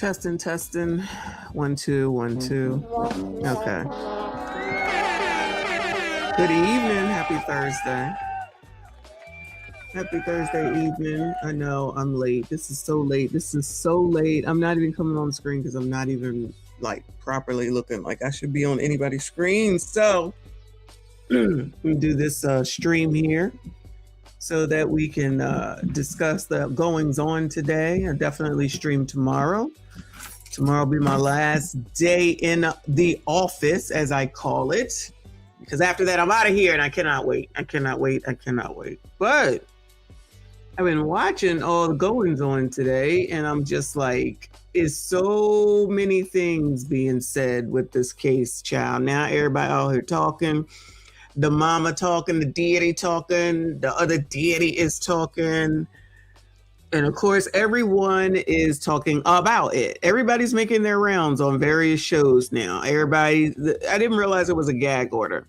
Testing, testing. 1, 2, 1, 2. Okay. Good evening. Happy Thursday. Happy Thursday evening. I know I'm late. This is so late. This is so late. I'm not even coming on the screen because I'm not even like properly looking like I should be on anybody's screen. So we do this stream here so that we can discuss the goings on today. I definitely stream tomorrow. Tomorrow will be my last day in the office, as I call it, because after that I'm out of here and I cannot wait. I cannot wait. I cannot wait. But I've been watching all the goings on today, and I'm just like, is so many things being said with this case, child. Now everybody out here talking. The mama talking, the deity talking, the other deity is talking. And of course, everyone is talking about it. Everybody's making their rounds on various shows now. I didn't realize it was a gag order.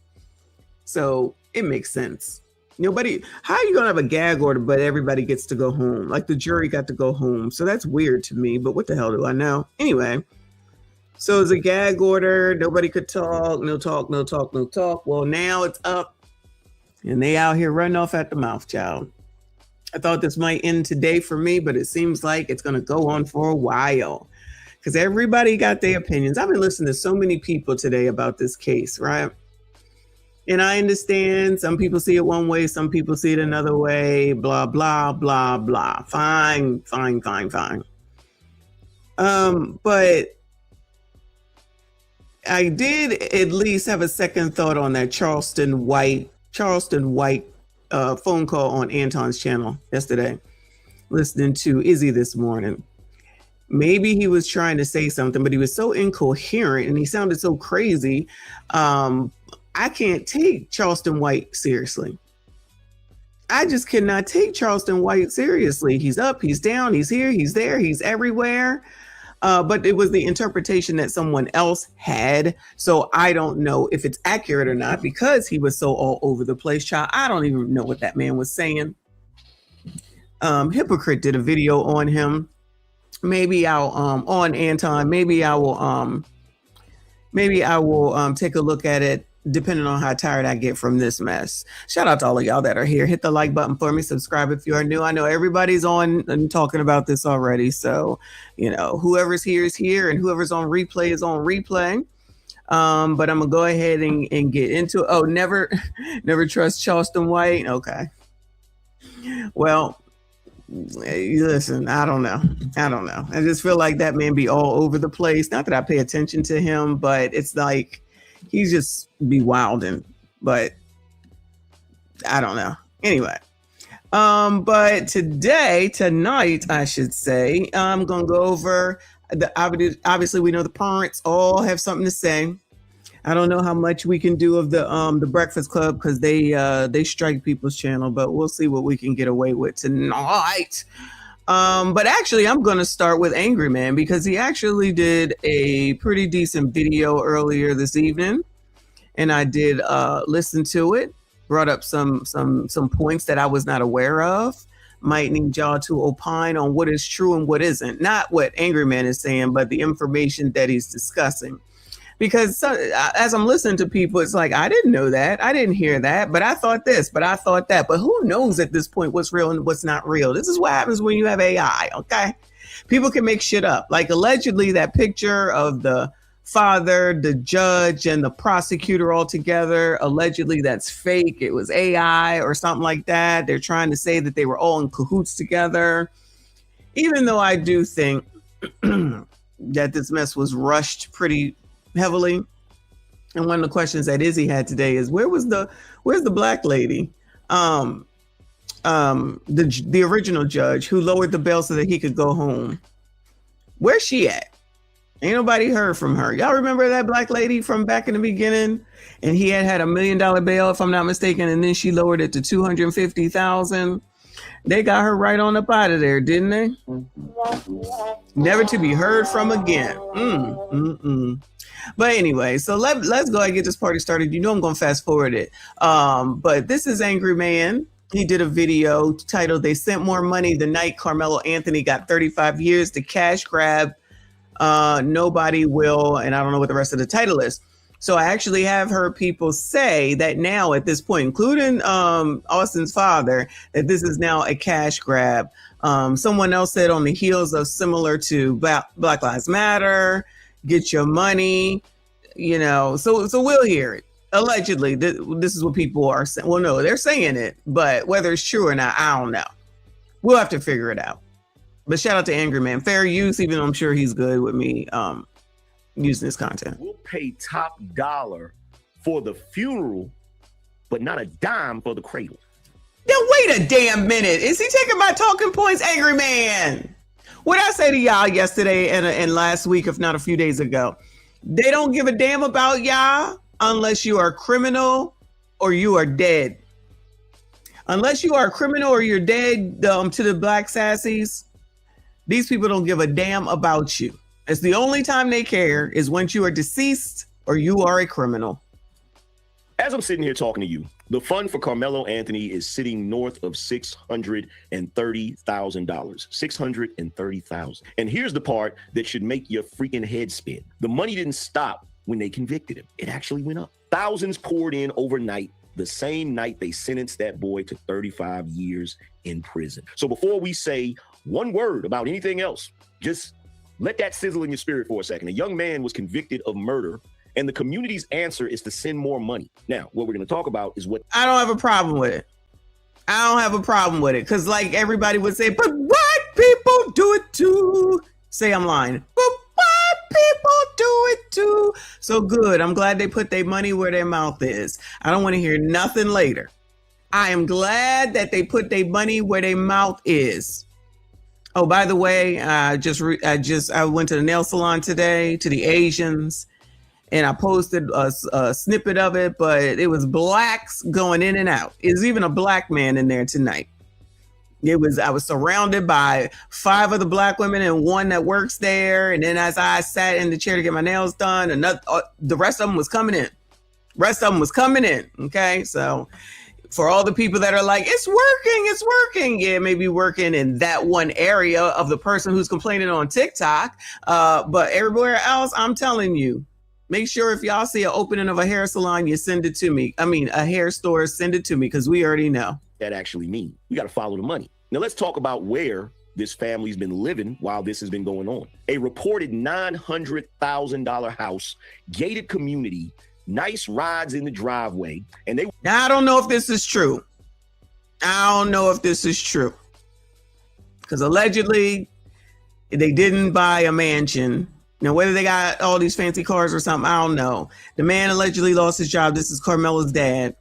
So it makes sense. Nobody, how are you gonna have a gag order, but everybody gets to go home? Like the jury got to go home. So that's weird to me, but what the hell do I know? Anyway, so it's a gag order. Nobody could talk, no talk, no talk, no talk. Well, now it's up and they out here running off at the mouth, child. I thought this might end today for me, but it seems like it's going to go on for a while because everybody got their opinions. I've been listening to so many people today about this case, right? And I understand some people see it one way, some people see it another way, blah, blah, blah, blah. Fine. But I did at least have a second thought on that Charleston White phone call on Anton's channel yesterday, listening to Izzy this morning. Maybe he was trying to say something, but he was so incoherent and he sounded so crazy. I can't take Charleston White seriously. I just cannot take Charleston White seriously. He's up, he's down, he's here, he's there, he's everywhere. But it was the interpretation that someone else had. So I don't know if it's accurate or not because he was so all over the place, child. I don't even know what that man was saying. Hypocrite did a video on him. Maybe I'll on Anton. Maybe I will take a look at it depending on how tired I get from this mess. Shout out to all of y'all that are here. Hit the like button for me. Subscribe if you are new. I know everybody's on and talking about this already. So, whoever's here is here and whoever's on replay is on replay. But I'm going to go ahead and get into it. Oh, never trust Charleston White. Okay. Well, listen, I don't know. I just feel like that man be all over the place. Not that I pay attention to him, but it's like, he's just be wilding, but I don't know. Anyway, but tonight, I should say, I'm going to go over obviously we know the parents all have something to say. I don't know how much we can do of the Breakfast Club because they strike people's channel, but we'll see what we can get away with tonight. But actually, I'm going to start with Angry Man because he actually did a pretty decent video earlier this evening. And I did listen to it, brought up some points that I was not aware of. Might need y'all to opine on what is true and what isn't. Not what Angry Man is saying, but the information that he's discussing. Because as I'm listening to people, it's like, I didn't know that. I didn't hear that. But I thought this, but I thought that. But who knows at this point what's real and what's not real? This is what happens when you have AI, okay? People can make shit up. Like allegedly that picture of the father, the judge, and the prosecutor all together, allegedly that's fake. It was AI or something like that. They're trying to say that they were all in cahoots together. Even though I do think that this mess was rushed pretty heavily. And one of the questions that Izzy had today is where's the black lady? The original judge who lowered the bail so that he could go home. Where's she at? Ain't nobody heard from her. Y'all remember that black lady from back in the beginning? And he had $1 million bail, if I'm not mistaken, and then she lowered it to $250,000. They got her right on up out of there, didn't they? Never to be heard from again. But anyway, so let's go ahead and get this party started. I'm going to fast forward it. But this is Angry Man. He did a video titled, "They Sent More Money the Night Carmelo Anthony Got 35 Years to Cash Grab nobody will, and I don't know what the rest of the title is. So I actually have heard people say that now at this point, including Austin's father, that this is now a cash grab. Someone else said on the heels of similar to Black Lives Matter, get your money, you know. So we'll hear it. Allegedly, this is what people are saying. Well, no, they're saying it, but whether it's true or not, I don't know. We'll have to figure it out. But shout out to Angry Man. Fair use, even though I'm sure he's good with me using this content. We'll pay top dollar for the funeral, but not a dime for the cradle. Then wait a damn minute. Is he taking my talking points, Angry Man? What I say to y'all yesterday and last week, if not a few days ago, they don't give a damn about y'all unless you are a criminal or you are dead. Unless you are a criminal or you're dead, to the black sassies, these people don't give a damn about you. It's the only time they care is when you are deceased or you are a criminal. As I'm sitting here talking to you, the fund for Karmelo Anthony is sitting north of $630,000. $630,000. And here's the part that should make your freaking head spin. The money didn't stop when they convicted him. It actually went up. Thousands poured in overnight, the same night they sentenced that boy to 35 years in prison. So before we say one word about anything else, just let that sizzle in your spirit for a second. A young man was convicted of murder, and the community's answer is to send more money. Now, what we're going to talk about is what... I don't have a problem with it. I don't have a problem with it. Because like everybody would say, but white people do it too. Say I'm lying. But white people do it too. So good. I'm glad they put their money where their mouth is. I don't want to hear nothing later. I am glad that they put their money where their mouth is. Oh, by the way, I went to the nail salon today, to the Asians, and I posted a snippet of it, but it was blacks going in and out. There's even a black man in there tonight. I was surrounded by 5 of the black women and one that works there. And then as I sat in the chair to get my nails done, the rest of them was coming in. Okay, so for all the people that are like, it's working. Yeah, maybe working in that one area of the person who's complaining on TikTok. But everywhere else, I'm telling you, make sure if y'all see an opening of a hair salon, you send it to me. I mean, a hair store, send it to me because we already know. That actually means we got to follow the money. Now let's talk about where this family's been living while this has been going on. A reported $900,000 house, gated community, nice rides in the driveway. And now, I don't know if this is true. Because allegedly they didn't buy a mansion. Now, whether they got all these fancy cars or something, I don't know. The man allegedly lost his job. This is Karmelo's dad,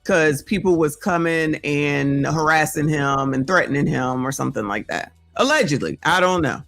because people was coming and harassing him and threatening him or something like that. Allegedly. I don't know.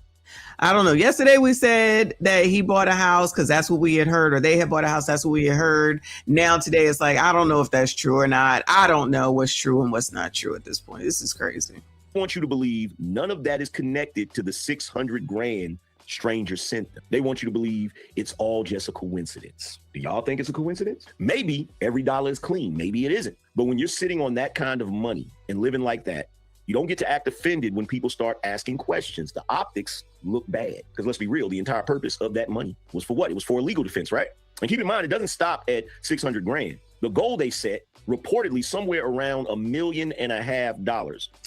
Yesterday we said that he bought a house because that's what we had heard, or they had bought a house. That's what we had heard. Now today it's like, I don't know if that's true or not. I don't know what's true and what's not true at this point. This is crazy. I want you to believe none of that is connected to the $600,000 stranger sent them. They want you to believe it's all just a coincidence. Do y'all think it's a coincidence? Maybe every dollar is clean. Maybe it isn't. But when you're sitting on that kind of money and living like that, you don't get to act offended when people start asking questions. The optics look bad. Because let's be real, the entire purpose of that money was for what? It was for a legal defense, right? And keep in mind, it doesn't stop at $600,000. The goal they set, reportedly somewhere around $1.5 million.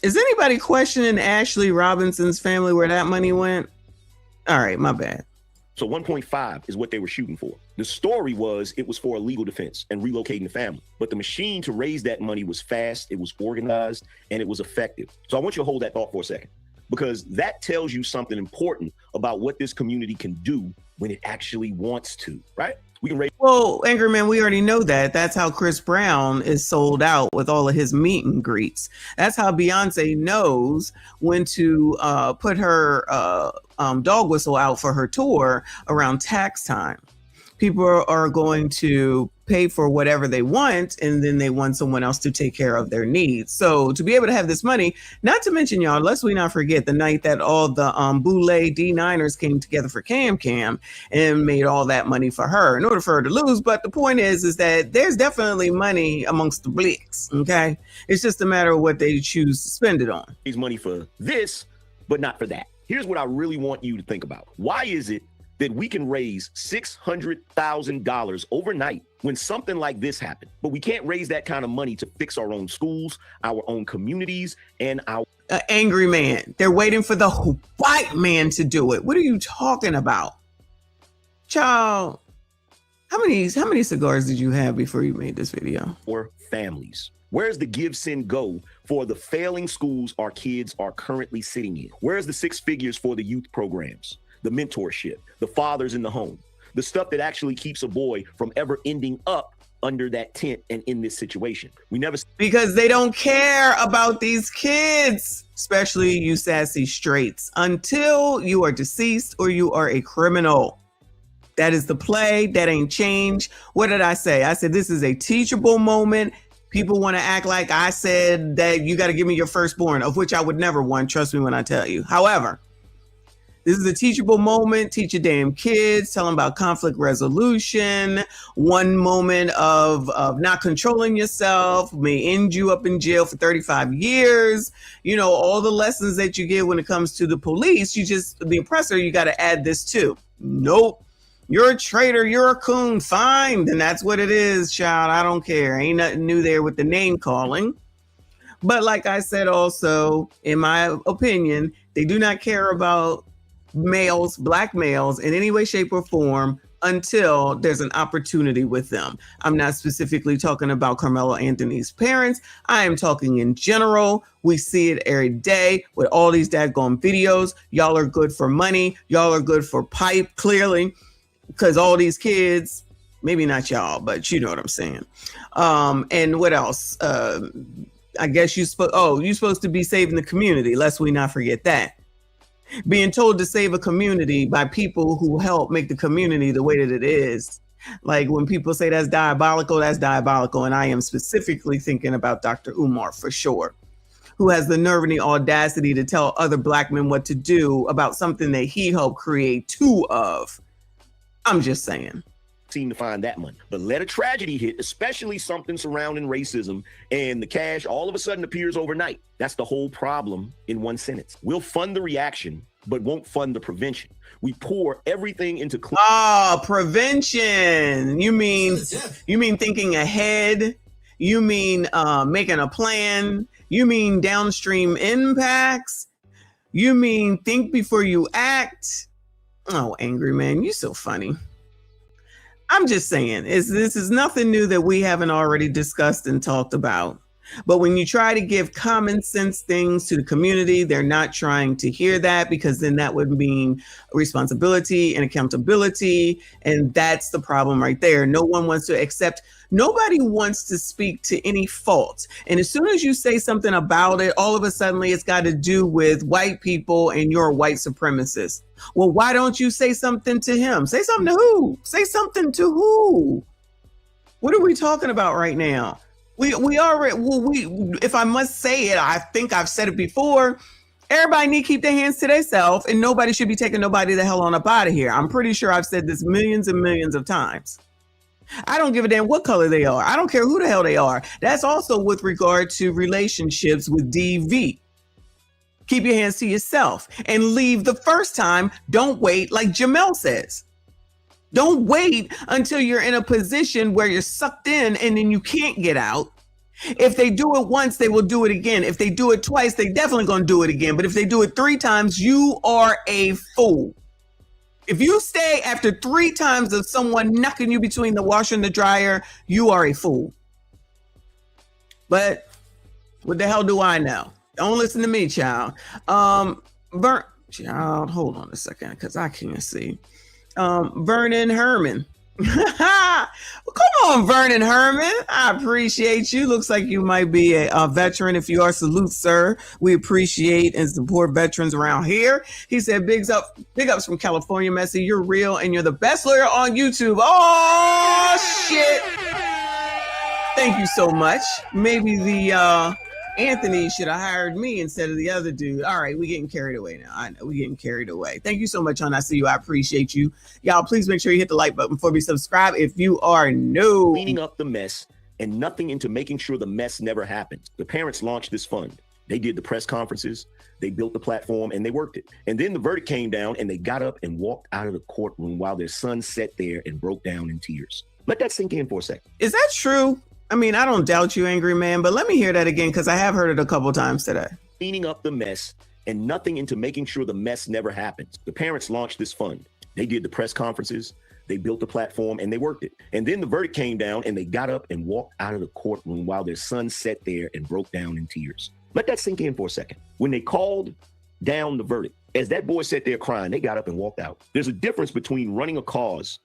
Is anybody questioning Ashley Robinson's family where that money went? All right, my bad. So 1.5 is what they were shooting for. The story was it was for a legal defense and relocating the family. But the machine to raise that money was fast, it was organized, and it was effective. So I want you to hold that thought for a second, because that tells you something important about what this community can do when it actually wants to, right? We can raise. Well, Angry Man, we already know that. That's how Chris Brown is sold out with all of his meet and greets. That's how Beyonce knows when to put her dog whistle out for her tour around tax time. People are going to pay for whatever they want, and then they want someone else to take care of their needs. So to be able to have this money, not to mention, y'all, lest we not forget the night that all the Boulay D9ers came together for Cam and made all that money for her in order for her to lose. But the point is that there's definitely money amongst the blicks, okay? It's just a matter of what they choose to spend it on. Raise money for this, but not for that. Here's what I really want you to think about. Why is it that we can raise $600,000 overnight when something like this happened. But we can't raise that kind of money to fix our own schools, our own communities, and our angry man. They're waiting for the white man to do it. What are you talking about? Child, how many cigars did you have before you made this video? or families. Where's the give, send, go for the failing schools our kids are currently sitting in? Where's the 6 figures for the youth programs, the mentorship, the fathers in the home, the stuff that actually keeps a boy from ever ending up under that tent and in this situation? We never. Because they don't care about these kids, especially you sassy straights, until you are deceased or you are a criminal. That is the play. That ain't changed. What did I say? I said this is a teachable moment. People want to act like I said that you got to give me your firstborn, of which I would never want. Trust me when I tell you. However, this is a teachable moment. Teach your damn kids. Tell them about conflict resolution. One moment of not controlling yourself may end you up in jail for 35 years. You know, all the lessons that you get when it comes to the police, the oppressor, you got to add this too. Nope. You're a traitor. You're a coon. Fine. Then that's what it is, child. I don't care. Ain't nothing new there with the name calling. But like I said, also, in my opinion, they do not care about males, black males in any way, shape, or form until there's an opportunity with them. I'm not specifically talking about Karmelo Anthony's parents. I am talking in general. We see it every day with all these daggone videos. Y'all are good for money. Y'all are good for pipe, clearly, because all these kids, maybe not y'all, but you know what I'm saying. And what else? I guess you're supposed to be saving the community. Lest we not forget that. Being told to save a community by people who help make the community the way that it is. Like when people say that's diabolical, that's diabolical. And I am specifically thinking about Dr. Umar for sure, who has the nerve and the audacity to tell other black men what to do about something that he helped create 2 of. I'm just saying. Seem to find that money. But let a tragedy hit, especially something surrounding racism, and the cash all of a sudden appears overnight. That's the whole problem in one sentence. We'll fund the reaction, but won't fund the prevention. We pour everything into prevention. You mean thinking ahead? You mean making a plan? You mean downstream impacts? You mean think before you act? Oh, angry man, you're so funny. I'm just saying, this is nothing new that we haven't already discussed and talked about. But when you try to give common sense things to the community, they're not trying to hear that, because then that would mean responsibility and accountability. And that's the problem right there. No one wants to accept. Nobody wants to speak to any fault. And as soon as you say something about it, all of a sudden it's got to do with white people and you're a white supremacist. Well, why don't you say something to him? Say something to who? Say something to who? What are we talking about right now? We already, if I must say it, I think I've said it before. Everybody need to keep their hands to themselves, and nobody should be taking nobody the hell on up out of here. I'm pretty sure I've said this millions and millions of times. I don't give a damn what color they are. I don't care who the hell they are. That's also with regard to relationships with DV. Keep your hands to yourself and leave the first time. Don't wait, like Jamel says. Don't wait until you're in a position where you're sucked in and then you can't get out. If they do it once, they will do it again. If they do it twice, they definitely going to do it again. But if they do it 3 times, you are a fool. If you stay after 3 times of someone knocking you between the washer and the dryer, you are a fool. But what the hell do I know? Don't listen to me, child. Child, hold on a second, because I can't see. Vernon Herman. Come on, Vernon Herman. I appreciate you. Looks like you might be a veteran. If you are, salute, sir. We appreciate and support veterans around here. He said, big ups from California, Messi. You're real and you're the best lawyer on YouTube. Oh, shit. Thank you so much. Maybe the Anthony should have hired me instead of the other dude. All right, we're getting carried away now. I know we're getting carried away. Thank you so much, hon. I see you. I appreciate you. Y'all, please make sure you hit the like button before you subscribe if you are new. Cleaning up the mess and nothing into making sure the mess never happens. The parents launched this fund. They did the press conferences, they built the platform, and they worked it. And then the verdict came down and they got up and walked out of the courtroom while their son sat there and broke down in tears. Let that sink in for a second. Is that true? I mean, I don't doubt you, angry man, but let me hear that again, because I have heard it a couple times today. Cleaning up the mess and nothing into making sure the mess never happens. The parents launched this fund. They did the press conferences, they built the platform, and they worked it. And then the verdict came down and they got up and walked out of the courtroom while their son sat there and broke down in tears. Let that sink in for a second. When they called down the verdict, as that boy sat there crying, they got up and walked out. There's a difference between running a cause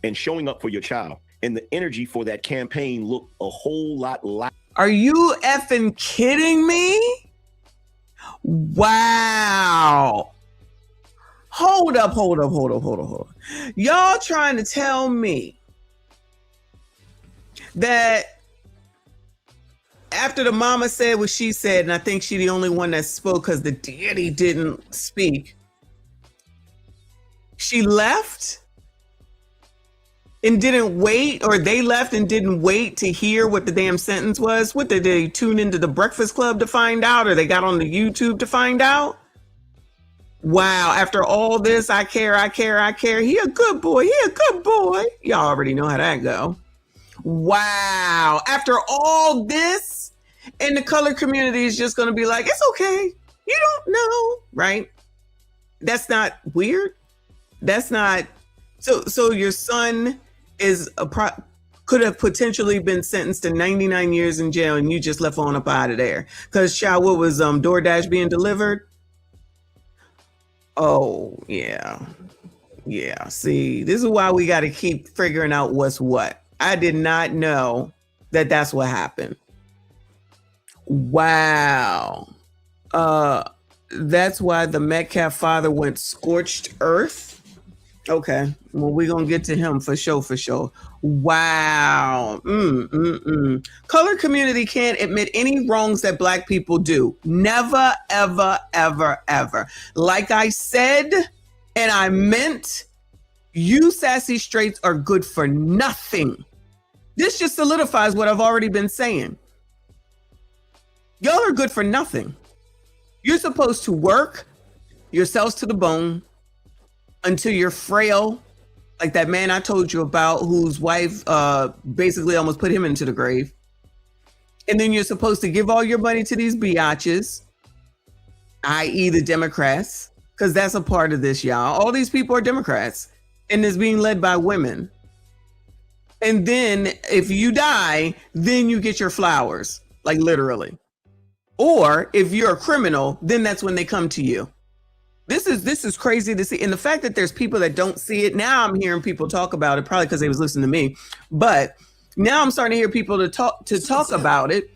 and showing up for your child, and the energy for that campaign looked a whole lot like. Are you effing kidding me? Wow. Hold up. Y'all trying to tell me that after the mama said what she said, and I think she the only one that spoke because the daddy didn't speak, she left and didn't wait, or they left and didn't wait to hear what the damn sentence was? What, did they tune into the Breakfast Club to find out, or they got on the YouTube to find out? Wow, after all this, I care. He a good boy. Y'all already know how that go. Wow, after all this, and the color community is just going to be like, it's okay. You don't know, right? That's not weird. That's not. So your son is could have potentially been sentenced to 99 years in jail, and you just left on up out of there. Because, child, what was DoorDash being delivered? Oh, yeah. See, this is why we got to keep figuring out what's what. I did not know that that's what happened. Wow. That's why the Metcalf father went scorched earth. Okay, well, we're going to get to him for sure. Wow. Color community can't admit any wrongs that Black people do. Never, ever. Like I said, and I meant, you sassy straights are good for nothing. This just solidifies what I've already been saying. Y'all are good for nothing. You're supposed to work yourselves to the bone until you're frail, like that man I told you about whose wife basically almost put him into the grave. And then you're supposed to give all your money to these biatches, i.e. the Democrats, because that's a part of this, y'all. All these people are Democrats, and it's being led by women. And then if you die, then you get your flowers, like literally. Or if you're a criminal, then that's when they come to you. This is crazy to see. And the fact that there's people that don't see it, now I'm hearing people talk about it, probably because they was listening to me. But now I'm starting to hear people to talk about it,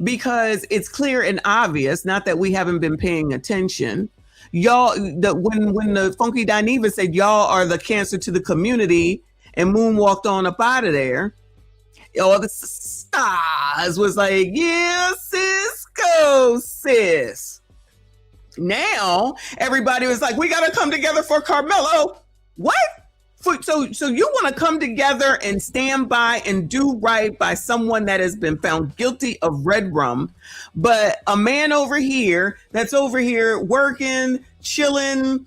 because it's clear and obvious, not that we haven't been paying attention. Y'all, when the Funky Dineva said y'all are the cancer to the community and moonwalked on up out of there, all the stars was like, yeah, sis, go, sis. Now everybody was like, we gotta come together for Karmelo. What? So you want to come together and stand by and do right by someone that has been found guilty of red rum, but a man over here that's over here working, chilling,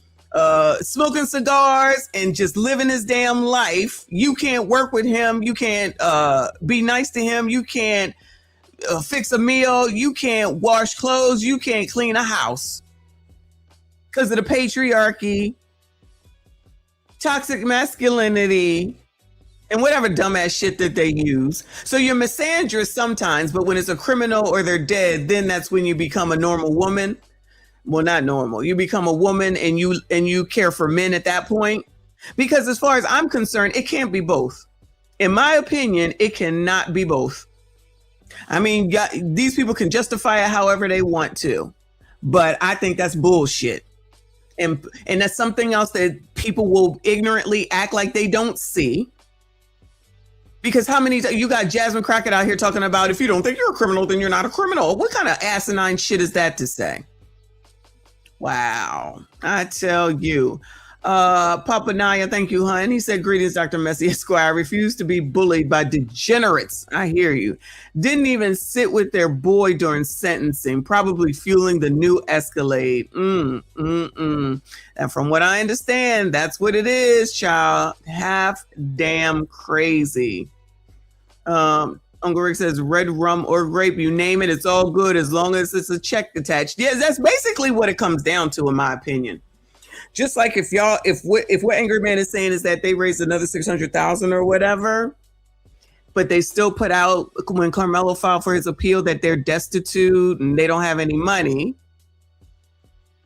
smoking cigars and just living his damn life. You can't work with him. You can't be nice to him. You can't fix a meal. You can't wash clothes. You can't clean a house because of the patriarchy, toxic masculinity, and whatever dumbass shit that they use. So you're misandrous sometimes, but when it's a criminal or they're dead, then that's when you become a normal woman. Well, not normal. You become a woman and you care for men at that point. Because as far as I'm concerned, it can't be both. In my opinion, it cannot be both. I mean, these people can justify it however they want to, but I think that's bullshit. And that's something else that people will ignorantly act like they don't see. Because how many you got Jasmine Crockett out here talking about, if you don't think you're a criminal, then you're not a criminal. What kind of asinine shit is that to say? Wow. I tell you. Papa Naya, thank you, hun. He said, greetings, Dr. Messi Esquire. I refuse to be bullied by degenerates. I hear you. Didn't even sit with their boy during sentencing, probably fueling the new escalade. And from what I understand, that's what it is, child. Half damn crazy. Uncle Rick says, red rum or grape, you name it, it's all good as long as it's a check attached. Yes, that's basically what it comes down to, in my opinion. Just like if what Angry Man is saying is that they raised another 600,000 or whatever, but they still put out when Karmelo filed for his appeal that they're destitute and they don't have any money.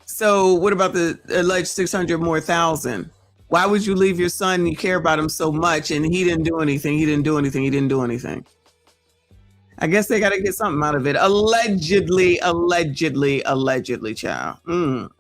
So what about the alleged 600 more thousand? Why would you leave your son? You care about him so much, and he didn't do anything. He didn't do anything. He didn't do anything. I guess they got to get something out of it. Allegedly, child.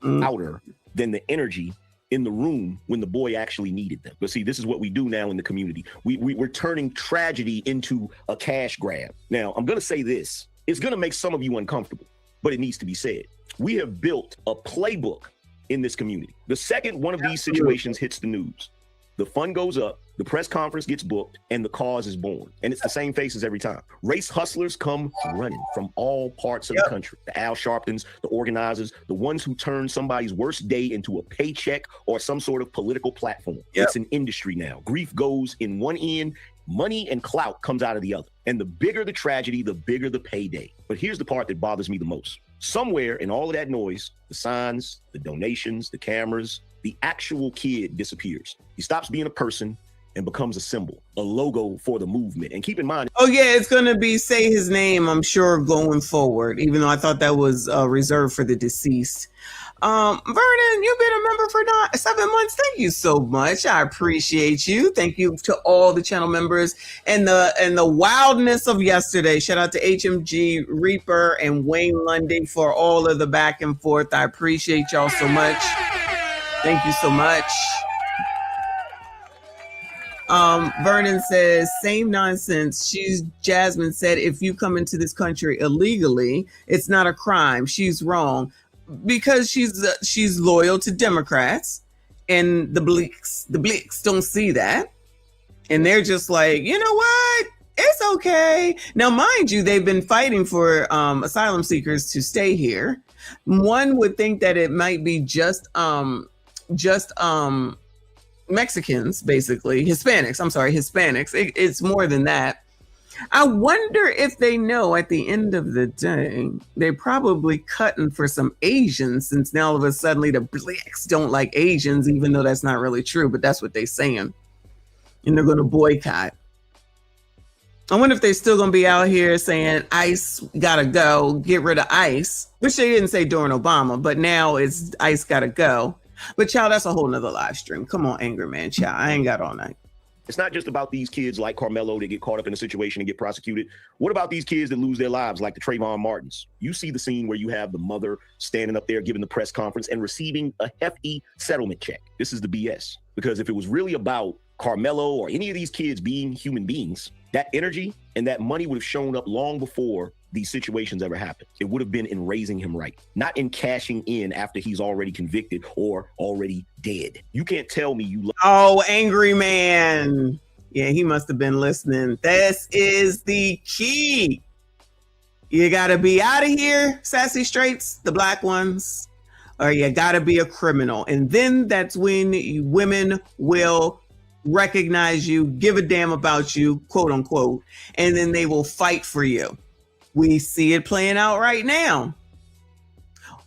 Outer than the energy in the room when the boy actually needed them. But see, this is what we do now in the community. We're turning tragedy into a cash grab. Now, I'm going to say this. It's going to make some of you uncomfortable, but it needs to be said. We have built a playbook in this community. The second one of these situations hits the news, the fund goes up, the press conference gets booked, and the cause is born. And it's the same faces every time. Race hustlers come running from all parts of the country. The Al Sharptons, the organizers, the ones who turn somebody's worst day into a paycheck or some sort of political platform. It's an industry now. Grief goes in one end, money and clout comes out of the other. And the bigger the tragedy, the bigger the payday. But here's the part that bothers me the most. Somewhere in all of that noise, the signs, the donations, the cameras, the actual kid disappears. He stops being a person and becomes a symbol, a logo for the movement. And keep in mind, it's going to be say his name, I'm sure, going forward, even though I thought that was reserved for the deceased. Vernon, you've been a member for 7 months. Thank you so much. I appreciate you. Thank you to all the channel members and the wildness of yesterday. Shout out to HMG Reaper and Wayne Lundy for all of the back and forth. I appreciate y'all so much. Thank you so much. Vernon says, same nonsense. Jasmine said, if you come into this country illegally, it's not a crime. She's wrong because she's loyal to Democrats, and the Blicks don't see that. And they're just like, you know what? It's okay. Now, mind you, they've been fighting for asylum seekers to stay here. One would think that it might be just Mexicans, basically Hispanics. It's more than that. I wonder if they know at the end of the day, they're probably cutting for some Asians, since now all of a sudden the Blacks don't like Asians, even though that's not really true, but that's what they're saying. And they're going to boycott. I wonder if they're still going to be out here saying ICE gotta go, get rid of ICE, which they didn't say during Obama, but now it's ICE gotta go. But child, that's a whole nother live stream. Come on, Angry Man, child. I ain't got all night. It's not just about these kids like Karmelo that get caught up in a situation and get prosecuted. What about these kids that lose their lives, like the Trayvon Martins? You see the scene where you have the mother standing up there giving the press conference and receiving a hefty settlement check. This is the BS. Because if it was really about Karmelo or any of these kids being human beings, that energy and that money would have shown up long before these situations ever happened. It would have been in raising him right, not in cashing in after he's already convicted or already dead. You can't tell me you Angry Man. Yeah, he must have been listening. This is the key. You gotta be out of here, sassy straights, the black ones, or you gotta be a criminal. And then that's when women will recognize you, give a damn about you, quote unquote, and then they will fight for you. We see it playing out right now.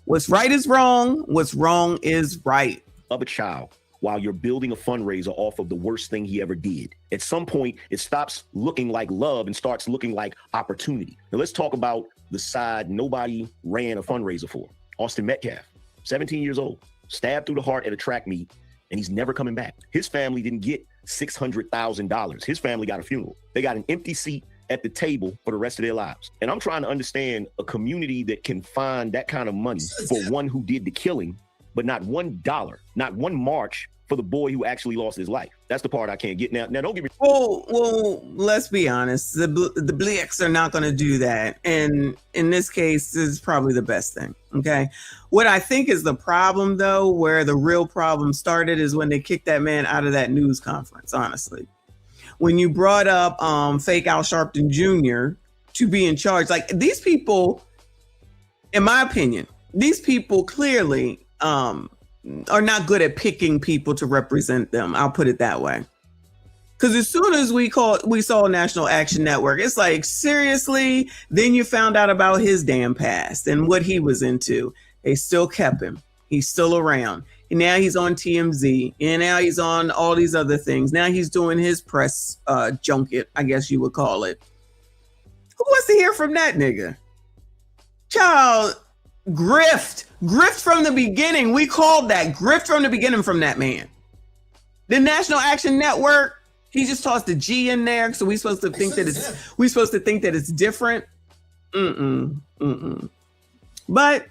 What's right is wrong. What's wrong is right. Of a child while you're building a fundraiser off of the worst thing he ever did. At some point, it stops looking like love and starts looking like opportunity. Now let's talk about the side nobody ran a fundraiser for. Austin Metcalf, 17 years old, stabbed through the heart at a track meet, and he's never coming back. His family didn't get $600,000. His family got a funeral. They got an empty seat at the table for the rest of their lives. And I'm trying to understand a community that can find that kind of money for one who did the killing, but not $1, not one march for the boy who actually lost his life. That's the part I can't get. Now don't get me. Well, let's be honest. The Blicks are not going to do that, and in this case, this is probably the best thing. Okay, what I think is the problem, though, where the real problem started, is when they kicked that man out of that news conference. Honestly, when you brought up fake Al Sharpton Jr. to be in charge, like these people, in my opinion, these people clearly are not good at picking people to represent them. I'll put it that way. Because as soon as we saw National Action Network, it's like, seriously? Then you found out about his damn past and what he was into. They still kept him. He's still around. And now he's on TMZ. And now he's on all these other things. Now he's doing his press junket, I guess you would call it. Who wants to hear from that nigga? Child, grift from the beginning. We called that grift from the beginning from that man. The National Action Network, he just tossed the G in there, so we're supposed to think that it's different. But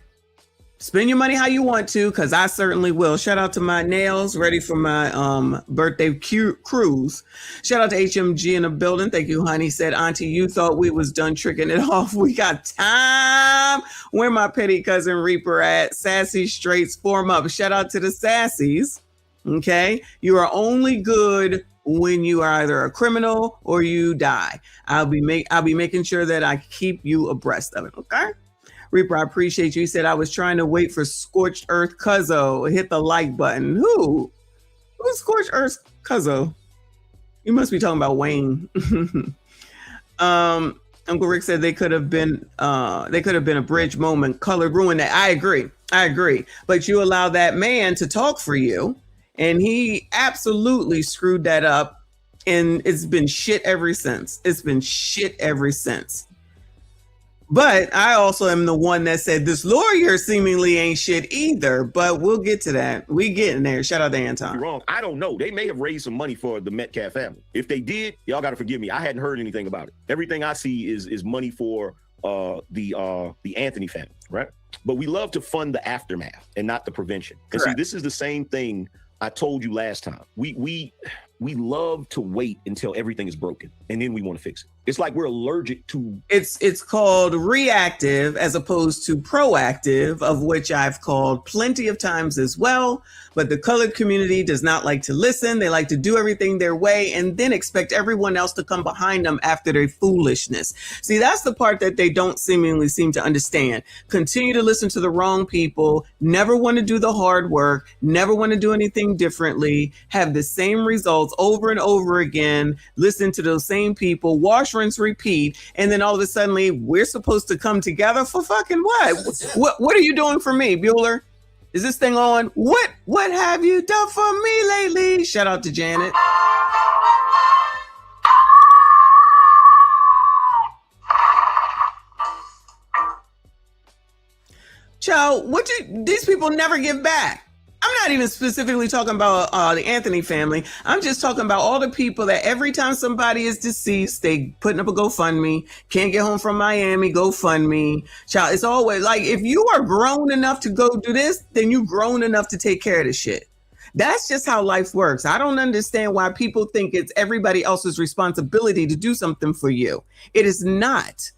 spend your money how you want to, because I certainly will. Shout out to my nails, ready for my birthday cruise. Shout out to HMG in the building. Thank you, honey. Said, Auntie, you thought we was done tricking it off. We got time. Where my petty cousin Reaper at? Sassy Straights form up. Shout out to the Sassies. Okay, you are only good when you are either a criminal or you die. I'll be making sure that I keep you abreast of it. Okay. Reaper, I appreciate you. He said, I was trying to wait for Scorched Earth Cuzzo. Hit the like button. Who's Scorched Earth Cuzzo? You must be talking about Wayne. Uncle Rick said they could have been a bridge moment. Colored ruined that. I agree. But you allow that man to talk for you, and he absolutely screwed that up. And it's been shit ever since. But I also am the one that said this lawyer seemingly ain't shit either. But we'll get to that. We getting there. Shout out to Anton. You're wrong. I don't know. They may have raised some money for the Metcalf family. If they did, y'all got to forgive me. I hadn't heard anything about it. Everything I see is money for the Anthony family, right? But we love to fund the aftermath and not the prevention. And see, this is the same thing I told you last time. We love to wait until everything is broken and then we want to fix it. It's like we're allergic to. It's called reactive as opposed to proactive, of which I've called plenty of times as well. But the colored community does not like to listen. They like to do everything their way and then expect everyone else to come behind them after their foolishness. See, that's the part that they don't seem to understand. Continue to listen to the wrong people, never want to do the hard work, never want to do anything differently, have the same results over and over again, listen to those same people, wash, rinse, repeat, and then all of a sudden we're supposed to come together for fucking what? What are you doing for me, Bueller? Is this thing on? What have you done for me lately? Shout out to Janet. Child, these people never give back. I'm not even specifically talking about the Anthony family. I'm just talking about all the people that every time somebody is deceased, they putting up a GoFundMe, can't get home from Miami, GoFundMe. Child, it's always like, if you are grown enough to go do this, then you grown enough to take care of the shit. That's just how life works. I don't understand why people think it's everybody else's responsibility to do something for you. It is not.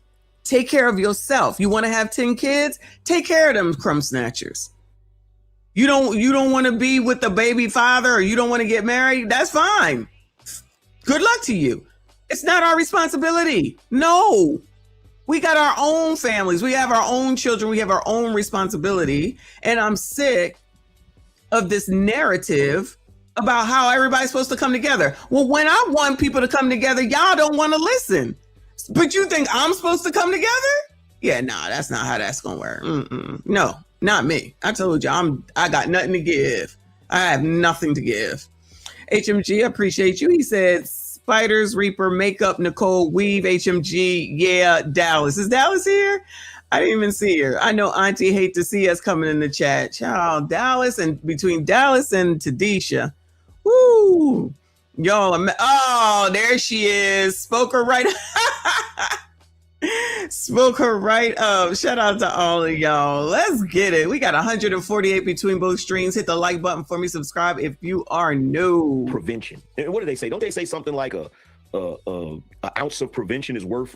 Take care of yourself. You want to have 10 kids? Take care of them crumb snatchers. You don't want to be with the baby father, or you don't want to get married? That's fine. Good luck to you. It's not our responsibility. No. We got our own families. We have our own children. We have our own responsibility. And I'm sick of this narrative about how everybody's supposed to come together. Well, when I want people to come together, y'all don't want to listen. But you think I'm supposed to come together? Yeah, nah, that's not how that's going to work. No. Not me. I told you, I got nothing to give. I have nothing to give. HMG, I appreciate you. He said, Spiders, Reaper, Makeup, Nicole, Weave, HMG, yeah, Dallas. Is Dallas here? I didn't even see her. I know Auntie hate to see us coming in the chat. Child, Dallas, and between Dallas and Tadisha. Woo! Y'all, oh, there she is. Spoke her right. Spoke her right up. Shout out to all of y'all. Let's get it. We got 148 between both streams. Hit the like button for me. Subscribe if you are new. Prevention. And what do they say? Don't they say something like a ounce of prevention is worth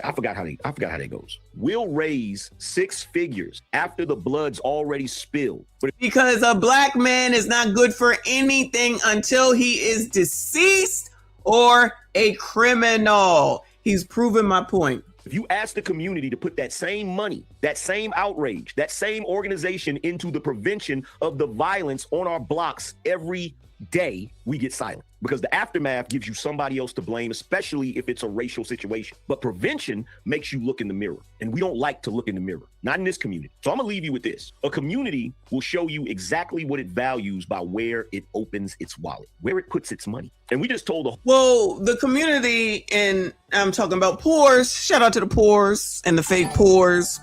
I forgot how that goes. We'll raise 6 figures after the blood's already spilled. Because a black man is not good for anything until he is deceased or a criminal. He's proven my point. If you ask the community to put that same money, that same outrage, that same organization into the prevention of the violence on our blocks every day, we get silent, because the aftermath gives you somebody else to blame, especially if it's a racial situation. But prevention makes you look in the mirror, and we don't like to look in the mirror, not in this community. So I'm gonna leave you with this. A community will show you exactly what it values by where it opens its wallet, where it puts its money. And we just told the community, and I'm talking about poors, shout out to the poors and the fake poors,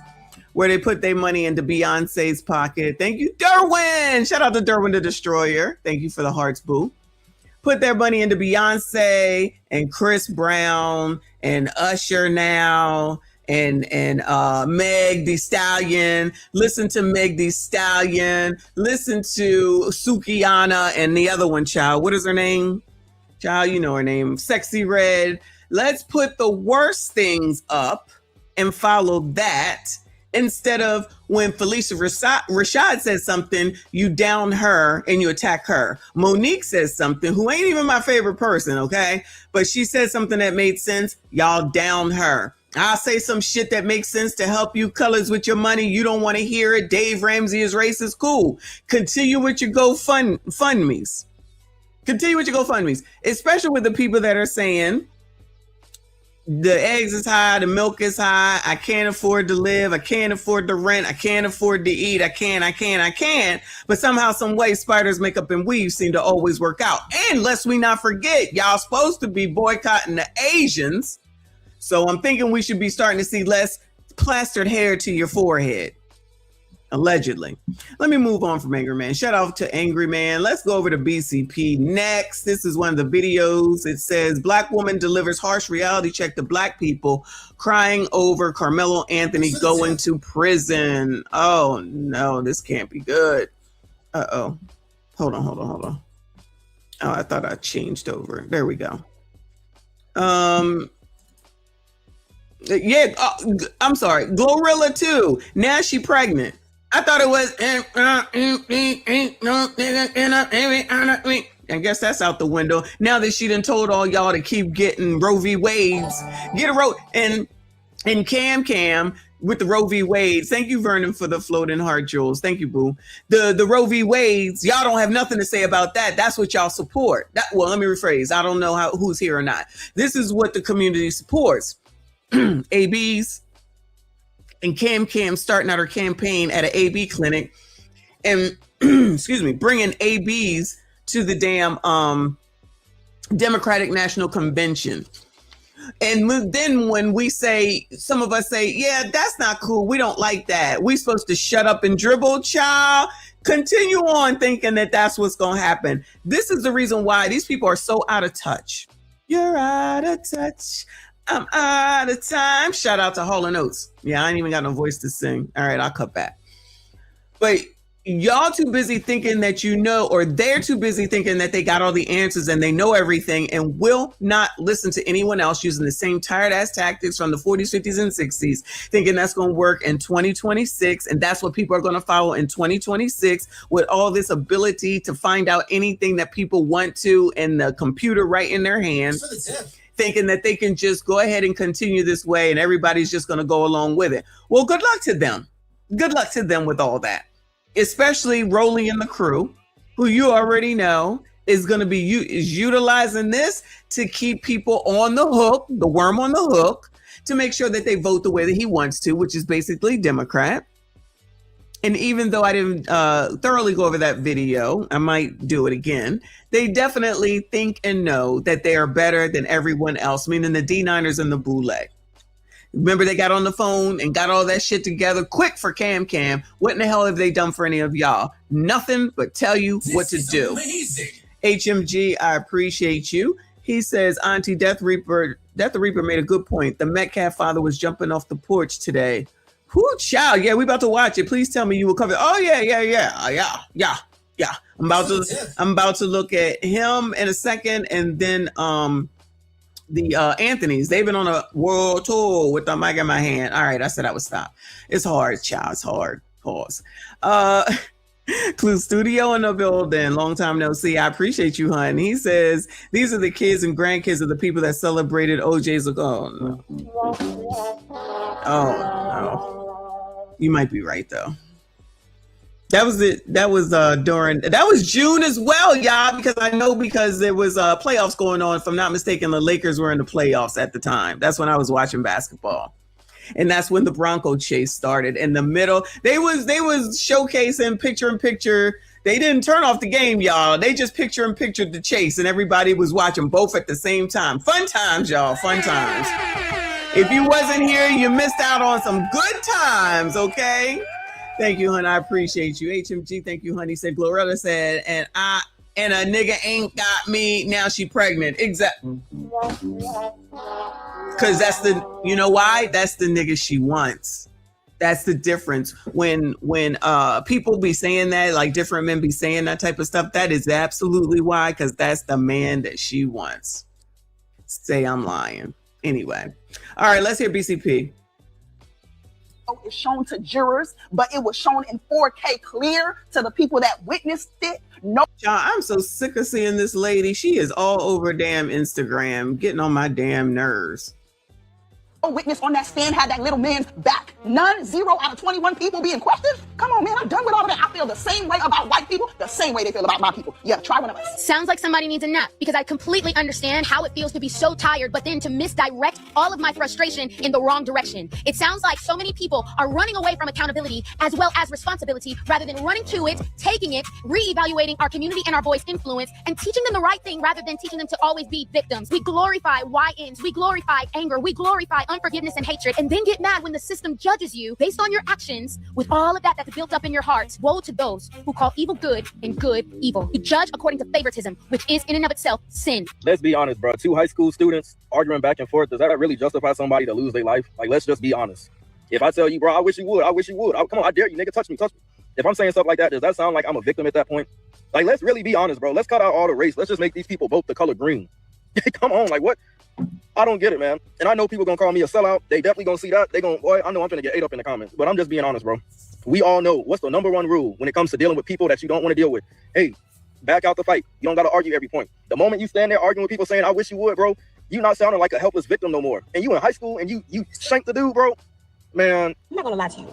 where they put their money into Beyonce's pocket. Thank you, Derwin. Shout out to Derwin the Destroyer. Thank you for the hearts, boo. Put their money into Beyonce and Chris Brown and Usher now and Meg Thee Stallion. Listen to Meg Thee Stallion. Listen to Sukihana and the other one, child. What is her name? Child, you know her name. Sexy Red. Let's put the worst things up and follow that, instead of when Felicia Rashad says something, you down her and you attack her. Monique says something, who ain't even my favorite person, okay? But she said something that made sense, y'all down her. I'll say some shit that makes sense to help you colors with your money. You don't want to hear it. Dave Ramsey is racist. Cool. Continue with your GoFundMes. Continue with your GoFundMes, especially with the people that are saying, the eggs is high, the milk is high, I can't afford to live, I can't afford to rent, I can't afford to eat, I can't. But somehow, some way, spiders, makeup, and weave seem to always work out. And lest we not forget, y'all supposed to be boycotting the Asians. So I'm thinking we should be starting to see less plastered hair to your forehead. Allegedly. Let me move on from Angry Man. Shout out to Angry Man. Let's go over to BCP next. This is one of the videos. It says, Black woman delivers harsh reality check to Black people crying over Karmelo Anthony going to prison. Oh no, this can't be good. Uh-oh. Hold on. Oh, I thought I changed over. There we go. Yeah, I'm sorry. Glorilla too. Now she pregnant. I thought it was. I guess that's out the window. Now that she done told all y'all to keep getting Roe v. Wade's, get a Roe and Cam with the Roe v. Wade's. Thank you, Vernon, for the floating heart jewels. Thank you, boo. The Roe v. Wade's. Y'all don't have nothing to say about that. That's what y'all support. Well, let me rephrase. I don't know who's here or not. This is what the community supports. ABs. And Cam starting out her campaign at an AB clinic and, excuse me, bringing ABs to the damn Democratic National Convention. And then when we say, some of us say, yeah, that's not cool. We don't like that. We supposed to shut up and dribble, child. Continue on thinking that that's what's going to happen. This is the reason why these people are so out of touch. You're out of touch. I'm out of time. Shout out to Hall & Oates. Yeah, I ain't even got no voice to sing. All right, I'll cut back. But y'all too busy thinking that you know, or they're too busy thinking that they got all the answers and they know everything and will not listen to anyone else using the same tired ass tactics from the 40s, 50s, and 60s, thinking that's going to work in 2026. And that's what people are going to follow in 2026 with all this ability to find out anything that people want to and the computer right in their hands. Thinking that they can just go ahead and continue this way and everybody's just going to go along with it. Well, good luck to them. Good luck to them with all that. Especially Rolly and the crew, who you already know is going to be utilizing this to keep people on the hook, the worm on the hook, to make sure that they vote the way that he wants to, which is basically Democrat. And even though I didn't thoroughly go over that video, I might do it again. They definitely think and know that they are better than everyone else, meaning the D9ers and the Boule. Remember, they got on the phone and got all that shit together quick for Cam. What in the hell have they done for any of y'all? Nothing but tell you what to do. Amazing. HMG, I appreciate you. He says, Auntie Death the Reaper made a good point. The Metcalf father was jumping off the porch today. Whoo, child. Yeah, we about to watch it. Please tell me you will cover. Oh, yeah. I'm about to look at him in a second, and then the Anthony's. They've been on a world tour with the mic in my hand. All right, I said I would stop. It's hard, child. It's hard. Pause. Clue Studio in the building. Long time no see. I appreciate you, hon. He says these are the kids and grandkids of the people that celebrated OJ's ago. Oh no, you might be right though. That was it. That was that was June as well, y'all. Because I know because there was playoffs going on. If I'm not mistaken, the Lakers were in the playoffs at the time. That's when I was watching basketball. And that's when the Bronco chase started. In the middle, they was showcasing picture in picture. They didn't turn off the game, y'all. They just picture in picture the chase, and everybody was watching both at the same time. Fun times, y'all. Fun times. If you wasn't here, you missed out on some good times. Okay. Thank you, honey. I appreciate you. HMG, thank you, honey. Said Glorilla said, and a nigga ain't got me. Now she pregnant. Exactly. Because that's the, you know why? That's the nigga she wants. That's the difference. When people be saying that, like different men be saying that type of stuff, that is absolutely why, because that's the man that she wants. Say I'm lying. Anyway. All right, let's hear BCP. It's shown to jurors, but it was shown in 4K clear to the people that witnessed it. No, y'all, I'm so sick of seeing this lady. She is all over damn Instagram, getting on my damn nerves. Witness on that stand had that little man's back. None, 0 out of 21 people being questioned. Come on, man, I'm done with all of that. I feel the same way about white people, the same way they feel about my people. Yeah, try one of us. Sounds like somebody needs a nap, because I completely understand how it feels to be so tired, but then to misdirect all of my frustration in the wrong direction. It sounds like so many people are running away from accountability as well as responsibility, rather than running to it, taking it, reevaluating our community and our voice influence, and teaching them the right thing rather than teaching them to always be victims. We glorify YNs, we glorify anger, we glorify unforgiveness and hatred, and then get mad when the system judges you based on your actions with all of that that's built up in your hearts. Woe to those who call evil good and good evil. You judge according to favoritism, which is in and of itself sin. Let's be honest, bro. 2 high school students arguing back and forth, does that really justify somebody to lose their life? Like, let's just be honest. If I tell you, bro, I wish you would. Come on, I dare you, nigga, touch me. If I'm saying stuff like that, does that sound like I'm a victim at that point? Like, let's really be honest, bro. Let's cut out all the race. Let's just make these people vote the color green. Come on, like what? I don't get it, man. And I know people gonna call me a sellout. They definitely gonna see that. Boy, I know I'm gonna get ate up in the comments, but I'm just being honest, bro. We all know what's the number one rule when it comes to dealing with people that you don't want to deal with. Hey, back out the fight. You don't gotta argue every point. The moment you stand there arguing with people saying, I wish you would, bro, you not sounding like a helpless victim no more. And you in high school and you shanked the dude, bro. Man. I'm not gonna lie to you.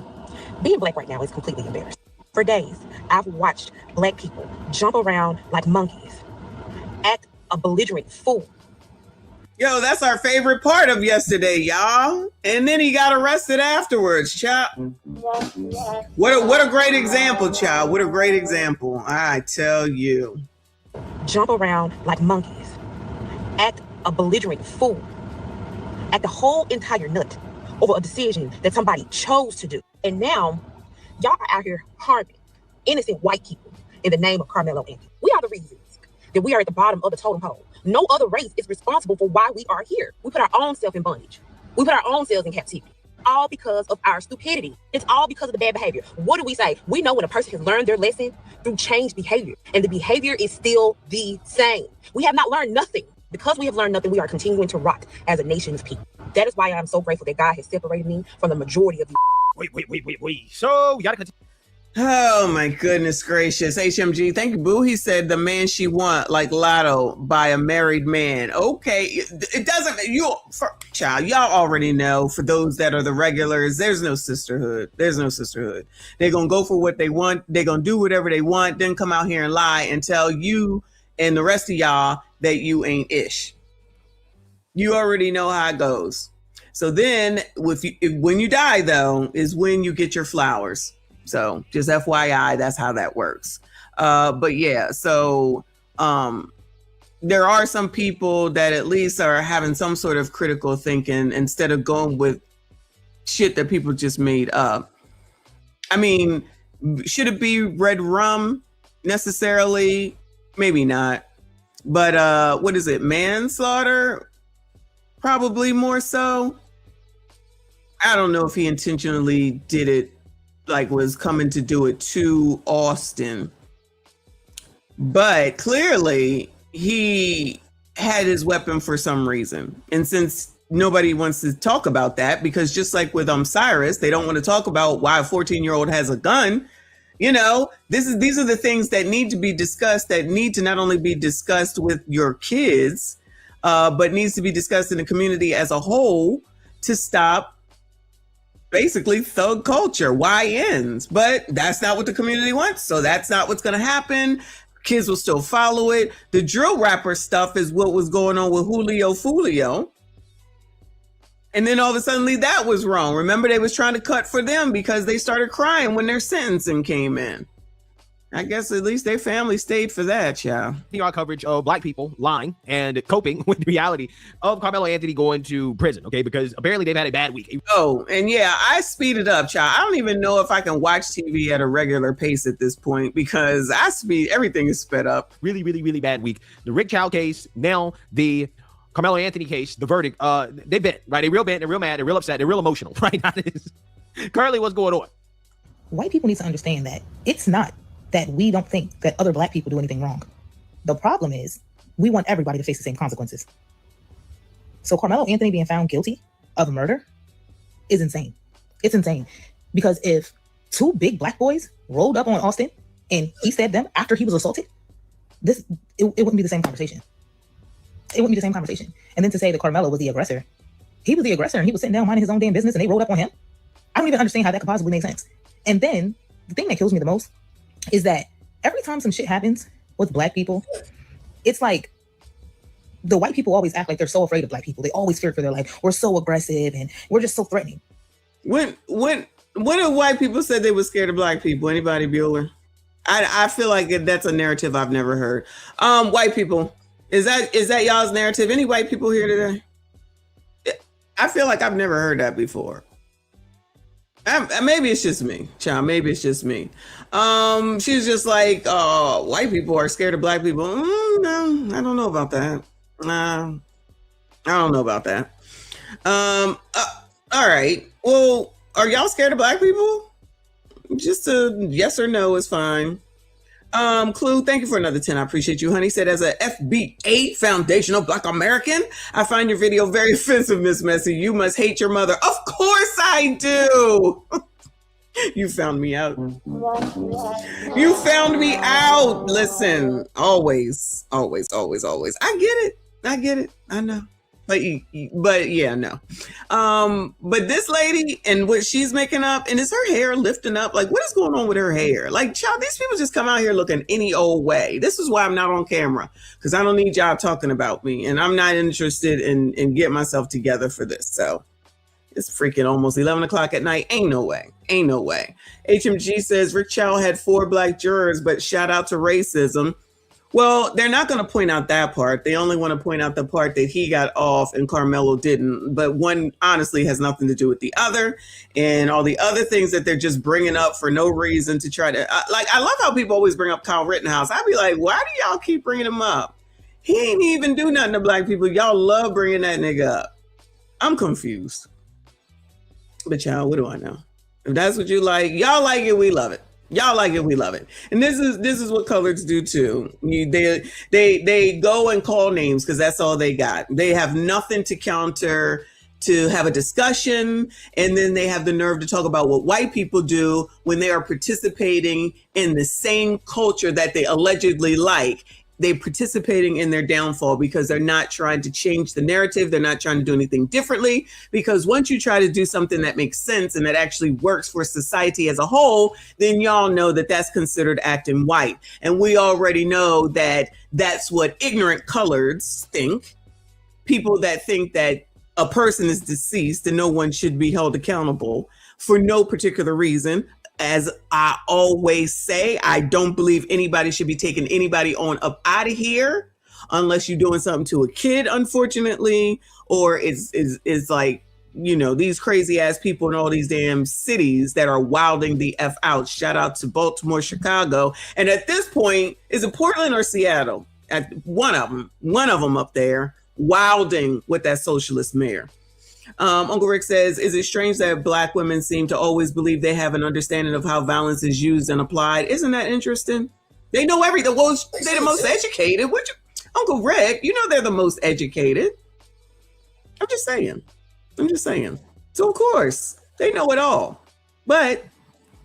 Being black right now is completely embarrassing. For days, I've watched black people jump around like monkeys, act a belligerent fool. Yo, that's our favorite part of yesterday, y'all. And then he got arrested afterwards, chop. What a great example, child. What a great example. I tell you. Jump around like monkeys. Act a belligerent fool. Act a whole entire nut over a decision that somebody chose to do. And now, y'all are out here harming innocent white people in the name of Karmelo Anthony. We are the reasons that we are at the bottom of the totem pole. No other race is responsible for why we are here. We put our own self in bondage. We put our own selves in captivity. All because of our stupidity. It's all because of the bad behavior. What do we say? We know when a person has learned their lesson through changed behavior, and the behavior is still the same. We have not learned nothing. Because we have learned nothing, we are continuing to rot as a nation of people. That is why I'm so grateful that God has separated me from the majority of you. Wait. So, you gotta continue. Oh my goodness gracious. HMG, thank you, boo. He said the man she want, like Lotto, by a married man. Okay, it doesn't, child, y'all already know, for those that are the regulars, there's no sisterhood. They're gonna go for what they want. They're gonna do whatever they want, then come out here and lie and tell you and the rest of y'all that you ain't ish. You already know how it goes. So then when you die, though, is when you get your flowers. So just FYI, that's how that works. But yeah, so there are some people that at least are having some sort of critical thinking instead of going with shit that people just made up. I mean, should it be red rum necessarily? Maybe not. But what is it? Manslaughter? Probably more so. I don't know if he intentionally did it, like was coming to do it to Austin. But clearly he had his weapon for some reason. And since nobody wants to talk about that, because just like with Cyrus, they don't want to talk about why a 14-year-old has a gun. You know, these are the things that need to be discussed, that need to not only be discussed with your kids, but needs to be discussed in the community as a whole to stop basically thug culture, YNs. But that's not what the community wants. So that's not what's going to happen. Kids will still follow it. The drill rapper stuff is what was going on with Julio Fulio. And then all of a sudden that was wrong. Remember, they was trying to cut for them because they started crying when their sentencing came in. I guess at least their family stayed for that, yeah. Our coverage of Black people lying and coping with the reality of Karmelo Anthony going to prison, okay? Because apparently they've had a bad week. Oh, and yeah, I speeded up, child. I don't even know if I can watch TV at a regular pace at this point because everything is sped up. Really, really, really bad week. The Rick Chow case, now the Karmelo Anthony case, the verdict, they bent, right? They real bent, they're real mad, they're real upset, they're real emotional, right? That is currently what's going on. White people need to understand that it's not that we don't think that other Black people do anything wrong. The problem is we want everybody to face the same consequences. So Karmelo Anthony being found guilty of murder is insane. It's insane because if two big Black boys rolled up on Austin and he said them after he was assaulted, it wouldn't be the same conversation. It wouldn't be the same conversation. And then to say that Karmelo was the aggressor, he was the aggressor and he was sitting down minding his own damn business and they rolled up on him. I don't even understand how that could possibly make sense. And then the thing that kills me the most is that every time some shit happens with Black people, it's like the white people always act like they're so afraid of Black people. They always fear for their life. We're so aggressive and we're just so threatening. When if white people said they were scared of Black people? Anybody, Bueller? I feel like that's a narrative I've never heard. White people, is that y'all's narrative? Any white people here today? I feel like I've never heard that before. Maybe it's just me, child. Maybe it's just me. She's just like, white people are scared of Black people. No, I don't know about that. I don't know about that. All right. Well, are y'all scared of Black people? Just a yes or no is fine. Clue, thank you for another 10. I appreciate you, honey. Said, as a FB8 foundational Black American, I find your video very offensive, Miss Messy. You must hate your mother. Of course I do. You found me out. You found me out. Listen, always. I get it. I know. But yeah, no. But this lady and what she's making up, and is her hair lifting up? Like, what is going on with her hair? Like, child, these people just come out here looking any old way. This is why I'm not on camera, because I don't need y'all talking about me, and I'm not interested in getting myself together for this. So it's freaking almost 11 o'clock at night. Ain't no way. HMG says Rick Chow had 4 Black jurors, but shout out to racism. Well, they're not going to point out that part. They only want to point out the part that he got off and Karmelo didn't. But one honestly has nothing to do with the other. And all the other things that they're just bringing up for no reason to try to... I love how people always bring up Kyle Rittenhouse. I'd be like, why do y'all keep bringing him up? He ain't even do nothing to Black people. Y'all love bringing that nigga up. I'm confused. But y'all, what do I know? If that's what you like, y'all like it, we love it. Y'all like it, we love it. And this is what coloreds do too. They go and call names because that's all they got. They have nothing to counter, to have a discussion, and then they have the nerve to talk about what white people do when they are participating in the same culture that they allegedly like. They're participating in their downfall because they're not trying to change the narrative. They're not trying to do anything differently, because once you try to do something that makes sense and that actually works for society as a whole, then y'all know that that's considered acting white. And we already know that that's what ignorant coloreds think. People that think that a person is deceased and no one should be held accountable for no particular reason. As I always say, I don't believe anybody should be taking anybody on up out of here unless you're doing something to a kid, unfortunately, or it's like, you know, these crazy ass people in all these damn cities that are wilding the F out. Shout out to Baltimore, Chicago. And at this point, is it Portland or Seattle? one of them up there, wilding with that socialist mayor. Uncle Rick says, is it strange that Black women seem to always believe they have an understanding of how violence is used and applied? Isn't that interesting? They know everything. Well, they're the most educated. Uncle Rick, you know they're the most educated. I'm just saying. So of course, they know it all. But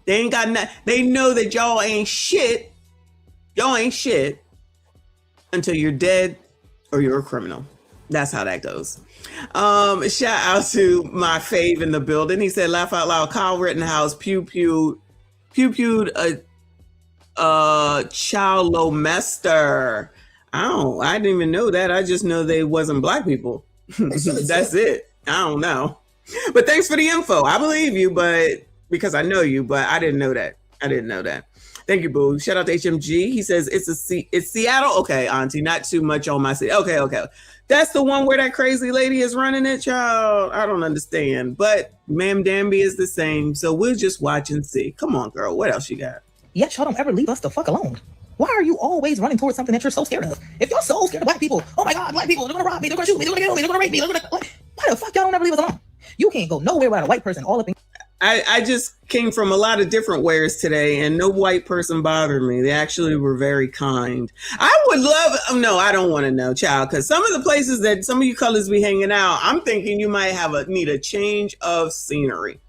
they ain't got nothing. They know that y'all ain't shit. Y'all ain't shit until you're dead or you're a criminal. That's how that goes. Shout out to my fave in the building. He said, laugh out loud, Kyle Rittenhouse pew-pewed a Chalomester. I didn't even know that. I just know they wasn't Black people. That's it. I don't know. But thanks for the info. I believe you, but because I know you, but I didn't know that. Thank you, boo. Shout out to HMG. He says it's Seattle. Okay, auntie, not too much on my city. Okay. That's the one where that crazy lady is running it, child. I don't understand. But Ma'am Danby is the same. So we'll just watch and see. Come on, girl. What else you got? Yet y'all don't ever leave us the fuck alone. Why are you always running towards something that you're so scared of? If you're so scared of Black people, oh my God, Black people, they're gonna rob me, they're gonna shoot me, they're gonna kill me, they're gonna rape me, why the fuck y'all don't ever leave us alone? You can't go nowhere without a white person all up in. I just came from a lot of different wares today, and no white person bothered me. They actually were very kind. I would love, no, I don't want to know, child, because some of the places that some of you colors be hanging out, I'm thinking you might need a change of scenery.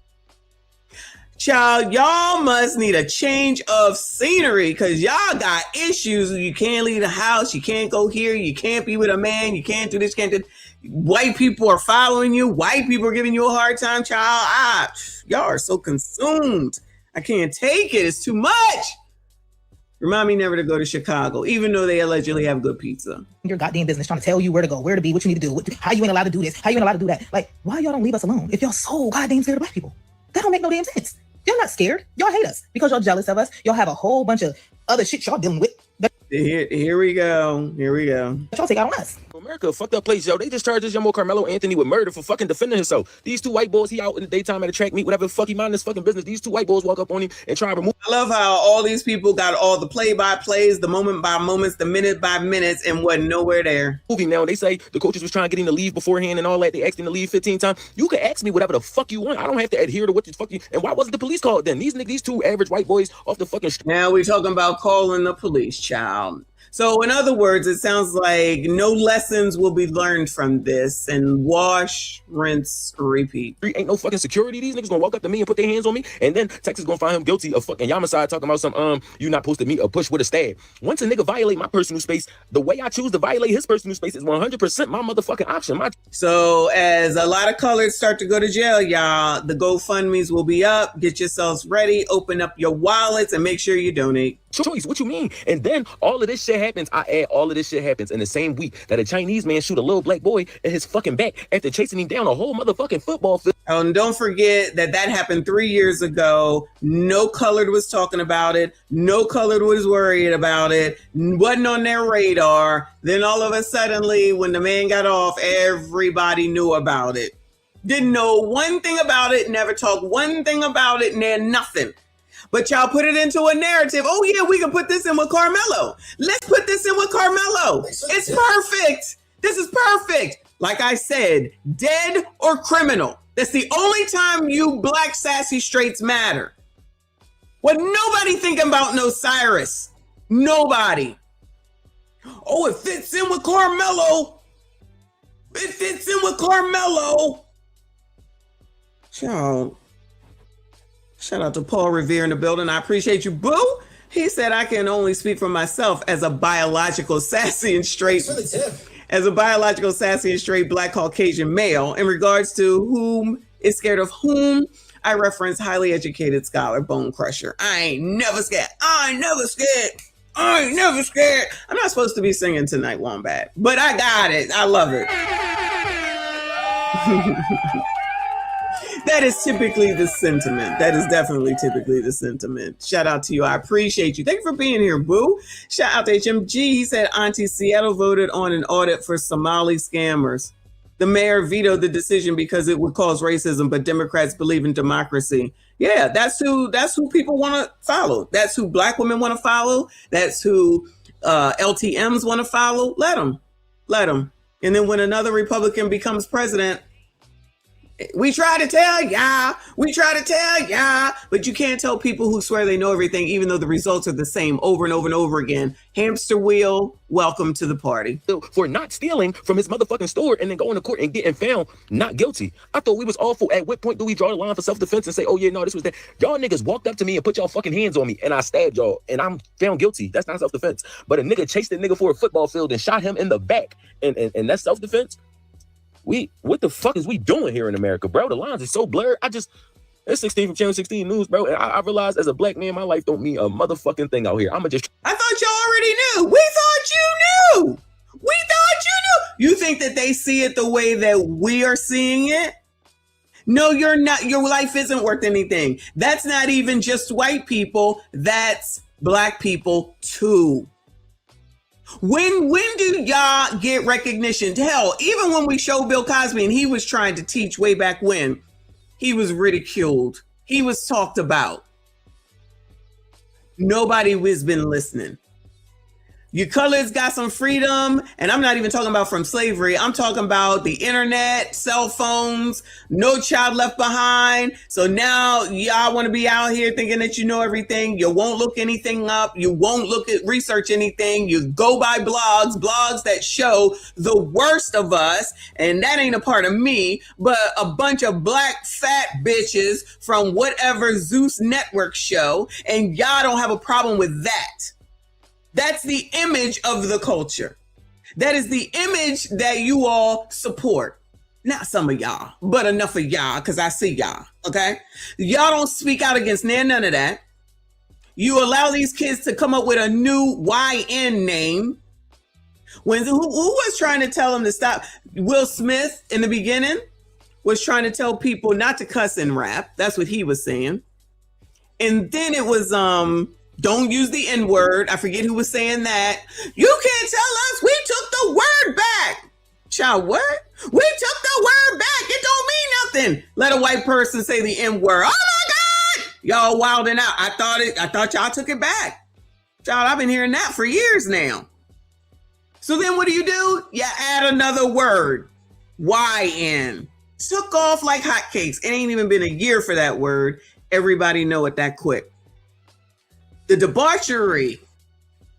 Child, y'all must need a change of scenery because y'all got issues. You can't leave the house. You can't go here. You can't be with a man. You can't do this. Can't do. White people are following you. White people are giving you a hard time, child. Y'all are so consumed. I can't take it. It's too much. Remind me never to go to Chicago, even though they allegedly have good pizza. Your goddamn business trying to tell you where to go, where to be, what you need to do, how you ain't allowed to do this, how you ain't allowed to do that. Like, why y'all don't leave us alone if y'all so goddamn scared of Black people? That don't make no damn sense. Y'all not scared. Y'all hate us because y'all jealous of us. Y'all have a whole bunch of other shit y'all dealing with. Here we go. Y'all take out on us. America, fucked up place, yo. They just charged this young boy Karmelo Anthony with murder for fucking defending himself. These two white boys, he out in the daytime at a track meet, whatever the fuck he mind his fucking business. These two white boys walk up on him and try to remove. I love how all these people got all the play-by-plays, the moment-by-moments, the minute-by-minutes, and wasn't nowhere there. Moving now, they say the coaches was trying to get him to leave beforehand and all that. They asked him to leave 15 times. You can ask me whatever the fuck you want. I don't have to adhere to what the fuck you. And why wasn't the police called then? These two average white boys off the fucking street. Now we talking about calling the police, child. So in other words, it sounds like no lessons will be learned from this and wash, rinse, repeat. Ain't no fucking security. These niggas gonna walk up to me and put their hands on me, and then Texas gonna find him guilty of fucking homicide, talking about some you not supposed to meet a push with a stab. Once a nigga violate my personal space, the way I choose to violate his personal space is 100% my motherfucking option. So as a lot of colors start to go to jail, y'all, the GoFundMe's will be up. Get yourselves ready, open up your wallets, and make sure you donate. Choice, what you mean? And then all of this shit happens. I add all of this shit happens in the same week that a Chinese man shoot a little Black boy in his fucking back after chasing him down a whole motherfucking football field. Oh, and don't forget that happened 3 years ago. No colored was talking about it. No colored was worried about it. Wasn't on their radar. Then all of a sudden, when the man got off, everybody knew about it. Didn't know one thing about it. Never talked one thing about it. And nothing. But y'all put it into a narrative. Oh, yeah, we can put this in with Karmelo. Let's put this in with Karmelo. It's perfect. This is perfect. Like I said, dead or criminal. That's the only time you Black sassy straights matter. What nobody thinking about no Cyrus. Nobody. Oh, it fits in with Karmelo. It fits in with Karmelo. Child. Shout out to Paul Revere in the building. I appreciate you, boo. He said, I can only speak for myself as a biological sassy and straight Black Caucasian male. In regards to whom is scared of whom, I reference highly educated scholar Bone Crusher. I ain't never scared. I'm not supposed to be singing tonight, Wombat, but I got it. I love it. That is typically the sentiment. That is definitely typically the sentiment. Shout out to you. I appreciate you. Thank you for being here, boo. Shout out to HMG. He said, Auntie, Seattle voted on an audit for Somali scammers. The mayor vetoed the decision because it would cause racism, but Democrats believe in democracy. Yeah, that's who people want to follow. That's who Black women want to follow. That's who LTMs want to follow, let them. And then when another Republican becomes president, we try to tell y'all, but you can't tell people who swear they know everything, even though the results are the same over and over and over again. Hamster wheel, welcome to the party. For not stealing from his motherfucking store and then going to court and getting found not guilty. I thought we was awful. At what point do we draw the line for self-defense and say, oh yeah, no, this was that? Y'all niggas walked up to me and put y'all fucking hands on me and I stabbed y'all and I'm found guilty. That's not self-defense. But a nigga chased a nigga for a football field and shot him in the back and that's self-defense? What the fuck is we doing here in America, bro? The lines are so blurred. It's 16 from Channel 16 News, bro. And I realized as a black man, my life don't mean a motherfucking thing out here. I thought y'all already knew. We thought you knew. You think that they see it the way that we are seeing it? No, you're not. Your life isn't worth anything. That's not even just white people. That's black people too. When do y'all get recognition? Hell, even when we show Bill Cosby and he was trying to teach way back when, he was ridiculed. He was talked about. Nobody has been listening. Your colors got some freedom, and I'm not even talking about from slavery. I'm talking about the internet, cell phones, no child left behind. So now y'all want to be out here thinking that you know everything. You won't look anything up. You won't research anything. You go by blogs that show the worst of us. And that ain't a part of me, but a bunch of black fat bitches from whatever Zeus network show. And y'all don't have a problem with that. That's the image of the culture. That is the image that you all support. Not some of y'all, but enough of y'all, because I see y'all, okay? Y'all don't speak out against none of that. You allow these kids to come up with a new YN name. Who was trying to tell them to stop? Will Smith, in the beginning, was trying to tell people not to cuss and rap. That's what he was saying. And then it was, don't use the N-word. I forget who was saying that. You can't tell us we took the word back. Child, what? We took the word back. It don't mean nothing. Let a white person say the N-word. Oh my God! Y'all wilding out. I thought y'all took it back. Child, I've been hearing that for years now. So then what do? You add another word. YN. Took off like hotcakes. It ain't even been a year for that word. Everybody know it that quick. The debauchery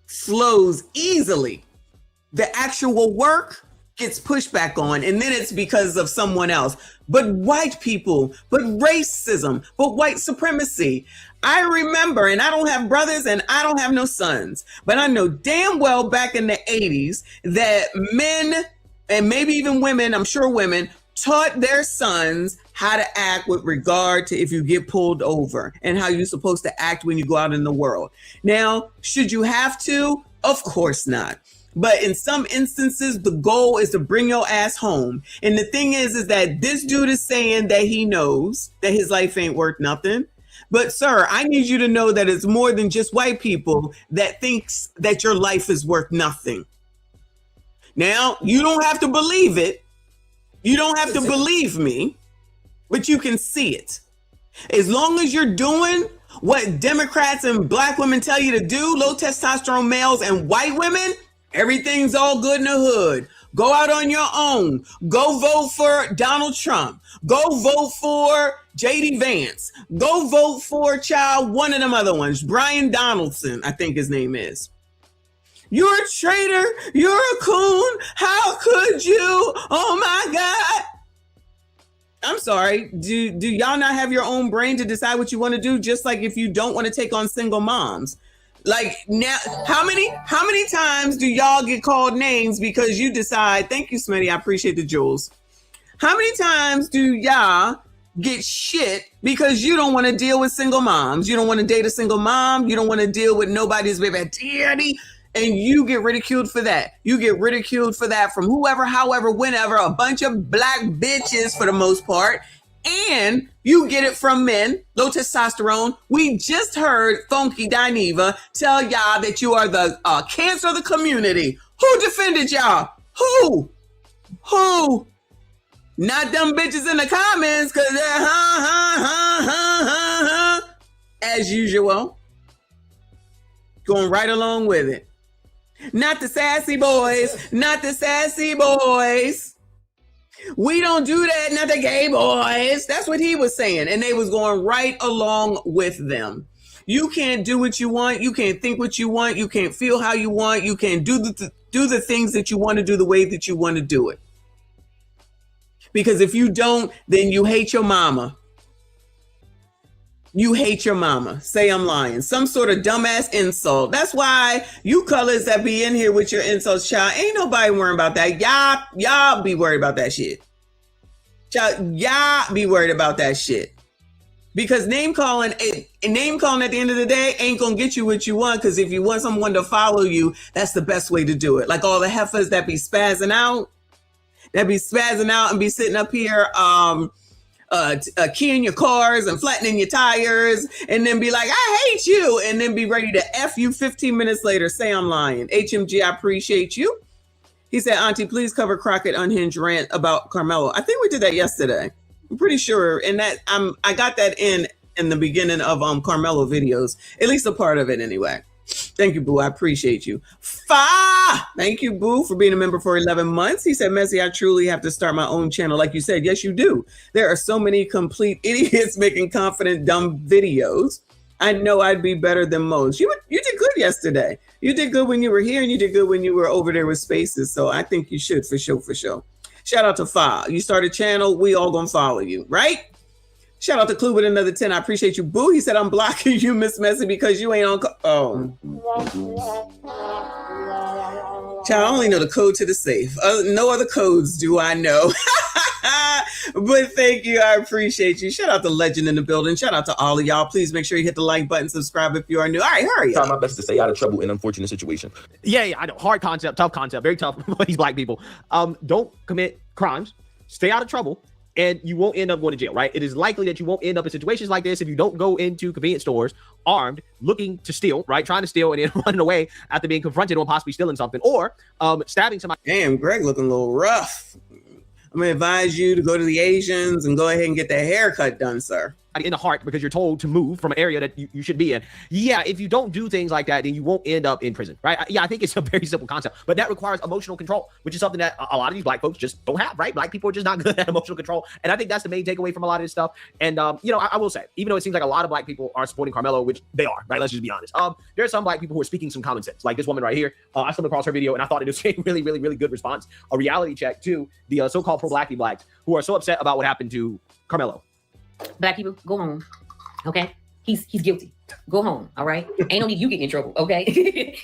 flows easily. The actual work gets pushed back on, and then it's because of someone else. But white people, but racism, but white supremacy. I remember, and I don't have brothers and I don't have no sons, but I know damn well back in the 80s that men, and maybe even women, I'm sure women, taught their sons how to act with regard to if you get pulled over and how you're supposed to act when you go out in the world. Now, should you have to? Of course not. But in some instances, the goal is to bring your ass home. And the thing is that this dude is saying that he knows that his life ain't worth nothing. But sir, I need you to know that it's more than just white people that thinks that your life is worth nothing. Now, you don't have to believe it. You don't have to believe me, but you can see it. As long as you're doing what Democrats and black women tell you to do, low testosterone males and white women, everything's all good in the hood. Go out on your own. Go vote for Donald Trump. Go vote for J.D. Vance. Go vote for one of them other ones. Brian Donaldson, I think his name is. You're a traitor. You're a coon. How could you? Oh my God. I'm sorry. Do y'all not have your own brain to decide what you want to do? Just like if you don't want to take on single moms. Like now, how many times do y'all get called names because you decide, thank you, Smitty, I appreciate the jewels. How many times do y'all get shit because you don't want to deal with single moms? You don't want to date a single mom. You don't want to deal with nobody's baby daddy. And you get ridiculed for that. You get ridiculed for that from whoever, however, whenever, a bunch of black bitches for the most part. And you get it from men, low testosterone. We just heard Funky Dineva tell y'all that you are the cancer of the community. Who defended y'all? Who? Not them bitches in the comments, because they're as usual. Going right along with it. Not the sassy boys. Not the sassy boys. We don't do that, not the gay boys. That's what he was saying. And they was going right along with them. You can't do what you want. You can't think what you want. You can't feel how you want. You can't do the things that you want to do the way that you want to do it. Because if you don't, then you hate your mama. You hate your mama. Say I'm lying. Some sort of dumbass insult. That's why you colors that be in here with your insults, child, ain't nobody worrying about that. Y'all be worried about that shit. Child, y'all be worried about that shit. Because name calling at the end of the day ain't gonna get you what you want. Because if you want someone to follow you, that's the best way to do it. Like all the heifers that be spazzing out and be sitting up here keying your cars and flattening your tires and then be like, I hate you, and then be ready to F you 15 minutes later. Say I'm lying. HMG, I appreciate you. He said, Auntie, please cover Crockett unhinged rant about Karmelo. I think we did that yesterday. I'm pretty sure. And that I got that in the beginning of Karmelo videos, at least a part of it anyway. Thank you, Boo. I appreciate you. Thank you, Boo, for being a member for 11 months. He said, Messi, I truly have to start my own channel. Like you said, yes, you do. There are so many complete idiots making confident, dumb videos. I know I'd be better than most. You did good yesterday. You did good when you were here, and you did good when you were over there with Spaces. So I think you should, for sure. Shout out to Fa. You start a channel, we all gonna follow you, right? Shout out to Clue with another 10. I appreciate you, Boo. He said, I'm blocking you, Miss Messy, because you ain't on. Child, I only know the code to the safe. No other codes do I know. But thank you. I appreciate you. Shout out to Legend in the building. Shout out to all of y'all. Please make sure you hit the like button, subscribe if you are new. All right, hurry Try up. my best to stay out of trouble in unfortunate situation. Yeah, I know. Hard concept, tough concept, very tough for these black people. Don't commit crimes, stay out of trouble, and you won't end up going to jail, right? It is likely that you won't end up in situations like this if you don't go into convenience stores armed, looking to steal, right? Trying to steal and then running away after being confronted on possibly stealing something, or stabbing somebody. Damn, Greg looking a little rough. I'm gonna advise you to go to the Asians and go ahead and get that haircut done, sir. In the heart because you're told to move from an area that you should be in. Yeah, if you don't do things like that, then you won't end up in prison, right? Yeah, I think it's a very simple concept, but that requires emotional control, which is something that a lot of these black folks just don't have, right? Black people are just not good at emotional control. And I think that's the main takeaway from a lot of this stuff. And, I will say, even though it seems like a lot of black people are supporting Karmelo, which they are, right? Let's just be honest. There are some black people who are speaking some common sense, like this woman right here. I stumbled across her video and I thought it was a really, really, really good response, a reality check to the so-called pro-blacky blacks who are so upset about what happened to Karmelo. Black people, go home. Okay, he's guilty. Go home. All right, ain't no need you getting in trouble. Okay,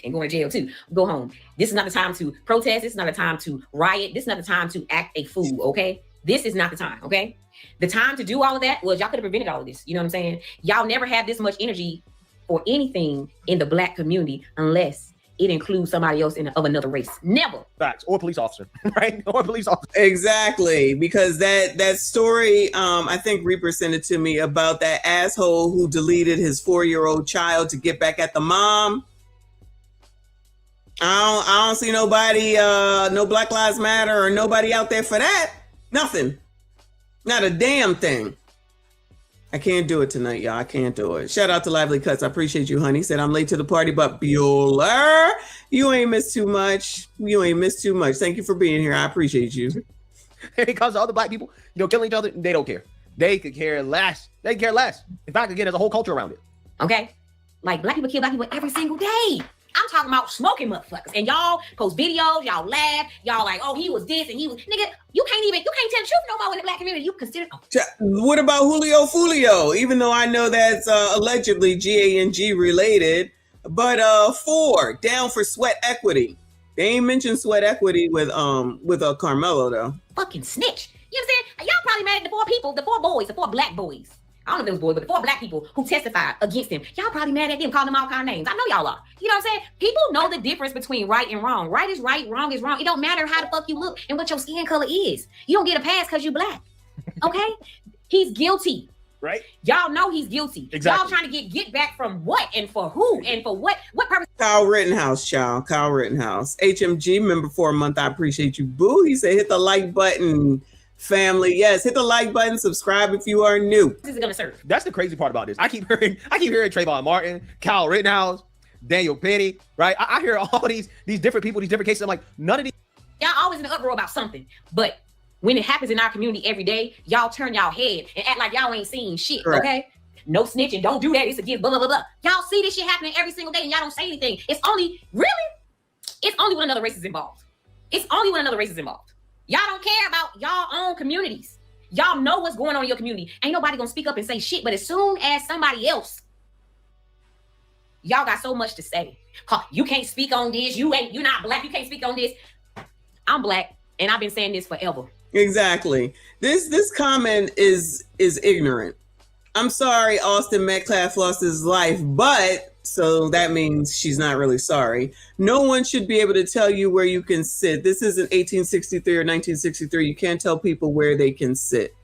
and going to jail too. Go home. This is not the time to protest. This is not the time to riot. This is not the time to act a fool. Okay, this is not the time. Okay, the time to do all of that was y'all could have prevented all of this. You know what I'm saying? Y'all never have this much energy for anything in the black community unless it includes somebody else of another race. Never. Facts. Or police officer, right? Or police officer. Exactly, because that story, I think Reaper sent it to me about that asshole who deleted his 4-year-old child to get back at the mom. I don't see nobody, no Black Lives Matter or nobody out there for that. Nothing. Not a damn thing. I can't do it tonight, y'all. I can't do it. Shout out to Lively Cuts. I appreciate you, honey. Said I'm late to the party, but Bueller, you ain't missed too much. You ain't missed too much. Thank you for being here. I appreciate you. And it comes to other black people, killing each other, they don't care. They could care less. They care less. In fact, again, there's a whole culture around it. Okay, like black people kill black people every single day. I'm talking about smoking motherfuckers, and y'all post videos, y'all laugh, y'all like, oh, he was this and he was, nigga, you can't tell the truth no more in the black community. You consider. What about Julio Fulio? Even though I know that's allegedly GANG related, but down for sweat equity. They ain't mentioned sweat equity with Karmelo though. Fucking snitch. You know what I'm saying? Y'all probably mad at the 4 black boys. I don't know if it was boys, but the 4 black people who testified against him. Y'all probably mad at them, calling them all kind of names. I know y'all are. You know what I'm saying? People know the difference between right and wrong. Right is right, wrong is wrong. It don't matter how the fuck you look and what your skin color is. You don't get a pass because you black. Okay? He's guilty. Right? Y'all know he's guilty. Exactly. Y'all trying to get back from what and for who and for what purpose? Kyle Rittenhouse, child. Kyle Rittenhouse. HMG member for a month. I appreciate you. Boo. He said hit the like button. Family, yes, hit the like button, subscribe if you are new. This is gonna serve. That's the crazy part about this. I keep hearing Trayvon Martin, Kyle Rittenhouse. Daniel Penny, right? I hear all these different people, these different cases. I'm like, none of these. Y'all always in an uproar about something, but when it happens in our community every day, y'all turn y'all head and act like y'all ain't seen shit. Correct. Okay. No snitching, don't do that. It's against blah, blah, blah, blah. Y'all see this shit happening every single day and y'all don't say anything. It's only when another race is involved. It's only when another race is involved. Y'all don't care about y'all own communities. Y'all know what's going on in your community. Ain't nobody gonna speak up and say shit, but as soon as somebody else, y'all got so much to say. You can't speak on this. You're not black. You can't speak on this. I'm black and I've been saying this forever. Exactly. This comment is ignorant. I'm sorry Austin Metcalf lost his life, but so that means she's not really sorry. No one should be able to tell you where you can sit. This isn't 1863 or 1963. You can't tell people where they can sit.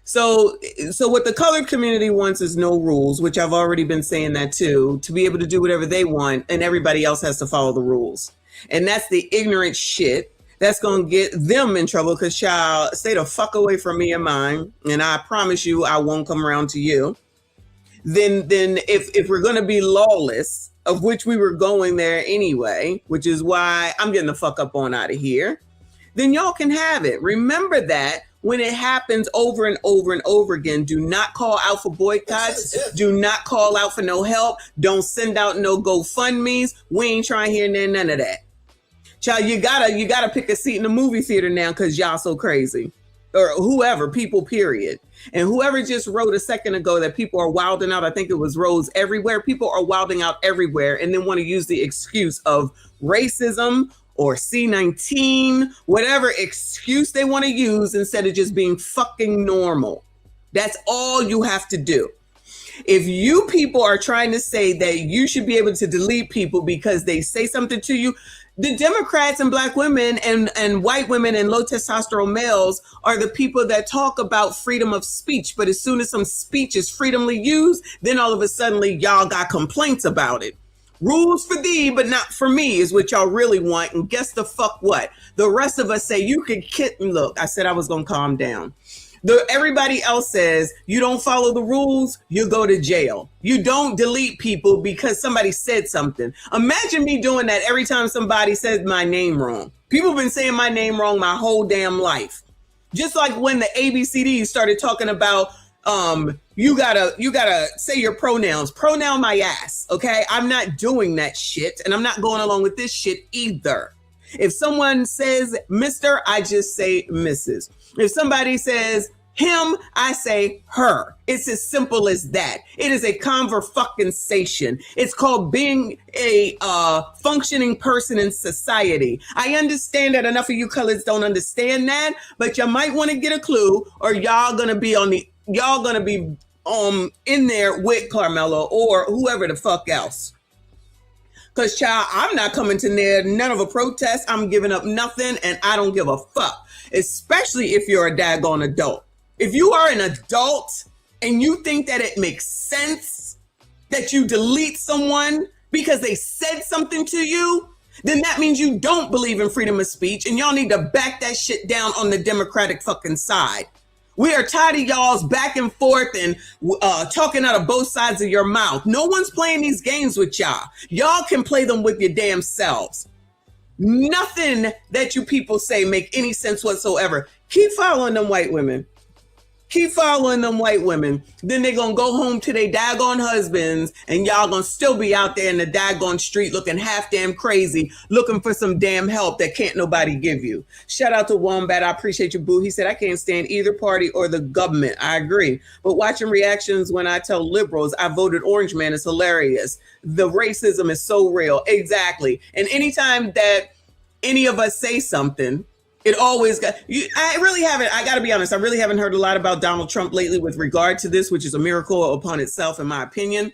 So what the colored community wants is no rules, which I've already been saying that too, to be able to do whatever they want, and everybody else has to follow the rules. And that's the ignorant shit that's going to get them in trouble, because child, stay the fuck away from me and mine, and I promise you I won't come around to you. Then if we're going to be lawless, of which we were going there anyway, which is why I'm getting the fuck up on out of here, then y'all can have it. Remember that when it happens over and over and over again, do not call out for boycotts. Do not call out for no help. Don't send out no GoFundMes. We ain't trying to hear none of that. Child, you gotta pick a seat in the movie theater now because y'all so crazy. Or whoever, people, period. And whoever just wrote a second ago that people are wilding out, I think it was Rose everywhere. People are wilding out everywhere and then want to use the excuse of racism or C-19, whatever excuse they want to use instead of just being fucking normal. That's all you have to do. If you people are trying to say that you should be able to delete people because they say something to you, the Democrats and black women and white women and low testosterone males are the people that talk about freedom of speech. But as soon as some speech is freedomly used, then all of a sudden y'all got complaints about it. Rules for thee, but not for me is what y'all really want. And guess the fuck what? The rest of us say you can look, I said I was going to calm down. Everybody else says you don't follow the rules, you go to jail. You don't delete people because somebody said something. Imagine me doing that every time somebody says my name wrong. People have been saying my name wrong my whole damn life. Just like when the ABCDs started talking about you gotta say your pronouns. Pronoun my ass, okay? I'm not doing that shit, and I'm not going along with this shit either. If someone says Mr., I just say Mrs. If somebody says him, I say her. It's as simple as that. It is a conversation. It's called being a functioning person in society. I understand that enough of you colors don't understand that, but you might want to get a clue, or y'all gonna be in there with Karmelo or whoever the fuck else. Because, child, I'm not coming to none of a protest. I'm giving up nothing, and I don't give a fuck, especially if you're a daggone adult. If you are an adult and you think that it makes sense that you delete someone because they said something to you, then that means you don't believe in freedom of speech, and y'all need to back that shit down on the Democratic fucking side. We are tired of y'all's back and forth and talking out of both sides of your mouth. No one's playing these games with y'all. Y'all can play them with your damn selves. Nothing that you people say make any sense whatsoever. Keep following them white women. Keep following them white women. Then they're going to go home to their daggone husbands, and y'all going to still be out there in the daggone street looking half damn crazy, looking for some damn help that can't nobody give you. Shout out to Wombat. I appreciate you, boo. He said, I can't stand either party or the government. I agree. But watching reactions when I tell liberals I voted Orange Man is hilarious. The racism is so real. Exactly. And anytime that any of us say something, it always got you. I got to be honest. I really haven't heard a lot about Donald Trump lately with regard to this, which is a miracle upon itself, in my opinion.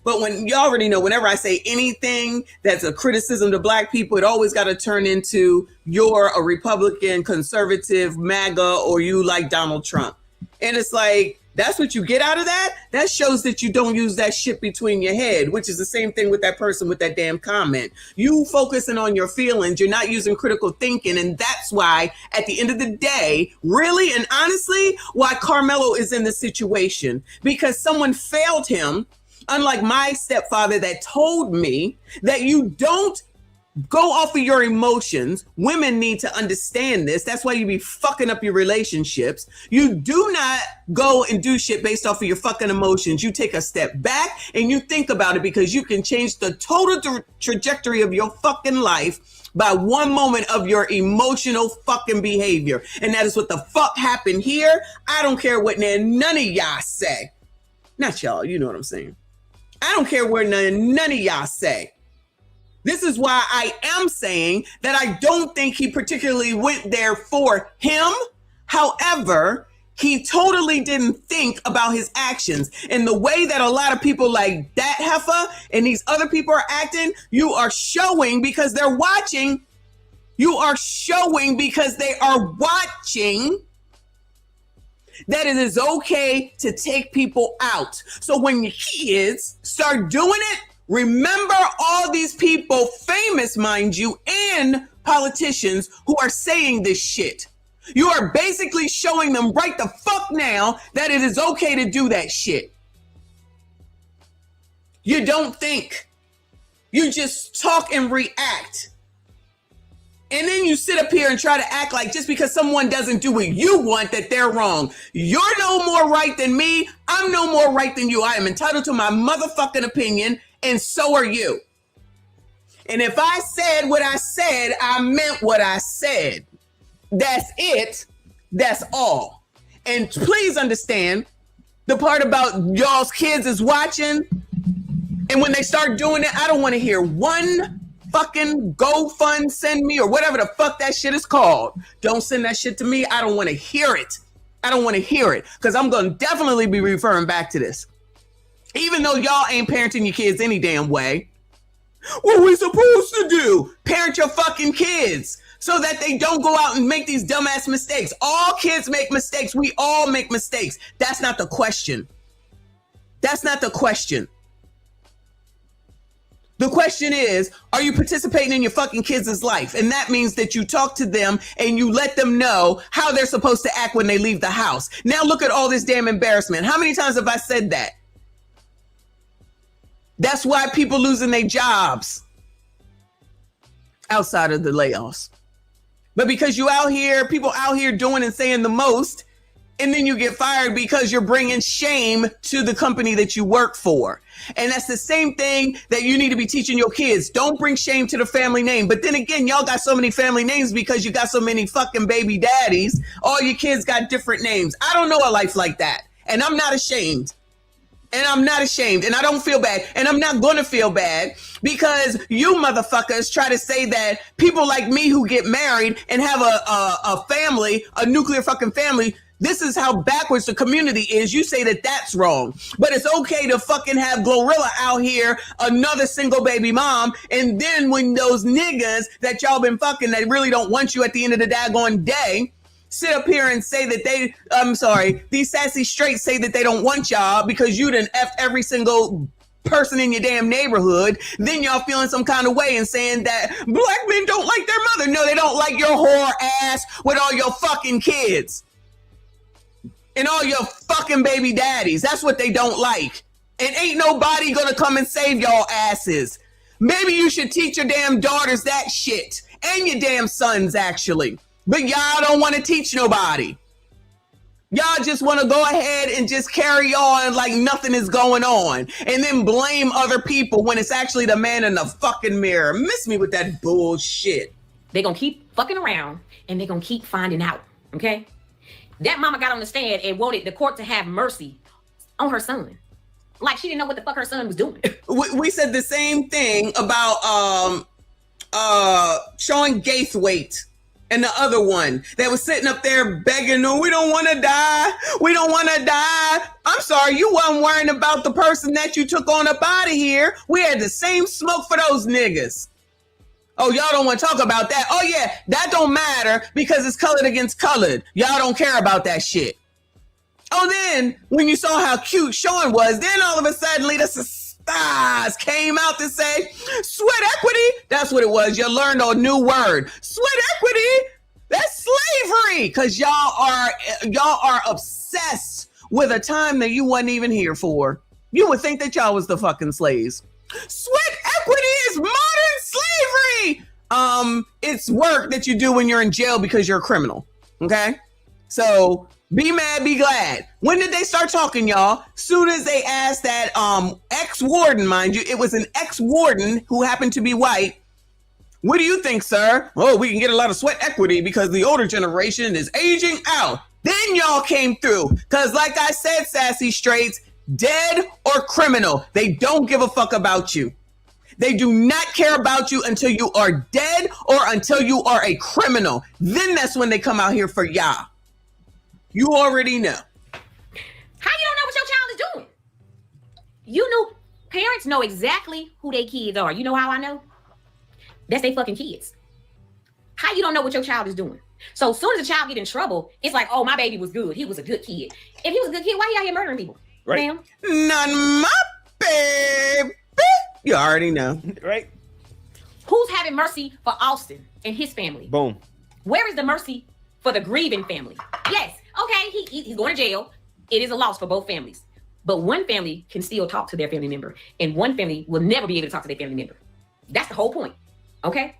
But when you already know, whenever I say anything that's a criticism to black people, it always got to turn into you're a Republican, conservative, MAGA, or you like Donald Trump. And it's like, that's what you get out of that? That shows that you don't use that shit between your head, which is the same thing with that person with that damn comment. You focusing on your feelings, you're not using critical thinking, and that's why, at the end of the day, really and honestly, why Karmelo is in this situation. Because someone failed him, Unlike my stepfather that told me that you don't go off of your emotions. Women need to understand this. That's why you be fucking up your relationships. You do not go and do shit based off of your fucking emotions. You take a step back and you think about it, because you can change the total trajectory of your fucking life by one moment of your emotional fucking behavior. And that is what the fuck happened here. I don't care what none of y'all say. Not y'all, you know what I'm saying. I don't care what none of y'all say. This is why I am saying that I don't think he particularly went there for him. However, he totally didn't think about his actions. And the way that a lot of people like that heifer and these other people are acting, you are showing because they're watching. You are showing because they are watching that it is okay to take people out. So when your kids start doing it, remember all these people, famous, mind you, and politicians who are saying this shit. You are basically showing them right the fuck now that it is okay to do that shit. You don't think. You just talk and react. And then you sit up here and try to act like just because someone doesn't do what you want, that they're wrong. You're no more right than me. I'm no more right than you. I am entitled to my motherfucking opinion, and so are you. And if I said what I said, I meant what I said. That's it. That's all. And please understand, the part about y'all's kids is watching, and when they start doing it, I don't want to hear one fucking GoFund send me or whatever the fuck that shit is called. Don't send that shit to me. I don't want to hear it. I don't want to hear it, because I'm going to definitely be referring back to this. Even though y'all ain't parenting your kids any damn way. What are we supposed to do? Parent your fucking kids so that they don't go out and make these dumbass mistakes. All kids make mistakes. We all make mistakes. That's not the question. That's not the question. The question is, are you participating in your fucking kids' life? And that means that you talk to them and you let them know how they're supposed to act when they leave the house. Now look at all this damn embarrassment. How many times have I said that? That's why people losing their jobs outside of the layoffs. But because you out here, people out here doing and saying the most, and then you get fired because you're bringing shame to the company that you work for. And that's the same thing that you need to be teaching your kids. Don't bring shame to the family name. But then again, y'all got so many family names because you got so many fucking baby daddies. All your kids got different names. I don't know a life like that. And I'm not ashamed. And I'm not ashamed, and I don't feel bad, and I'm not going to feel bad, because you motherfuckers try to say that people like me who get married and have a family, a nuclear fucking family, this is how backwards the community is. You say that that's wrong, but it's okay to fucking have Glorilla out here, another single baby mom, and then when those niggas that y'all been fucking that really don't want you at the end of the daggone day sit up here and say that these sassy straights say that they don't want y'all because you done F every single person in your damn neighborhood, then y'all feeling some kind of way and saying that black men don't like their mother. No, they don't like your whore ass with all your fucking kids and all your fucking baby daddies. That's what they don't like. And ain't nobody gonna come and save y'all asses. Maybe you should teach your damn daughters that shit, and your damn sons, actually. But y'all don't want to teach nobody. Y'all just want to go ahead and just carry on like nothing is going on, and then blame other people when it's actually the man in the fucking mirror. Miss me with that bullshit. They're going to keep fucking around, and they're going to keep finding out, okay? That mama got on the stand and wanted the court to have mercy on her son. Like she didn't know what the fuck her son was doing. We said the same thing about Sean Gaithwaite. And the other one that was sitting up there begging, no, we don't want to die. We don't want to die. I'm sorry, you wasn't worrying about the person that you took on up out of here. We had the same smoke for those niggas. Oh, y'all don't want to talk about that. Oh, yeah, that don't matter because it's colored against colored. Y'all don't care about that shit. Oh, then when you saw how cute Sean was, then all of a sudden, the stars came out to say sweat equity. That's what it was. You learned a new word. Sweat equity. That's slavery. Because y'all are obsessed with a time that you wasn't even here for. You would think that y'all was the fucking slaves. Sweat equity is modern slavery. It's work that you do when you're in jail because you're a criminal. Okay? So be mad, be glad. When did they start talking, y'all? Soon as they asked that ex-warden, mind you, it was an ex-warden who happened to be white. What do you think, sir? Oh, we can get a lot of sweat equity because the older generation is aging out. Then y'all came through. Because like I said, Sassy Straights, dead or criminal, they don't give a fuck about you. They do not care about you until you are dead or until you are a criminal. Then that's when they come out here for y'all. You already know. How you don't know what your child is doing? You know, parents know exactly who their kids are. You know how I know? That's they fucking kids. How you don't know what your child is doing? So as soon as a child get in trouble, it's like, oh, my baby was good. He was a good kid. If he was a good kid, why you out here murdering people? Right. Ma'am? Not my baby. You already know. Right. Who's having mercy for Austin and his family? Boom. Where is the mercy for the grieving family? Yes, okay, he's going to jail. It is a loss for both families. But one family can still talk to their family member, and one family will never be able to talk to their family member. That's the whole point, okay?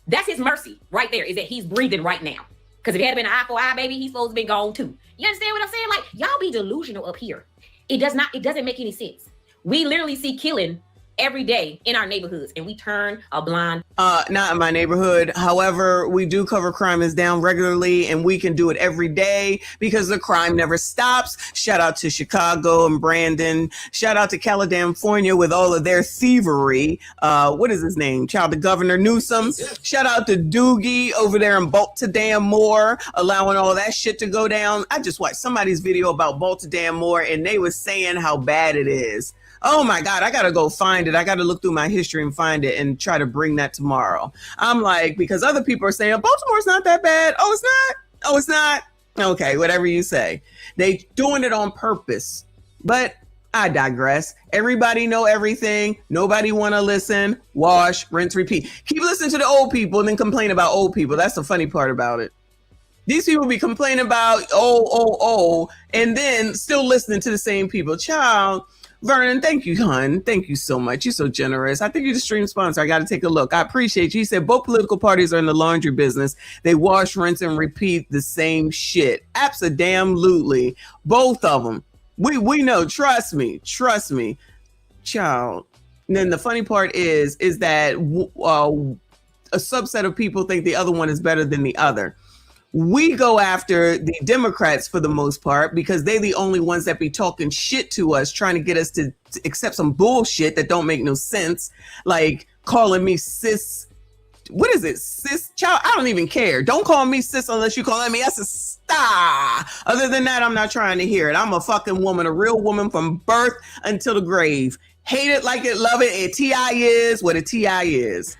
That's his mercy right there, is that he's breathing right now. Because if it had been an eye for eye, baby, he's supposed to be gone too. You understand what I'm saying? Like, y'all be delusional up here. It doesn't make any sense. We literally see killing every day in our neighborhoods, and we turn a blind. Not in my neighborhood. However, we do cover Crime is Down regularly, and we can do it every day because the crime never stops. Shout out to Chicago and Brandon. Shout out to California with all of their thievery. What is his name? Child, the Governor Newsom. Shout out to Doogie over there in Baltimore, allowing all that shit to go down. I just watched somebody's video about Baltimore, and they was saying how bad it is. Oh my God, I gotta go find it. I gotta look through my history and find it and try to bring that tomorrow. I'm like, because other people are saying Baltimore's not that bad. Oh, it's not? Oh, it's not? Okay, whatever you say. They doing it on purpose. But I digress. Everybody know everything. Nobody wanna listen. Wash, rinse, repeat. Keep listening to the old people and then complain about old people. That's the funny part about it. These people be complaining about and then still listening to the same people. Child, Vernon, thank you, hon. Thank you so much. You're so generous. I think you're the stream sponsor. I got to take a look. I appreciate you. He said both political parties are in the laundry business. They wash, rinse, and repeat the same shit. Abso-damn-lutely. Both of them. We know. Trust me. Child. And then the funny part is that a subset of people think the other one is better than the other. We go after the Democrats for the most part because they're the only ones that be talking shit to us, trying to get us to accept some bullshit that don't make no sense, like calling me sis. What is it? Sis? Child, I don't even care. Don't call me sis unless you calling me a star. Other than that, I'm not trying to hear it. I'm a fucking woman, a real woman from birth until the grave. Hate it, like it, love it. A TI is what a TI is.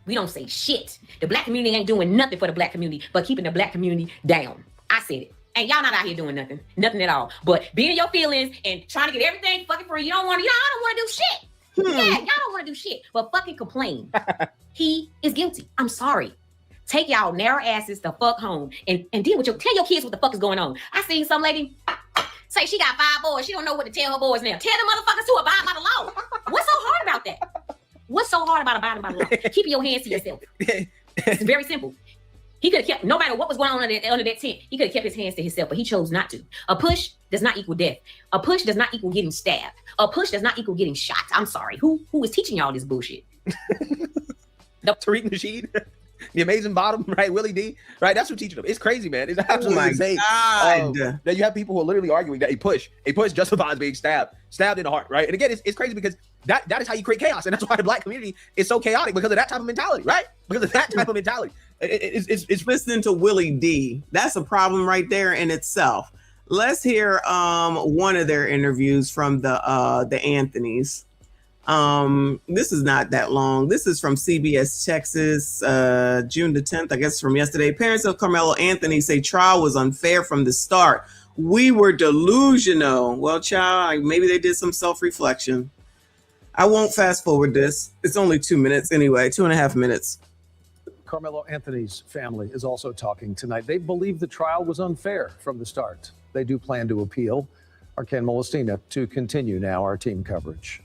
We don't say shit. The black community ain't doing nothing for the black community, but keeping the black community down. I said it. And y'all not out here doing nothing at all. But being in your feelings and trying to get everything fucking free. I don't want to do shit. Yeah, y'all don't want to do shit, but fucking complain. He is guilty. I'm sorry. Take y'all narrow asses the fuck home and deal with tell your kids what the fuck is going on. I seen some lady say she got 5 boys. She don't know what to tell her boys now. Tell them motherfuckers to abide by the law. What's so hard about that? What's so hard about abiding by the law? Keep your hands to yourself. It's very simple. He could have kept, no matter what was going on under that tent, he could have kept his hands to himself, but he chose not to. A push does not equal death. A push does not equal getting stabbed. A push does not equal getting shot. I'm sorry. Who is teaching y'all this bullshit? Tariq Nasheed, the amazing bottom, right? Willie D, right? That's who teaching them. It's crazy, man. It's absolutely insane. God. That you have people who are literally arguing that a push justifies being stabbed in the heart, right? And again, it's crazy because that is how you create chaos, and that's why the black community is so chaotic because of that type of mentality, right? Because of that type of mentality. It's listening to Willie D. That's a problem right there in itself. Let's hear one of their interviews from the Anthonys. This is not that long. This is from CBS Texas, June the 10th, I guess from yesterday. Parents of Karmelo Anthony say trial was unfair from the start. We were delusional. Well, child, maybe they did some self-reflection. I won't fast forward this. It's only 2 minutes anyway, 2.5 minutes. Karmelo Anthony's family is also talking tonight. They believe the trial was unfair from the start. They do plan to appeal. Our Ken Molestina to continue now our team coverage.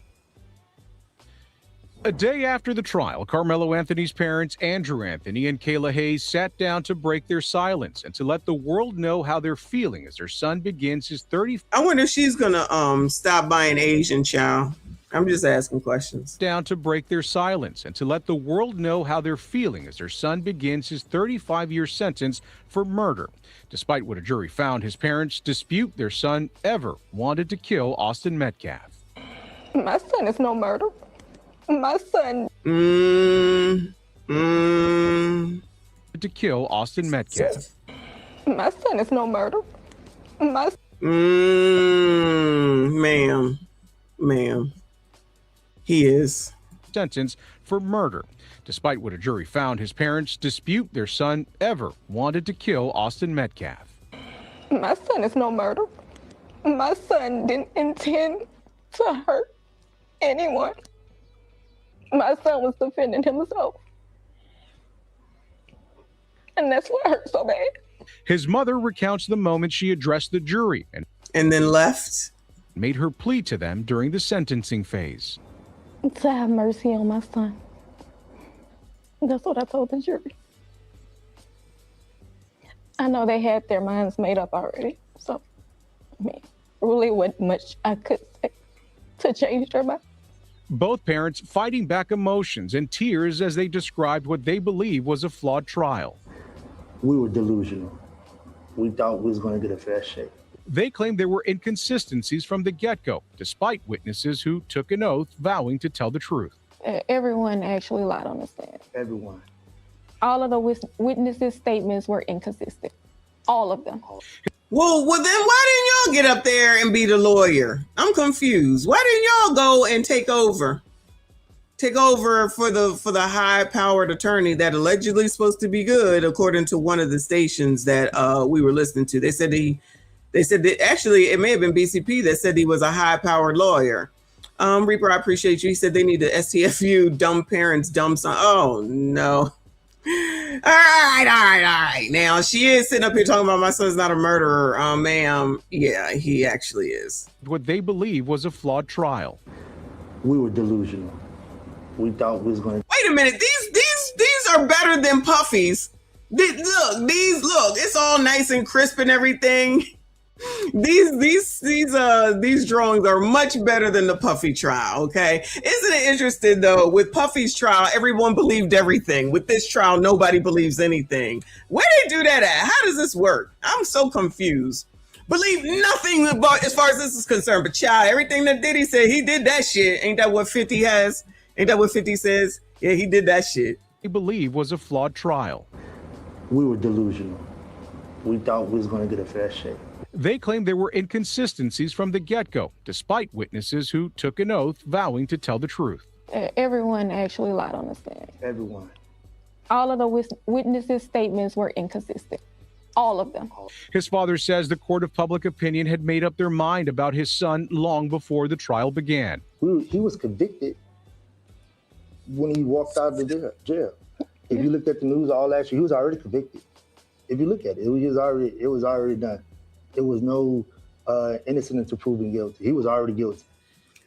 A day after the trial, Karmelo Anthony's parents, Andrew Anthony and Kayla Hayes, sat down to break their silence and to let the world know how they're feeling as their son begins his 30th. I wonder if she's gonna stop buying Asian, child. I'm just asking questions. Down to break their silence and to let the world know how they're feeling as their son begins his 35-year sentence for murder. Despite what a jury found, his parents dispute their son ever wanted to kill Austin Metcalf. My son is no murder. My son. To kill Austin Metcalf. My son is no murder. My. Ma'am. He is. Sentence for murder. Despite what a jury found, his parents dispute their son ever wanted to kill Austin Metcalf. My son is no murder. My son didn't intend to hurt anyone. My son was defending himself. And that's what hurt so bad. His mother recounts the moment she addressed the jury and then left. Made her plea to them during the sentencing phase. To have mercy on my son. That's what I told the jury. I know they had their minds made up already. So, I mean, really wasn't much I could say to change their mind. Both parents fighting back emotions and tears as they described what they believe was a flawed trial. We were delusional. We thought we was going to get a fair shake. They claimed there were inconsistencies from the get-go, despite witnesses who took an oath vowing to tell the truth. Everyone actually lied on the stand. Everyone. All of the witnesses' statements were inconsistent. All of them. Well, then why didn't y'all get up there and be the lawyer? I'm confused. Why didn't y'all go and take over? Take over for the high-powered attorney that allegedly is supposed to be good, according to one of the stations that we were listening to. They said that actually it may have been BCP that said he was a high-powered lawyer. Reaper, I appreciate you. He said they need to STFU, dumb parents, dumb son. Oh no. All right. Now she is sitting up here talking about my son's not a murderer, ma'am. Yeah, he actually is. What they believe was a flawed trial. We were delusional. We thought we was going to. Wait a minute. These are better than Puffy's. Look, it's all nice and crisp and everything. These drawings are much better than the Puffy trial, okay? Isn't it interesting though? With Puffy's trial, everyone believed everything. With this trial, nobody believes anything. Where they do that at? How does this work? I'm so confused. Believe nothing about as far as this is concerned, but child, everything that Diddy said, he did that shit. Ain't that what 50 has? Ain't that what 50 says? Yeah, he did that shit. They believe was a flawed trial. We were delusional. We thought we was going to get a fair shake. They claimed there were inconsistencies from the get-go, despite witnesses who took an oath vowing to tell the truth. Everyone actually lied on the stand. Everyone. All of the witnesses' statements were inconsistent. All of them. His father says the court of public opinion had made up their mind about his son long before the trial began. He was convicted when he walked out of the jail. If you looked at the news all last year, he was already convicted. If you look at it, it was already done. There was no innocent until proven guilty. He was already guilty.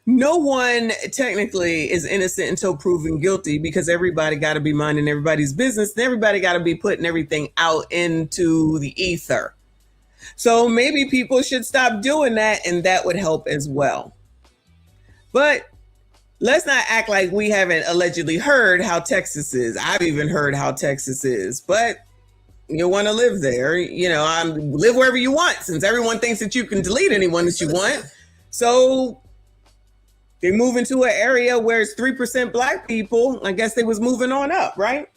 No one technically is innocent until proven guilty because everybody got to be minding everybody's business and everybody got to be putting everything out into the ether. So maybe people should stop doing that and that would help as well. But let's not act like we haven't allegedly heard how Texas is. I've even heard how Texas is, but you want to live there, live wherever you want, since everyone thinks that you can delete anyone that you want. So they move into an area where it's 3% black people. I guess they was moving on up, right?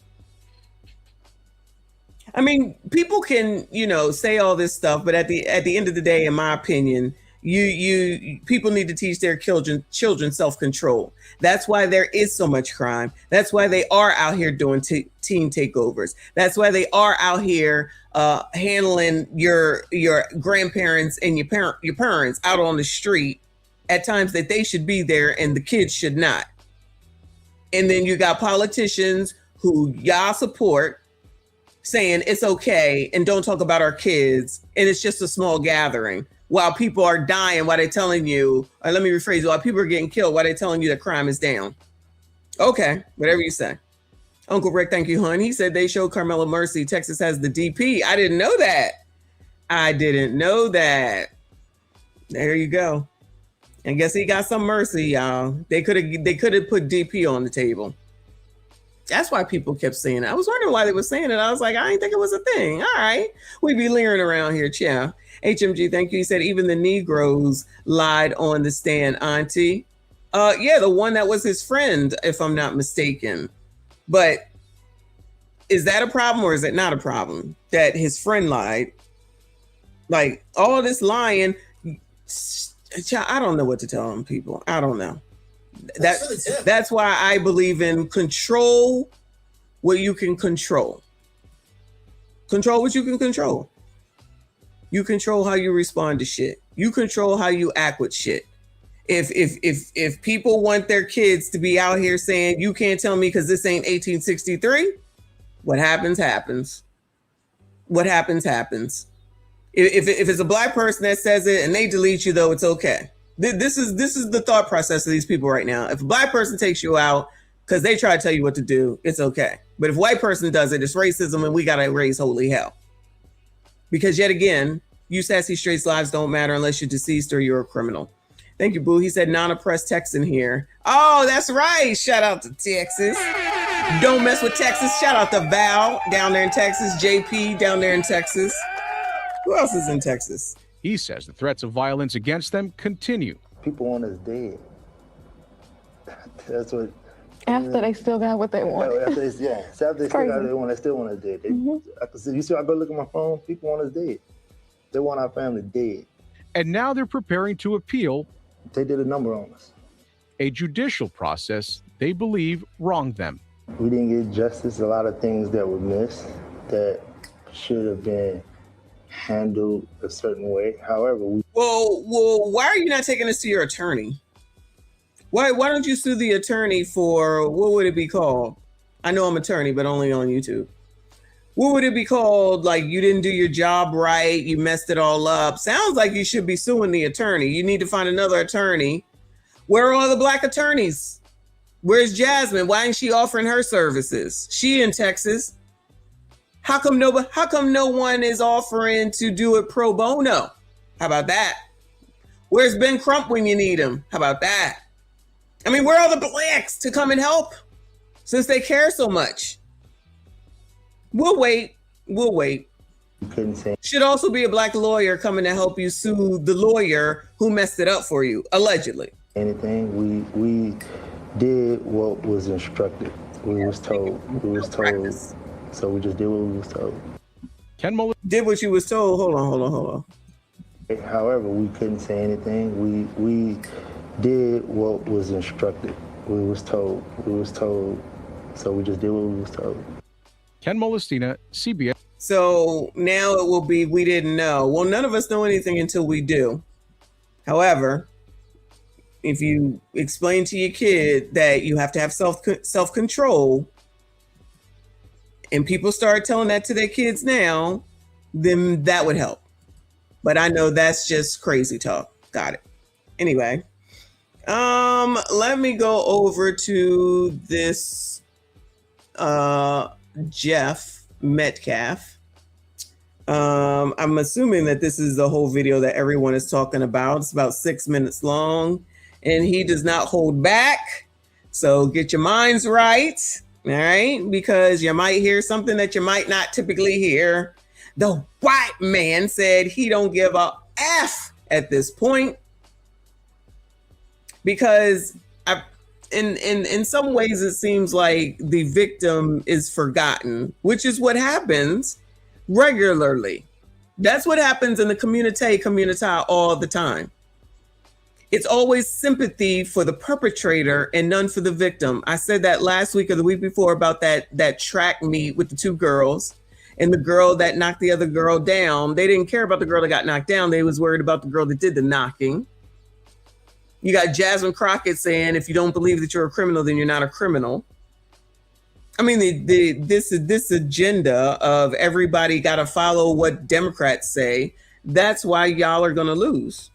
I mean, people can, say all this stuff, but at the end of the day, in my opinion, people need to teach their children self-control. That's why there is so much crime. That's why they are out here doing teen takeovers. That's why they are out here handling your grandparents and your parents out on the street at times that they should be there and the kids should not. And then you got politicians who y'all support saying it's okay and don't talk about our kids and it's just a small gathering. while people are dying, while they're telling you, or let me rephrase it, while people are getting killed, while they're telling you that crime is down. Okay, whatever you say. Uncle Rick, thank you, hon. He said they showed Karmelo mercy. Texas has the DP. I didn't know that. I didn't know that. There you go. And guess he got some mercy, y'all. They could have put DP on the table. That's why people kept saying it. I was wondering why they were saying it. I was like, I didn't think it was a thing. All right. We be leering around here, yeah. HMG, thank you. He said even the Negroes lied on the stand, Auntie. Yeah, the one that was his friend, if I'm not mistaken. But is that a problem or is it not a problem that his friend lied? Like all this lying, I don't know what to tell them, people. I don't know. That's why I believe in control what you can control. Control what you can control. You control how you respond to shit. You control how you act with shit. If people want their kids to be out here saying you can't tell me because this ain't 1863, what happens happens. What happens happens. If it's a black person that says it and they delete you, though, it's okay. This is the thought process of these people right now. If a black person takes you out because they try to tell you what to do, it's okay. But if a white person does it, it's racism and we got to raise holy hell. Because yet again, you sassy straights' lives don't matter unless you're deceased or you're a criminal. Thank you, Boo. He said non-oppressed Texan here. Oh, that's right. Shout out to Texas. Don't mess with Texas. Shout out to Val down there in Texas. JP down there in Texas. Who else is in Texas? He says the threats of violence against them continue. People want us dead. That's what. After they still got what they want. After they still got what they want, they still want us dead. I can see, you see, I go look at my phone, people want us dead. They want our family dead. And now they're preparing to appeal. They did a number on us. A judicial process they believe wronged them. We didn't get justice. A lot of things that were missed that should have been handled a certain way. However, well, why are you not taking this to your attorney? Why don't you sue the attorney for, what would it be called? I know I'm attorney, but only on YouTube. What would it be called? Like you didn't do your job right, you messed it all up. Sounds like you should be suing the attorney. You need to find another attorney. Where are all the black attorneys? Where's Jasmine? Why ain't she offering her services? She in Texas. How come no one is offering to do it pro bono? How about that? Where's Ben Crump when you need him? How about that? I mean, where are the blacks to come and help since they care so much? We'll wait. couldn't say Should also be a black lawyer coming to help you sue the lawyer who messed it up for you, allegedly. anything. We did what was instructed. We was told. So we just did what we was told. Ken Mullen did what you was told. Hold on. However, we couldn't say anything. We did what was instructed. We was told. So we just did what we was told. Ken Molestina, CBS. So now it will be, we didn't know. Well, none of us know anything until we do. However, if you explain to your kid that you have to have self-control, and people start telling that to their kids now, then that would help. But I know that's just crazy talk. Got it. Anyway, let me go over to this Jeff Metcalf. I'm assuming that this is the whole video that everyone is talking about. It's about 6 minutes long, and he does not hold back. So get your minds right, all right? Because you might hear something that you might not typically hear. The white man said he don't give a F at this point because in some ways it seems like the victim is forgotten, which is what happens regularly. That's what happens in the community all the time. It's always sympathy for the perpetrator and none for the victim. I said that last week or the week before about that track meet with the two girls and the girl that knocked the other girl down. They didn't care about the girl that got knocked down. They was worried about the girl that did the knocking. You got Jasmine Crockett saying, if you don't believe that you're a criminal, then you're not a criminal. I mean, this agenda of everybody got to follow what Democrats say. That's why y'all are going to lose,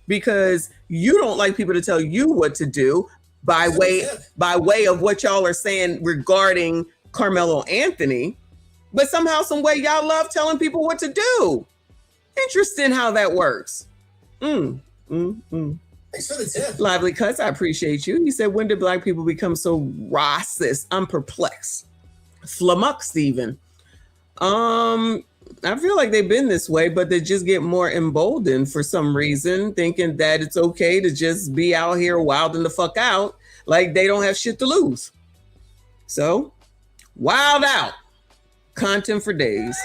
because you don't like people to tell you what to do by way of what y'all are saying regarding Karmelo Anthony. But somehow, some way, y'all love telling people what to do. Interesting how that works. Thanks for the tip. Lively Cuts, I appreciate you. He said, when did black people become so racist? I'm perplexed. Flummoxed even. I feel like they've been this way, but they just get more emboldened for some reason, thinking that it's okay to just be out here wilding the fuck out like they don't have shit to lose. So, wild out. Content for days.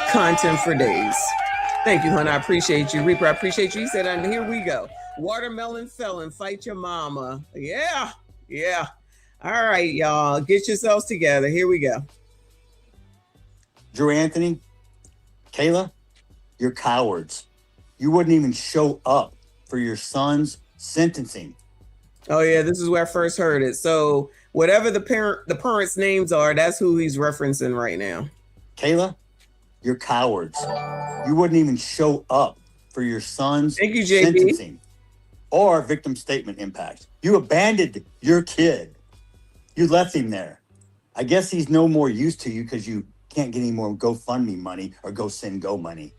Content for days. Thank you, hon. I appreciate you. Reaper, I appreciate you. He said, and here we go. Watermelon felon, fight your mama. Yeah. All right, y'all. Get yourselves together. Here we go. Drew Anthony, Kayla, you're cowards. You wouldn't even show up for your son's sentencing. Oh yeah, this is where I first heard it. So whatever the parents' names are, that's who he's referencing right now. Kayla, you're cowards. You wouldn't even show up for your son's sentencing or victim statement impact. You abandoned your kid. You left him there. I guess he's no more used to you because you can't get any more GoFundMe money or GoSendGo money.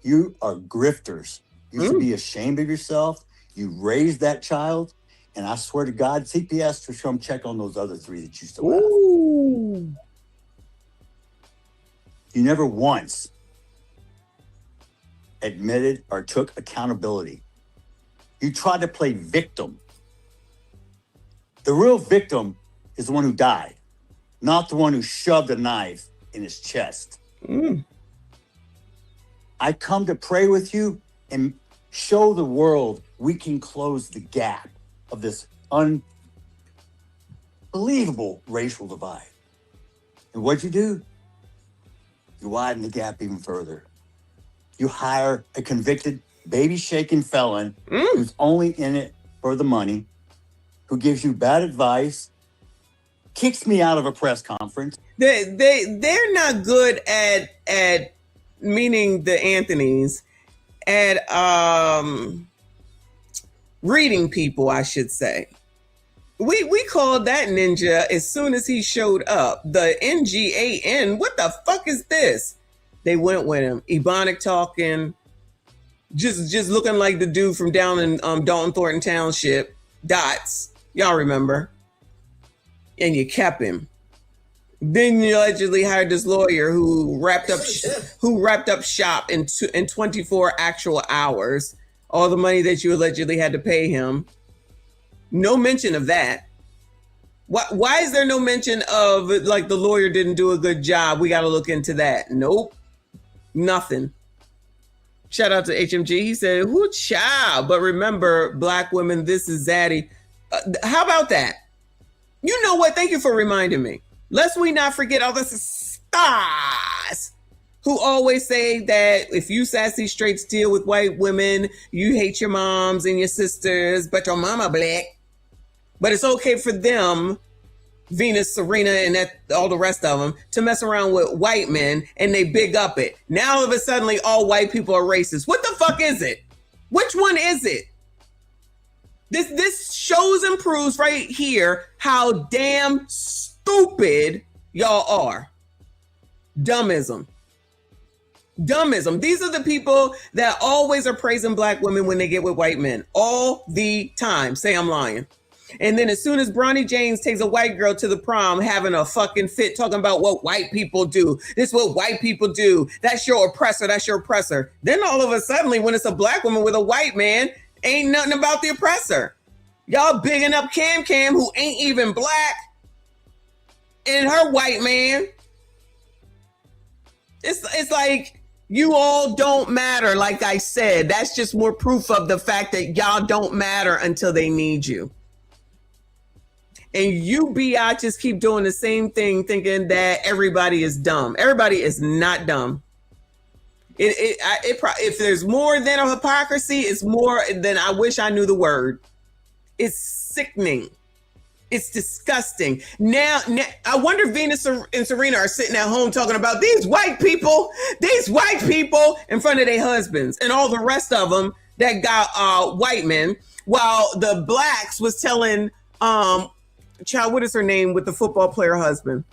You are grifters. You should be ashamed of yourself. You raised that child. And I swear to God, CPS to come check on those other 3 that you still have. You never once admitted or took accountability. You tried to play victim. The real victim is the one who died, not the one who shoved a knife in his chest. I come to pray with you and show the world we can close the gap of this unbelievable racial divide. And what'd you do? You widen the gap even further. You hire a convicted baby-shaking felon who's only in it for the money, who gives you bad advice, kicks me out of a press conference. They're not good at meaning the Anthonys at reading people, I should say. We called that ninja as soon as he showed up. The NGAN, what the fuck is this? They went with him. Ebonic talking, just looking like the dude from down in Dalton Thornton Township. Dots. Y'all remember. And you kept him. Then you allegedly hired this lawyer who wrapped up shop in 24 actual hours. All the money that you allegedly had to pay him. No mention of that. Why is there no mention of like the lawyer didn't do a good job? We got to look into that. Nope. Nothing. Shout out to HMG. He said, "Whoo, child." But remember, black women, this is zaddy. How about that? You know what? Thank you for reminding me. Lest we not forget all the stars who always say that if you sassy straights deal with white women, you hate your moms and your sisters, but your mama black. But it's okay for them, Venus, Serena, and all the rest of them, to mess around with white men, and they big up it. Now all of a sudden, all white people are racist. What the fuck is it? Which one is it? This shows and proves right here how damn stupid y'all are. Dummism. These are the people that always are praising black women when they get with white men. All the time. Say I'm lying. And then as soon as Bronny James takes a white girl to the prom, having a fucking fit, talking about what white people do. This is what white people do. That's your oppressor. That's your oppressor. Then all of a sudden, when it's a black woman with a white man, ain't nothing about the oppressor. Y'all bigging up Cam who ain't even black, and her white man. It's like you all don't matter. Like I said, that's just more proof of the fact that y'all don't matter until they need you. And you just keep doing the same thing, thinking that everybody is dumb. Everybody is not dumb. If there's more than a hypocrisy, it's more than I wish I knew the word. It's sickening. It's disgusting. Now, I wonder if Venus and Serena are sitting at home talking about these white people in front of their husbands and all the rest of them that got white men, while the blacks was telling, child, what is her name with the football player husband?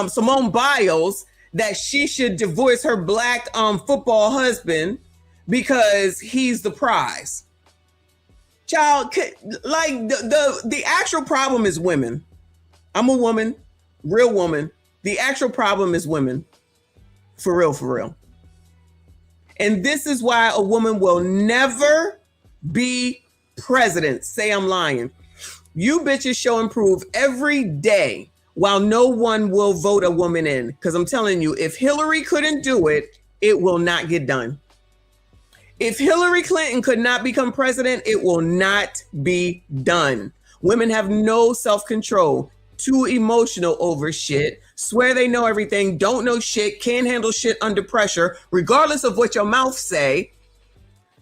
Simone Biles, that she should divorce her black football husband because he's the prize. Child, like the actual problem is women. I'm a woman, real woman. The actual problem is women. For real, for real. And this is why a woman will never be president. Say I'm lying. You bitches show and prove every day while no one will vote a woman in. Because I'm telling you, if Hillary couldn't do it, it will not get done. If Hillary Clinton could not become president, it will not be done. Women have no self-control, too emotional over shit, swear they know everything, don't know shit, can't handle shit under pressure, regardless of what your mouth say.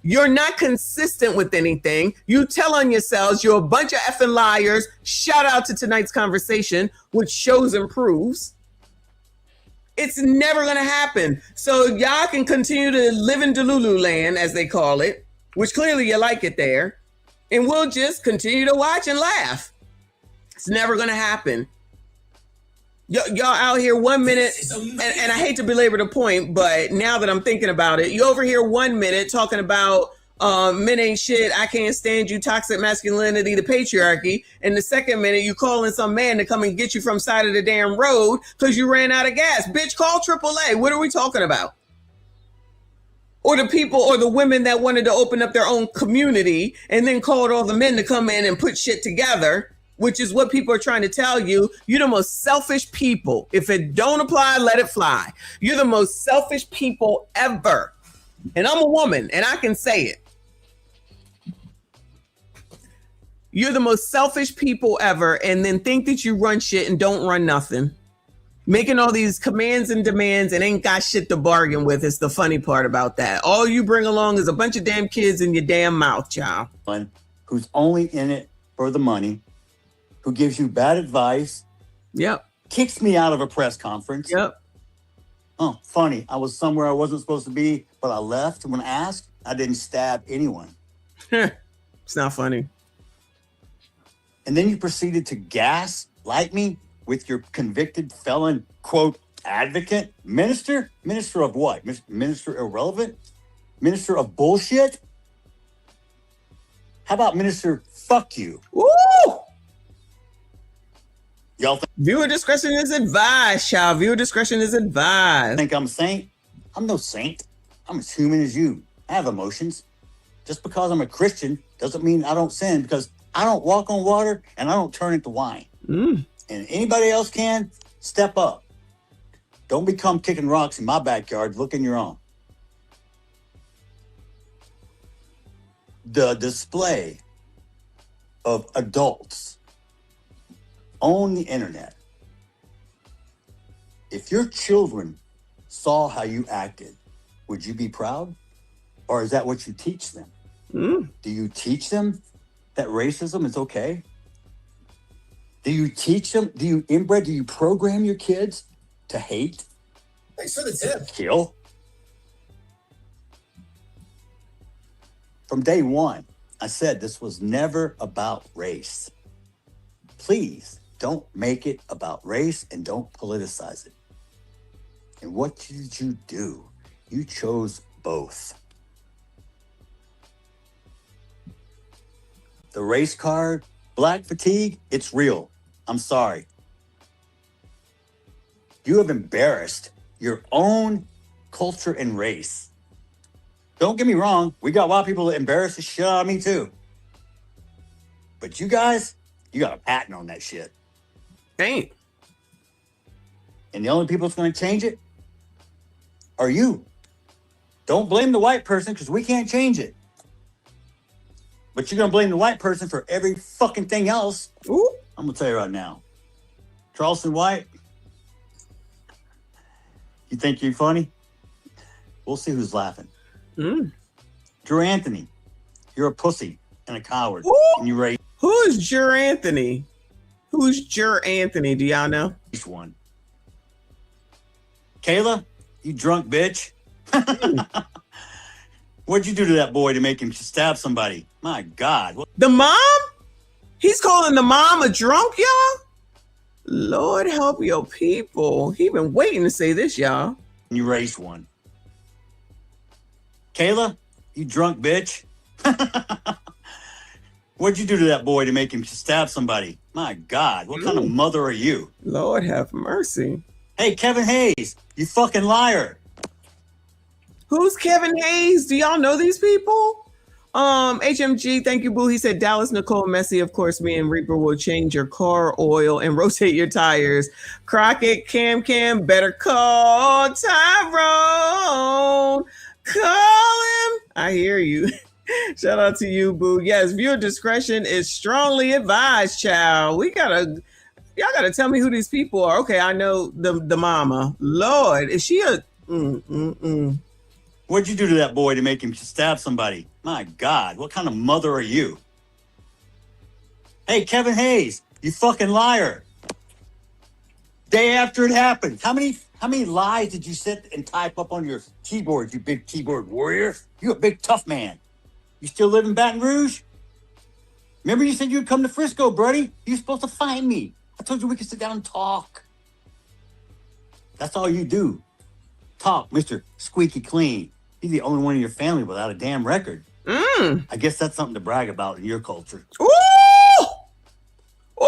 You're not consistent with anything. You tell on yourselves you're a bunch of effing liars. Shout out to tonight's conversation, which shows and proves. It's never going to happen. So y'all can continue to live in Delulu land, as they call it, which clearly you like it there. And we'll just continue to watch and laugh. It's never going to happen. Y'all out here 1 minute, and I hate to belabor the point, but now that I'm thinking about it, you over here 1 minute talking about men ain't shit, I can't stand you, toxic masculinity, the patriarchy, and the second minute you calling some man to come and get you from side of the damn road because you ran out of gas. Bitch, call AAA. What are we talking about? Or the people or the women that wanted to open up their own community and then called all the men to come in and put shit together, which is what people are trying to tell you. You're the most selfish people. If it don't apply, let it fly. You're the most selfish people ever. And I'm a woman and I can say it. You're the most selfish people ever, and then think that you run shit and don't run nothing. Making all these commands and demands and ain't got shit to bargain with is the funny part about that. All you bring along is a bunch of damn kids in your damn mouth, y'all. One who's only in it for the money, who gives you bad advice. Yep. Kicks me out of a press conference. Yep. Oh, funny. I was somewhere I wasn't supposed to be, but I left when asked. I didn't stab anyone. It's not funny. And then you proceeded to gaslight me with your convicted felon, quote, advocate? Minister? Minister of what? Minister irrelevant? Minister of bullshit? How about Minister fuck you? Woo! Y'all viewer discretion is advised, child. Viewer discretion is advised. Think I'm a saint? I'm no saint. I'm as human as you. I have emotions. Just because I'm a Christian doesn't mean I don't sin, because I don't walk on water and I don't turn into wine. And anybody else can, step up. Don't become kicking rocks in my backyard. Look in your own. The display of adults on the internet. If your children saw how you acted, would you be proud? Or is that what you teach them? Do you teach them that racism is okay? Do you teach them? Do you program your kids to hate? Thanks for the tip. Kill? From day one, I said this was never about race. Please don't make it about race and don't politicize it. And what did you do? You chose both. The race card, black fatigue, it's real. I'm sorry. You have embarrassed your own culture and race. Don't get me wrong. We got white people that embarrass the shit out of me too. But you guys, you got a patent on that shit. Ain't. And the only people that's going to change it are you. Don't blame the white person because we can't change it. But you're going to blame the white person for every fucking thing else. Ooh. I'm going to tell you right now. Charleston White, you think you're funny? We'll see who's laughing. Drew Anthony, you're a pussy and a coward. Ooh. And you raised. Who is Drew Anthony? Who's Jur Anthony? Do y'all know? One. Kayla, you drunk bitch. What'd you do to that boy to make him stab somebody? My God. The mom? He's calling the mom a drunk, y'all? Lord help your people. He been waiting to say this, y'all. You raised one. Kayla, you drunk bitch. What'd you do to that boy to make him stab somebody? My God, what kind of mother are you? Lord have mercy. Hey, Kevin Hayes, you fucking liar. Who's Kevin Hayes? Do y'all know these people? HMG, thank you, boo. He said, Dallas, Nicole, Messi, of course, me and Reaper will change your car oil and rotate your tires. Crockett, Cam, better call Tyrone. Call him. I hear you. Shout out to you, boo. Yes, viewer discretion is strongly advised, child. Y'all gotta tell me who these people are. Okay, I know the mama. Lord, is she a What'd you do to that boy to make him stab somebody? My God, what kind of mother are you? Hey, Kevin Hayes, you fucking liar. Day after it happened. How many lies did you sit and type up on your keyboard, you big keyboard warrior? You a big tough man. You still live in Baton Rouge? Remember you said you'd come to Frisco, buddy? You're supposed to find me. I told you we could sit down and talk. That's all you do. Talk, Mr. Squeaky Clean. You're the only one in your family without a damn record. I guess that's something to brag about in your culture. Ooh! Ooh!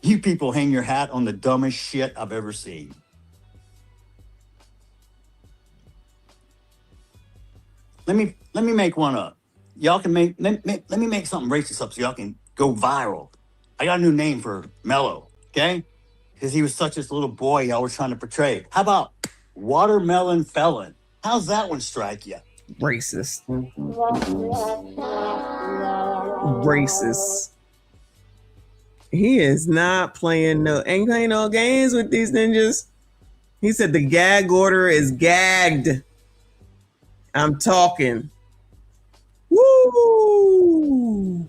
You people hang your hat on the dumbest shit I've ever seen. Let me make one up. Y'all can let me make something racist up so y'all can go viral. I got a new name for Mello, okay? Because he was such this little boy y'all were trying to portray. How about Watermelon Felon? How's that one strike you? Racist. Racist. He is not playing ain't playing no games with these ninjas. He said the gag order is gagged. I'm talking. Woo!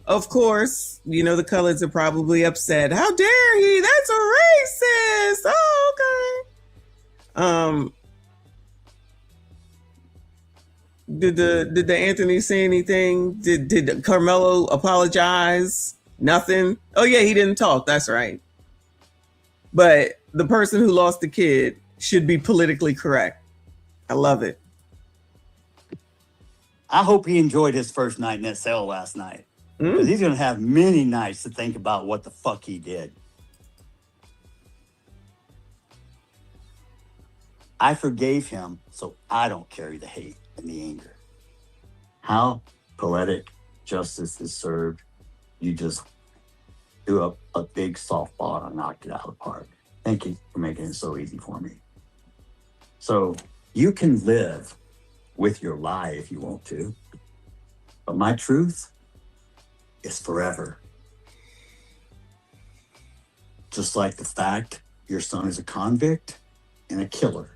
Of course, you know the colors are probably upset. How dare he? That's a racist. Oh, okay. Did the Anthony say anything? Did Karmelo apologize? Nothing. Oh yeah, he didn't talk. That's right. But the person who lost the kid should be politically correct. I love it. I hope he enjoyed his first night in that cell last night. Because he's going to have many nights to think about what the fuck he did. I forgave him, so I don't carry the hate and the anger. How poetic justice is served. You just do a big softball and knocked it out of the park. Thank you for making it so easy for me. So you can live with your lie if you want to. But my truth is forever. Just like the fact your son is a convict and a killer.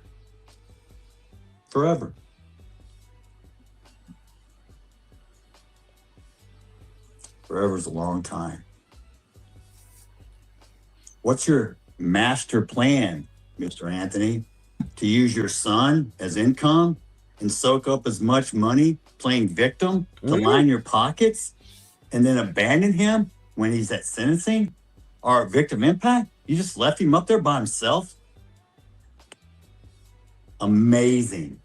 Forever. Forever is a long time. What's your master plan, Mr. Anthony? To use your son as income and soak up as much money playing victim to line your pockets and then abandon him when he's at sentencing or victim impact? You just left him up there by himself? Amazing.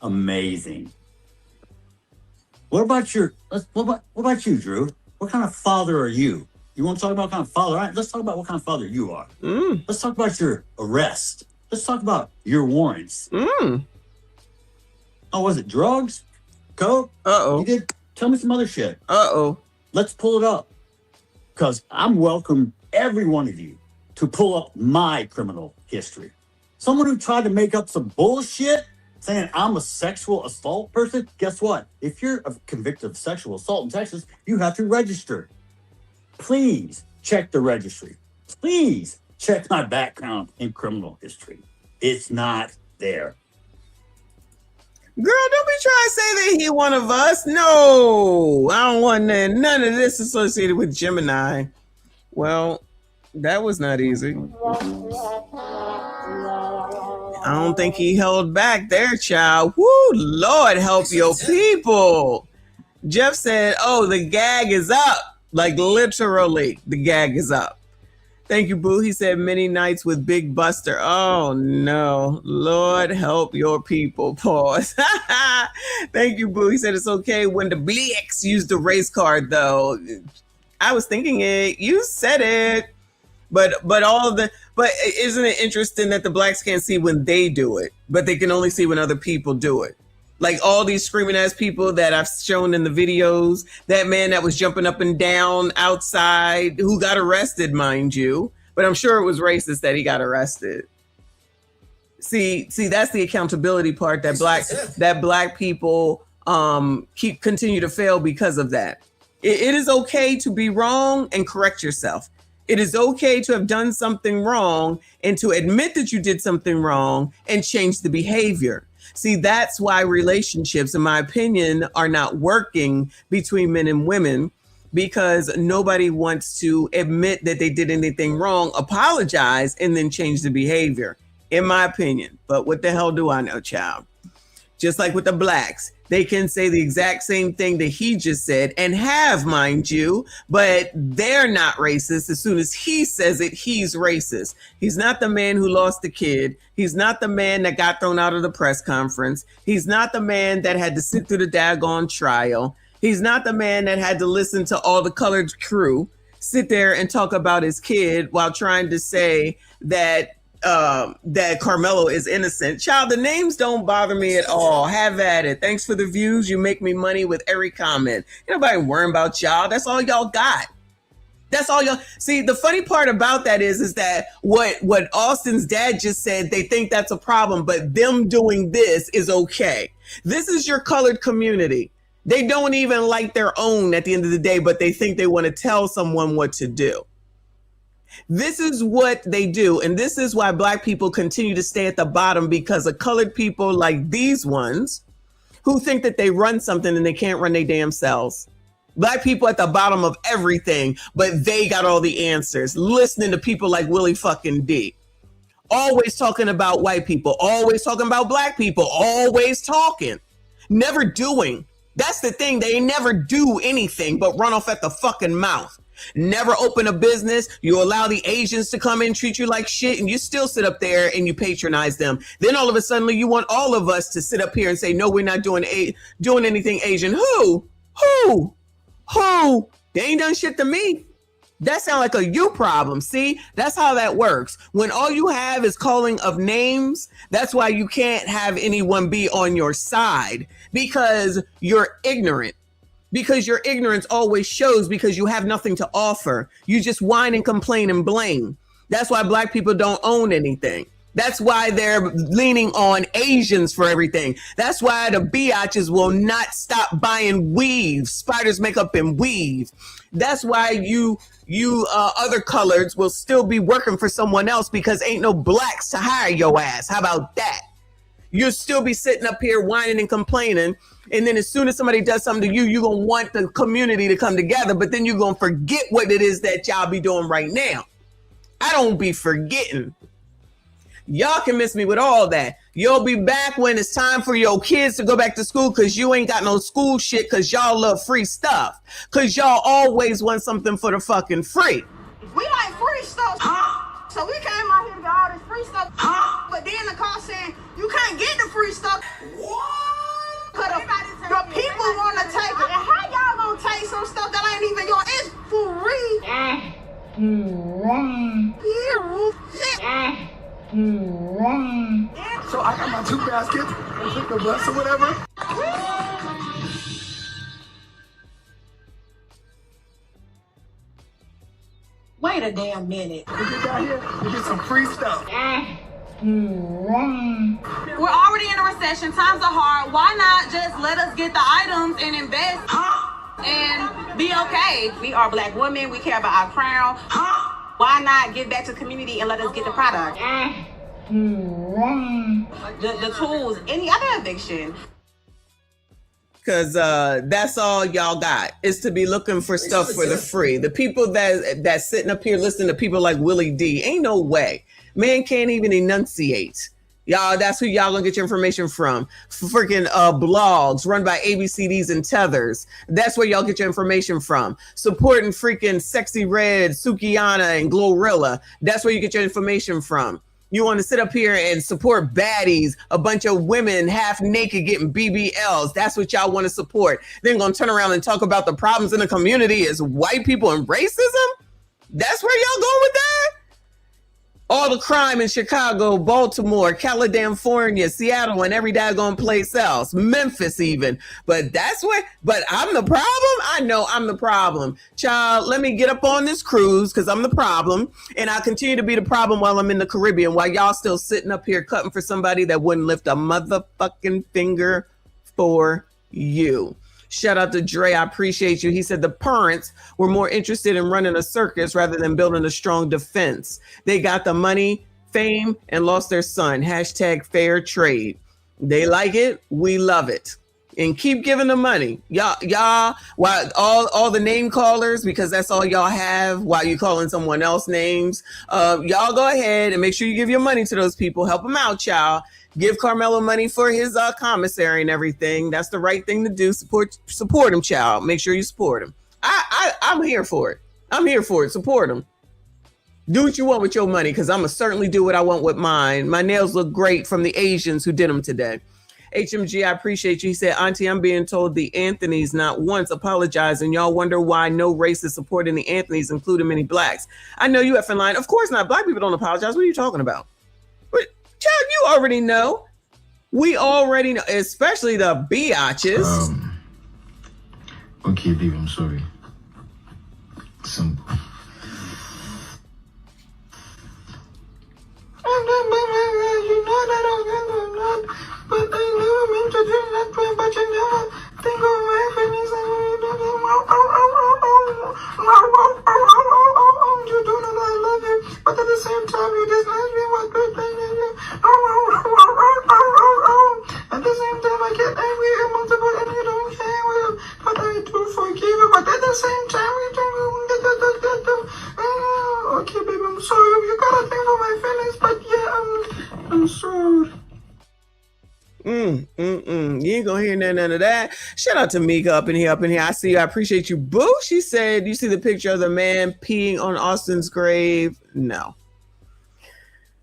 Amazing. What about you, Drew? What kind of father are you? You want to talk about what kind of father? All right, let's talk about what kind of father you are. Let's talk about your arrest. Let's talk about your warrants. Oh, was it drugs? Coke? Uh-oh. You did? Tell me some other shit. Uh-oh. Let's pull it up. Because I'm welcome every one of you to pull up my criminal history. Someone who tried to make up some bullshit saying I'm a sexual assault person, guess what? If you're convicted of sexual assault in Texas, you have to register. Please check the registry. Please check my background in criminal history. It's not there. don't be trying to say that he one of us. No, I don't want none of this associated with Gemini. Well, that was not easy. I don't think he held back there, child. Woo, Lord help your people. Jeff said, oh, the gag is up. Like literally, the gag is up. Thank you, Boo. He said many nights with Big Buster. Oh, no. Lord help your people. Pause. Thank you, Boo. He said it's okay when the Blacks use the race card, though. I was thinking it. You said it. But isn't it interesting that the Blacks can't see when they do it, but they can only see when other people do it? Like all these screaming ass people that I've shown in the videos, that man that was jumping up and down outside who got arrested, mind you, but I'm sure it was racist that he got arrested. See, that's the accountability part that black people continue to fail because of that. It is okay to be wrong and correct yourself. It is okay to have done something wrong and to admit that you did something wrong and change the behavior. See, that's why relationships, in my opinion, are not working between men and women, because nobody wants to admit that they did anything wrong, apologize, and then change the behavior, in my opinion. But what the hell do I know, child? Just like with the Blacks, they can say the exact same thing that he just said and have, mind you, but they're not racist. As soon as he says it, he's racist. He's not the man who lost the kid. He's not the man that got thrown out of the press conference. He's not the man that had to sit through the daggone trial. He's not the man that had to listen to all the colored crew sit there and talk about his kid while trying to say that Karmelo is innocent. Child, the names don't bother me at all. Have at it. Thanks for the views. You make me money with every comment. Ain't nobody worrying about y'all. That's all y'all got. That's all y'all. See, the funny part about that is that what Austin's dad just said, they think that's a problem, but them doing this is okay. This is your colored community. They don't even like their own at the end of the day, but they think they want to tell someone what to do. This is what they do. And this is why black people continue to stay at the bottom, because of colored people like these ones who think that they run something and they can't run their damn selves. Black people at the bottom of everything, but they got all the answers. Listening to people like Willie fucking D. Always talking about white people, always talking about black people, always talking, never doing. That's the thing. They never do anything but run off at the fucking mouth. Never open a business. You allow the Asians to come in, treat you like shit, and you still sit up there and you patronize them. Then all of a sudden you want all of us to sit up here and say, no, we're not doing anything Asian. Who? They ain't done shit to me. That sounds like a you problem. See, that's how that works. When all you have is calling of names, that's why you can't have anyone be on your side, because you're ignorant. Because your ignorance always shows, because you have nothing to offer. You just whine and complain and blame. That's why black people don't own anything. That's why they're leaning on Asians for everything. That's why the biatches will not stop buying weave, spiders makeup and weave. That's why you other coloreds will still be working for someone else, because ain't no blacks to hire your ass. How about that? You'll still be sitting up here whining and complaining. And then as soon as somebody does something to you, you're going to want the community to come together, but then you're going to forget what it is that y'all be doing right now. I don't be forgetting. Y'all can miss me with all that. You'll be back when it's time for your kids to go back to school, because you ain't got no school shit, because y'all love free stuff. Because y'all always want something for the fucking free. We like free stuff. So we came out here to get all this free stuff. But then the car said, you can't get the free stuff. What? Because the people want to take it. And how y'all going to take some stuff that ain't even yours? It's free. So I got my 2 baskets and took the bus or whatever. Wait a damn minute. We get down here, we get some free stuff. We're already in a recession. Times are hard. Why not just let us get the items and invest and be okay? We are black women. We care about our crown. Why not give back to the community and let us get the product? The tools, any other eviction. Because that's all y'all got is to be looking for stuff for the free. The people that's sitting up here listening to people like Willie D, ain't no way. Man can't even enunciate. Y'all, that's who y'all gonna get your information from. Freaking blogs run by ABCDs and Tethers. That's where y'all get your information from. Supporting freaking Sexy Red, Sukiana, and Glorilla. That's where you get your information from. You want to sit up here and support baddies, a bunch of women half naked getting BBLs. That's what y'all want to support. Then gonna turn around and talk about the problems in the community as white people and racism? That's where y'all going with that? All the crime in Chicago, Baltimore, California, Seattle, and every daggone place else, Memphis even. But I'm the problem? I know I'm the problem. Child, let me get up on this cruise because I'm the problem. And I'll continue to be the problem while I'm in the Caribbean, while y'all still sitting up here cutting for somebody that wouldn't lift a motherfucking finger for you. Shout out to Dre. I appreciate you. He said the parents were more interested in running a circus rather than building a strong defense. They got the money, fame, and lost their son. Hashtag fair trade. They like it. We love it. And keep giving them money. Y'all, while all the name callers, because that's all y'all have while you calling someone else names. Y'all go ahead and make sure you give your money to those people. Help them out, y'all. Give Karmelo money for his commissary and everything. That's the right thing to do. Support him, child. Make sure you support him. I'm here for it. I'm here for it. Support him. Do what you want with your money, because I'm going to certainly do what I want with mine. My nails look great from the Asians who did them today. HMG, I appreciate you. He said, Auntie, I'm being told the Anthonys not once apologized, and y'all wonder why no race is supporting the Anthonys, including many blacks. I know you effing lying. Of course not. Black people don't apologize. What are you talking about? Child, you already know. We already know, especially the biatches. Okay, babe, I'm sorry. Simple. You know that I'm not, but I never meant to do that way, but you never think of my feelings and you don't know. You do know that I love you, but at the same time you dislike me, what good thing is you? At the same time I get angry and multiple and you don't care, well, but I do forgive you, but at the same time you don't. Okay, baby, I'm sorry. You gotta think of my feelings, but yeah, I'm sorry. You ain't gonna hear none of that. Shout out to Mika up in here. I see you. I appreciate you. Boo. She said, you see the picture of the man peeing on Austin's grave? No.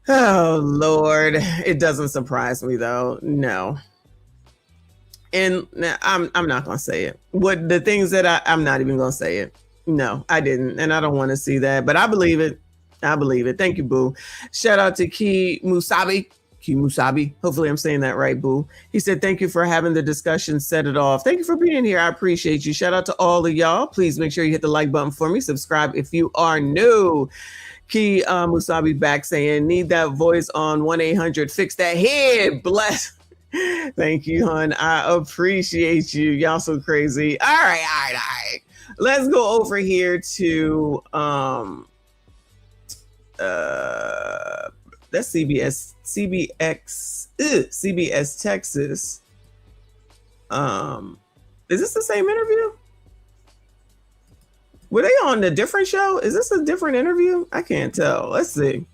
Oh, Lord. It doesn't surprise me, though. No. And I'm not gonna say it. What the things that I'm not even gonna say it. No, I didn't. And I don't want to see that, but I believe it. I believe it. Thank you, Boo. Shout out to Ki Musabi. Hopefully I'm saying that right, Boo. He said, thank you for having the discussion. Set it off. Thank you for being here. I appreciate you. Shout out to all of y'all. Please make sure you hit the like button for me. Subscribe if you are new. Ki Musabi back saying, need that voice on 1-800. Fix that head. Bless. Thank you, hon. I appreciate you. Y'all so crazy. All right. Let's go over here to that's CBS Texas. Is this the same interview? Were they on a different show? Is this a different interview? I can't tell. Let's see.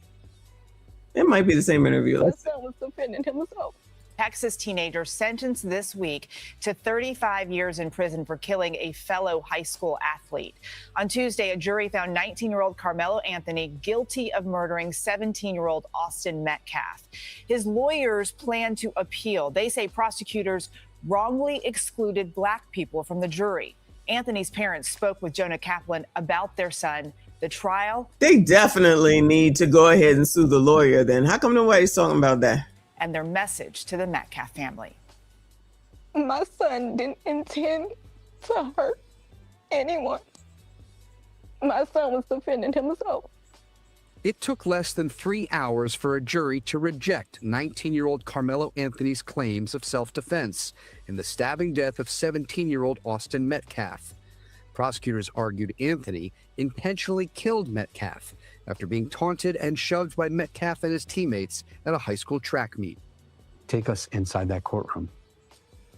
It might be the same interview. My son was defending himself. Texas teenager sentenced this week to 35 years in prison for killing a fellow high school athlete. On Tuesday, a jury found 19-year-old Karmelo Anthony guilty of murdering 17-year-old Austin Metcalf. His lawyers plan to appeal. They say prosecutors wrongly excluded black people from the jury. Anthony's parents spoke with Jonah Kaplan about their son. The trial. They definitely need to go ahead and sue the lawyer then. How come nobody's talking about that? And their message to the Metcalf family. My son didn't intend to hurt anyone. My son was defending himself. It took less than 3 hours for a jury to reject 19-year-old Karmelo Anthony's claims of self-defense in the stabbing death of 17-year-old Austin Metcalf. Prosecutors argued Anthony intentionally killed Metcalf after being taunted and shoved by Metcalf and his teammates at a high school track meet. Take us inside that courtroom.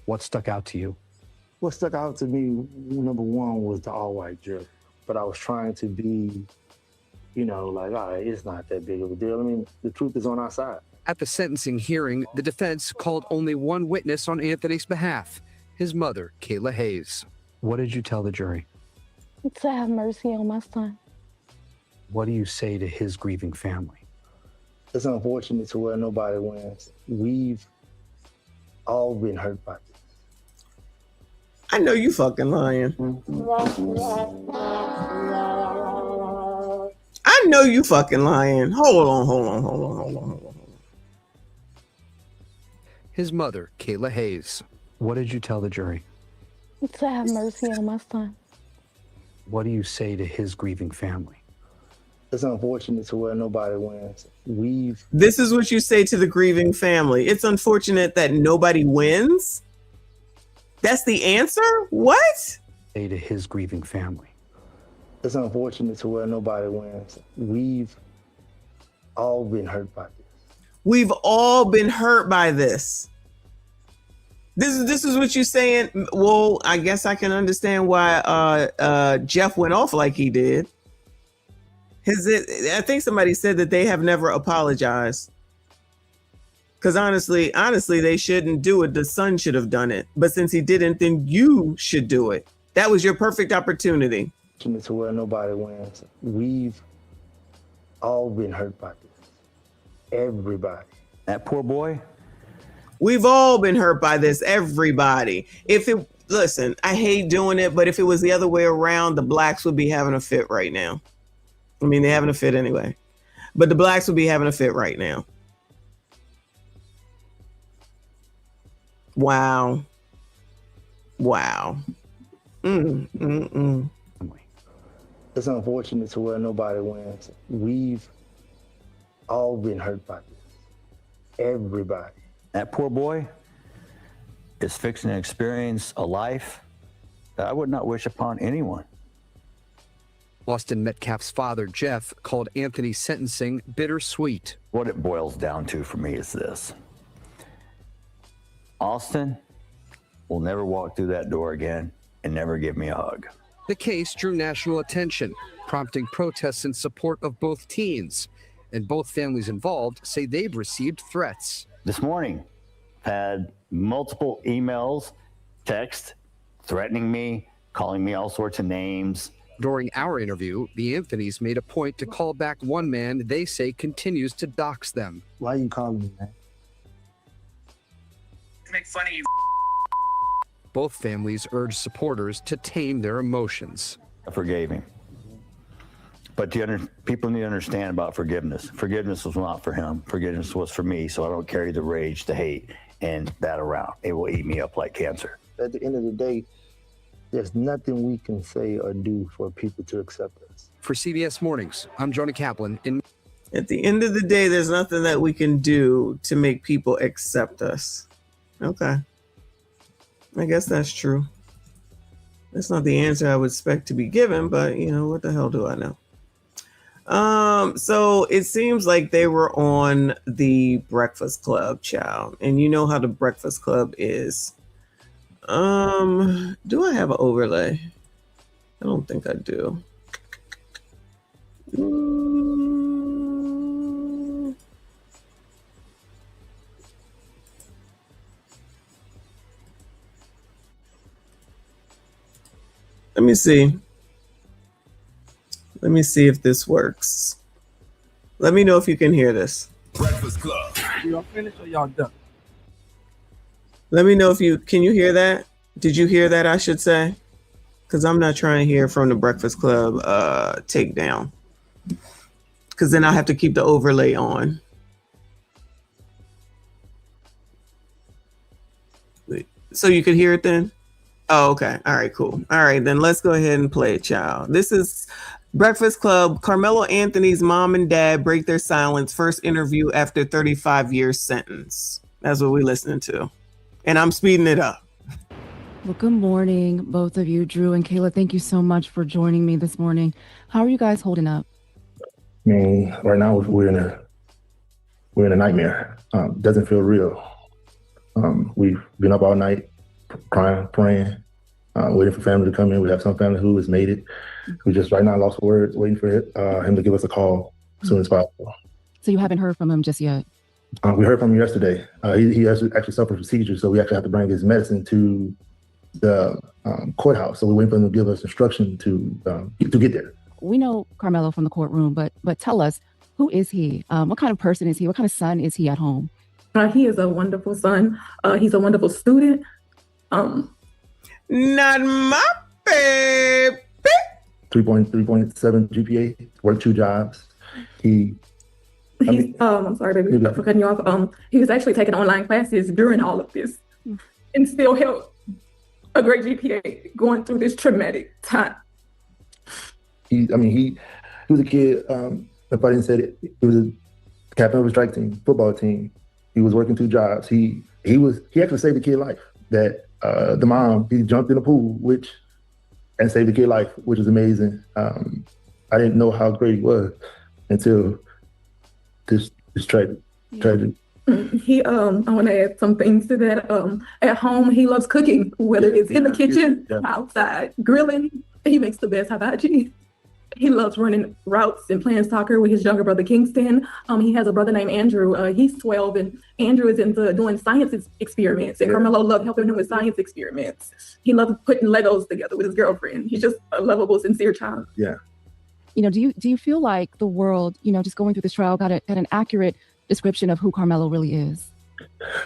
What stuck out to you? What stuck out to me, number one, was the all-white jury. But I was trying to be, you know, like, all right, it's not that big of a deal. I mean, the truth is on our side. At the sentencing hearing, the defense called only one witness on Anthony's behalf, his mother, Kayla Hayes. What did you tell the jury? To have mercy on my son. What do you say to his grieving family? It's unfortunate to where nobody wins. We've all been hurt by this. I know you fucking lying. I know you fucking lying. Hold on. His mother, Kayla Hayes. What did you tell the jury? To have mercy on my son. What do you say to his grieving family? It's unfortunate to where nobody wins. This is what you say to the grieving family. It's unfortunate that nobody wins? That's the answer? What? Say to his grieving family. It's unfortunate to where nobody wins. We've all been hurt by this. We've all been hurt by this. This is what you're saying. Well, I guess I can understand why Jeff went off like he did. I think somebody said that they have never apologized. Because honestly, they shouldn't do it. The son should have done it. But since he didn't, then you should do it. That was your perfect opportunity. To where nobody wins. We've all been hurt by this. Everybody. That poor boy. We've all been hurt by this. Everybody. Listen, I hate doing it, but if it was the other way around, the blacks would be having a fit right now. I mean, they're having a fit anyway. But the blacks would be having a fit right now. Wow. It's unfortunate to where nobody wins. We've all been hurt by this. Everybody. That poor boy is fixing to experience a life that I would not wish upon anyone. Austin Metcalf's father, Jeff, called Anthony's sentencing bittersweet. What it boils down to for me is this. Austin will never walk through that door again and never give me a hug. The case drew national attention, prompting protests in support of both teens. And both families involved say they've received threats. This morning, had multiple emails, text, threatening me, calling me all sorts of names. During our interview, the Anthonys made a point to call back one man they say continues to dox them. Why are you calling me, man? To make fun of you. Both families urged supporters to tame their emotions. I forgave him. But people need to understand about forgiveness. Forgiveness was not for him. Forgiveness was for me, so I don't carry the rage, the hate, and that around. It will eat me up like cancer. At the end of the day, there's nothing we can say or do for people to accept us. For CBS Mornings, I'm Jonah Kaplan. At the end of the day, there's nothing that we can do to make people accept us. Okay. I guess that's true. That's not the answer I would expect to be given, but what the hell do I know? So it seems like they were on the Breakfast Club, child. And you know how the Breakfast Club is. Do I have an overlay? I don't think I do. Let me see. Let me see if this works. Let me know if you can hear this. Breakfast Club. Y'all finished or y'all done? Let me know if can you hear that? Did you hear that, I should say? Because I'm not trying to hear from the Breakfast Club takedown. Because then I'll have to keep the overlay on. Wait, so you could hear it then? Oh, okay. All right, cool. All right, then let's go ahead and play it, child. This is Breakfast Club. Karmelo Anthony's mom and dad break their silence. First interview after 35 years sentence. That's what we're listening to. And I'm speeding it up. Well, good morning, both of you. Drew and Kayla, thank you so much for joining me this morning. How are you guys holding up? I mean, right now we're in a nightmare. Doesn't feel real. We've been up all night crying, praying, waiting for family to come in. We have some family who has made it. We just right now lost words, waiting for him to give us a call as soon as possible. So you haven't heard from him just yet? We heard from him yesterday. He actually suffered from seizures, so we actually have to bring his medicine to the courthouse. So we're waiting for him to give us instruction to get there. We know Karmelo from the courtroom, but tell us, who is he? What kind of person is he? What kind of son is he at home? He is a wonderful son. He's a wonderful student. Not my baby. 3.7 GPA, worked 2 jobs. I'm sorry, baby, for cutting you off. He was actually taking online classes during all of this and still held a great GPA going through this traumatic time. He was a kid, if I didn't say it, he was a captain of a strike team, football team. He was working 2 jobs. He actually saved the kid's life. That the mom, he jumped in the pool, and saved the kid's life, which was amazing. I didn't know how great he was until this tragedy. I want to add some things to that. At home, he loves cooking, whether it's in the kitchen, outside, grilling. He makes the best hibachi. He loves running routes and playing soccer with his younger brother, Kingston. He has a brother named Andrew. He's 12, and Andrew is into doing science experiments, and Karmelo loved helping him with science experiments. He loves putting Legos together with his girlfriend. He's just a lovable, sincere child. Yeah. Do you feel like the world, just going through this trial, got an accurate description of who Karmelo really is?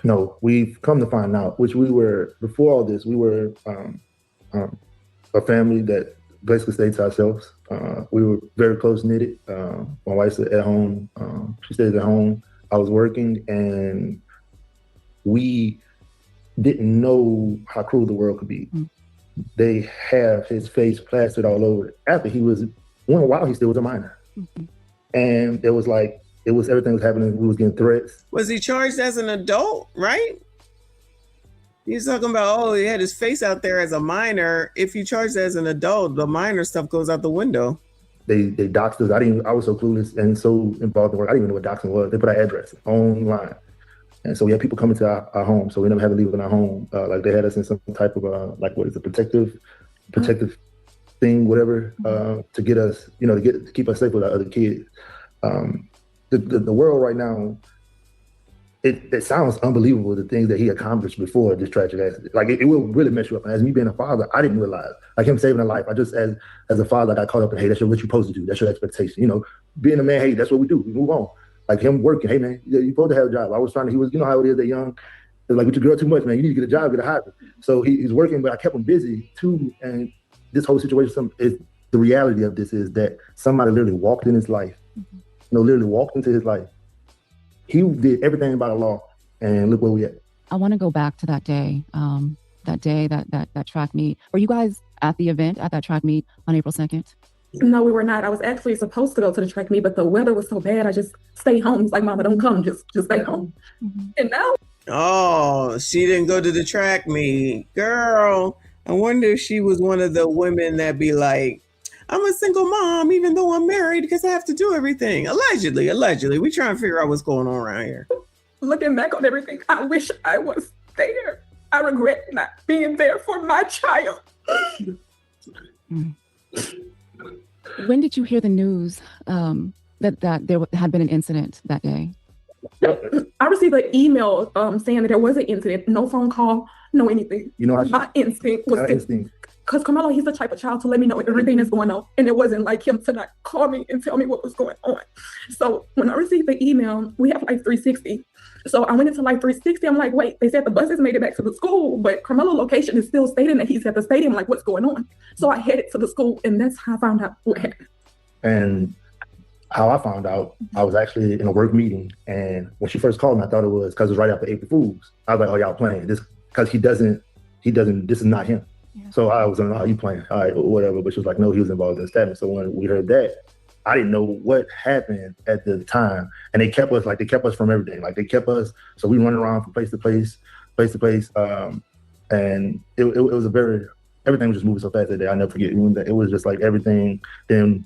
No, we've come to find out, which we were, before all this, we were a family that basically stayed to ourselves. We were very close knitted. My wife's at home. She stays at home. I was working, and we didn't know how cruel the world could be. They have his face plastered all over it. After he was, while he still was a minor. And it was everything was happening. We was getting threats. Was he charged as an adult, right? He's talking about, he had his face out there as a minor. If you charged as an adult, the minor stuff goes out the window. They doxed us. I was so clueless and so involved in work. I didn't even know what doxing was. They put our address online. And so we had people coming to our home. So we never had to leave in our home. Like they had us in some type of protective thing, whatever, to get us, to keep us safe with our other kids. The world right now, it sounds unbelievable, the things that he accomplished before this tragic accident. Like it will really mess you up. And as me being a father, I didn't realize, like him saving a life. I just, as a father, I got caught up in, hey, that's what you're supposed to do. That's your expectation. Being a man, hey, that's what we do. We move on. Like him working, hey man, you're supposed to have a job. I was trying to, he was, how it is that young, like with your girl too much, man, you need to get a job, get a hobby. So he's working, but I kept him busy too. And this whole situation is, the reality of this is that somebody literally walked in his life, literally walked into his life. He did everything by the law, and look where we at. I want to go back to that day, that track meet. Were you guys at the event, at that track meet on April 2nd? No, we were not. I was actually supposed to go to the track meet, but the weather was so bad, I just stayed home. It's like, Mama, don't come, just stay home. And now? Oh, she didn't go to the track meet. Girl, I wonder if she was one of the women that be like, I'm a single mom, even though I'm married, because I have to do everything. Allegedly. We trying to figure out what's going on around here. Looking back on everything, I wish I was there. I regret not being there for my child. When did you hear the news that there had been an incident that day? I received an email saying that there was an incident. No phone call, no anything. My instinct was because Karmelo, he's the type of child to let me know everything that's going on. And it wasn't like him to not call me and tell me what was going on. So when I received the email, we have Life 360. So I went into Life 360. I'm like, wait, they said the buses made it back to the school, but Karmelo's location is still stating that he's at the stadium. Like, what's going on? So I headed to the school, and that's how I found out what happened. And how I found out, I was actually in a work meeting. And when she first called me, I thought it was because it was right after April Fools. I was like, oh, y'all playing this because he doesn't, this is not him. Yeah. So I was like, oh, you playing? All right, whatever. But she was like, no, he was involved in the stabbing. So when we heard that, I didn't know what happened at the time. And they kept us from everything. Like they kept us, so we running around from place to place. And it was everything was just moving so fast that day. I'll never forget. It was just like everything. Then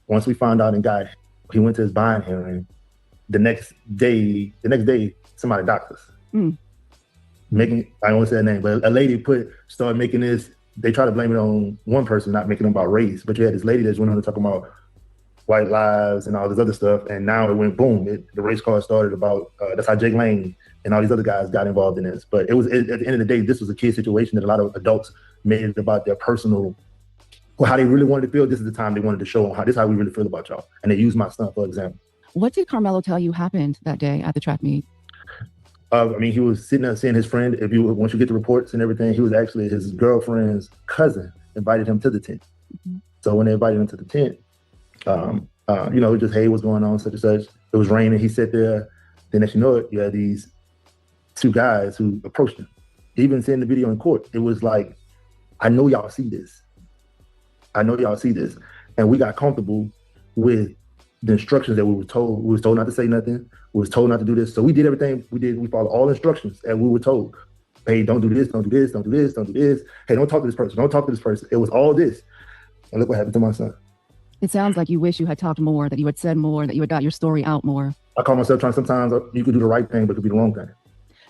once we found out and he went to his bond hearing, the next day, somebody doxed us. I don't want to say her name, but a lady started making this they try to blame it on one person not making it about race, but you had this lady that went on to talk about white lives and all this other stuff, and now it went boom. The race card started about that's how Jake Lang and all these other guys got involved in this. But at the end of the day, this was a kid situation that a lot of adults made it about their personal, or how they really wanted to feel. This is the time they wanted to show how we really feel about y'all, and they used my son for example. What did Karmelo tell you happened that day at the track meet? I mean, he was sitting there seeing his friend. Once you get the reports and everything, he was actually his girlfriend's cousin invited him to the tent. Mm-hmm. So when they invited him to the tent, just, hey, what's going on, such and such. It was raining. He sat there. Then as you know it, you had these two guys who approached him. Even seeing the video in court, it was like, I know y'all see this. And we got comfortable with the instructions that we were told. We was told not to say nothing. We was told not to do this. So we did everything we did. We followed all instructions and we were told, hey, don't do this, don't do this, don't do this, don't do this. Hey, don't talk to this person, don't talk to this person. It was all this. And look what happened to my son. It sounds like you wish you had talked more, that you had said more, that you had got your story out more. I call myself trying, sometimes you could do the right thing, but it could be the wrong thing.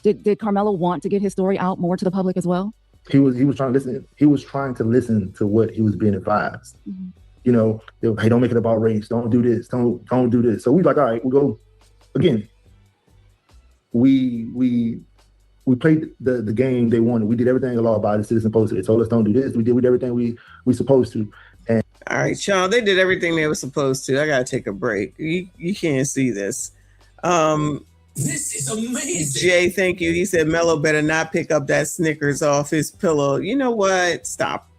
Did Karmelo want to get his story out more to the public as well? He was trying to listen. He was trying to listen to what he was being advised. Mm-hmm. Hey, don't make it about race. Don't do this. Don't do this. So we like, all right, we go again. We played the game they wanted. We did everything the law abiding citizen posted. They told us don't do this. We did everything we supposed to. And all right, Sean, they did everything they were supposed to. I gotta take a break. You can't see this. This is amazing. Jay, thank you. He said Melo better not pick up that Snickers off his pillow. You know what? Stop.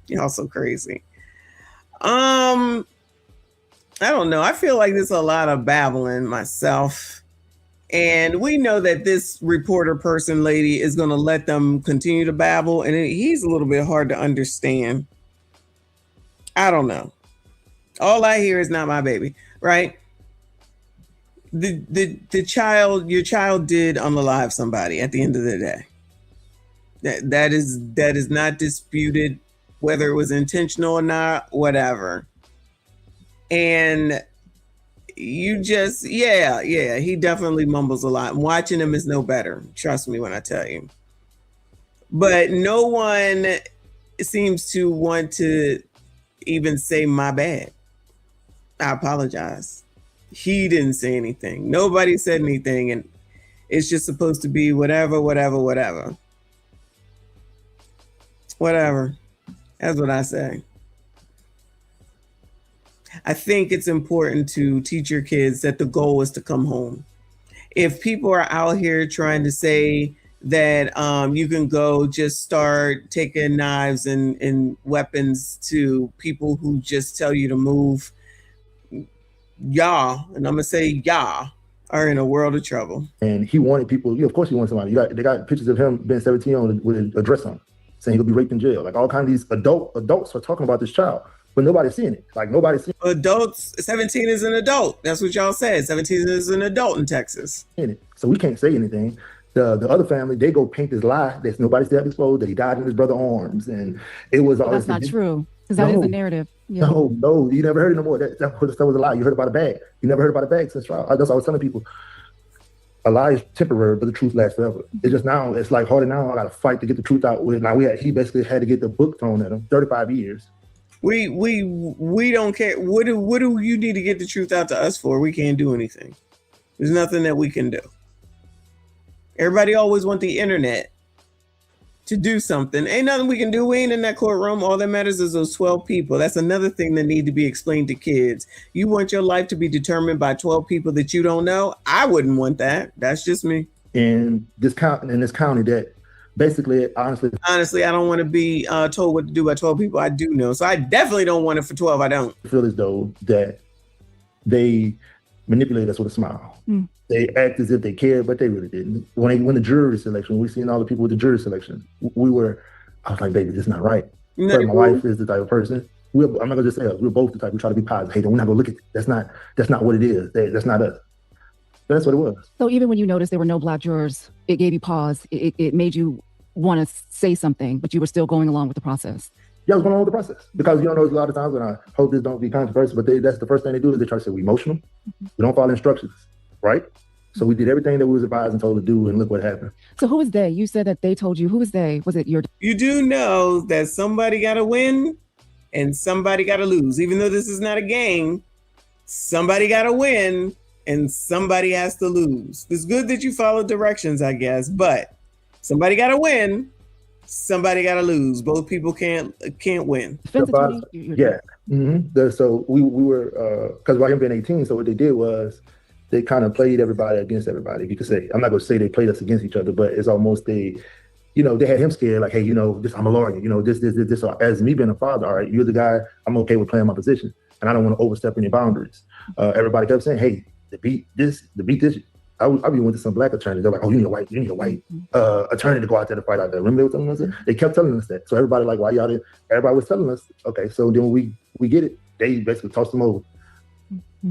Y'all so crazy. I don't know. I feel like there's a lot of babbling myself. And we know that this reporter person lady is going to let them continue to babble. And he's a little bit hard to understand. I don't know. All I hear is not my baby, right? Your child did unalive somebody at the end of the day. That is not disputed, whether it was intentional or not, whatever. And you just, he definitely mumbles a lot. Watching him is no better. Trust me when I tell you. But no one seems to want to even say my bad. I apologize. He didn't say anything. Nobody said anything. And it's just supposed to be whatever. That's what I say. I think it's important to teach your kids that the goal is to come home. If people are out here trying to say that you can go just start taking knives and weapons to people who just tell you to move, y'all, and I'm gonna say y'all, are in a world of trouble. And he wanted people, of course he wanted somebody. They got pictures of him being 17 with a dress on, saying he'll be raped in jail. Like all kinds of these adults are talking about this child, but nobody's seeing it. Like nobody's seeing it. Adults, 17 is an adult. That's what y'all said. 17 is an adult in Texas. So we can't say anything. The other family, they go paint this lie that nobody's still exposed, that he died in his brother's arms. And it was all that's not true. Because that is the narrative. Yeah. No, you never heard it no more. That was a lie. You heard about a bag. You never heard about a bag since trial. That's what I was telling people. A lie is temporary, but the truth lasts forever. It's just now, it's like harder now. I got to fight to get the truth out. Now he basically had to get the book thrown at him. 35 years. We don't care. What do you need to get the truth out to us for? We can't do anything. There's nothing that we can do. Everybody always want the internet to do something. Ain't nothing we can do. We ain't in that courtroom. All that matters is those 12 people. That's another thing that need to be explained to kids. You want your life to be determined by 12 people that you don't know? I wouldn't want that. That's just me. In this county that basically, honestly, I don't want to be told what to do by 12 people I do know. So I definitely don't want it for 12 I don't. I feel as though that they manipulate us with a smile. They act as if they cared, but they really didn't. When the jury selection, we seen all the people with the jury selection. I was like, baby, this is not right. My wife is the type of person. I'm not gonna just say us. We're both the type. We try to be positive. Hey, we're not gonna look at it. That's not what it is. That's not us. But that's what it was. So even when you noticed there were no Black jurors, it gave you pause. It made you want to say something, but you were still going along with the process. Yeah, I was going along with the process because there's a lot of times when I hope this don't be controversial, but that's the first thing they do is they try to say we're emotional. We don't follow instructions, right? So we did everything that we was advised and told to do, and look what happened. So who was they? You said that they told you. Who was they? Was it your? You do know that somebody got to win and somebody got to lose. Even though this is not a game, somebody got to win and somebody has to lose. It's good that you follow directions, I guess, but somebody got to win, somebody got to lose. Both people can't win. Yeah. So we were, because by him being 18, so what they did was they kind of played everybody against everybody. You could say, I'm not going to say they played us against each other, but it's almost they had him scared, like, hey, this, I'm a lawyer, this. As me being a father, all right, you're the guy, I'm okay with playing my position, and I don't want to overstep any boundaries. Everybody kept saying, hey, to beat this. I went to some black attorneys. They're like, oh, you need a white attorney to go out there to fight out there. Remember they were telling us that? They kept telling us that. So everybody like, why y'all didn't? Everybody was telling us, okay. So then when we get it, they basically tossed them over.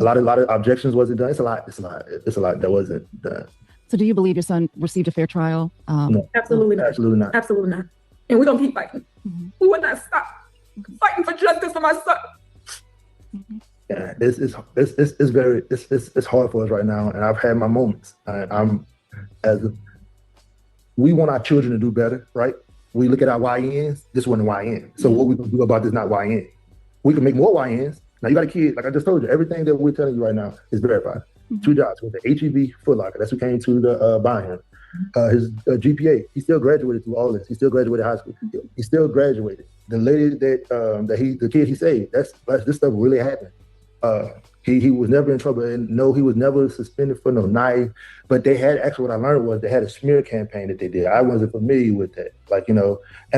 A lot of objections wasn't done. It's a lot that wasn't done. So do you believe your son received a fair trial? No, absolutely not. Absolutely not. Absolutely not. And we're gonna keep fighting. We will not stop fighting for justice for my son. Yeah, it's hard for us right now, and I've had my moments. We want our children to do better, right? We look at our YNs. This wasn't YN. So what we gonna do about this not YN? We can make more YNs. Now you got a kid, like I just told you, everything that we're telling you right now is verified. 2 jobs with the HEB Foot Locker. That's who came to the buy him. His GPA, he still graduated through all this. He still graduated high school. He still graduated. The lady the kid he saved, this stuff really happened. He was never in trouble, and no, he was never suspended for no knife. But they had what I learned was they had a smear campaign that they did. I wasn't familiar with that, and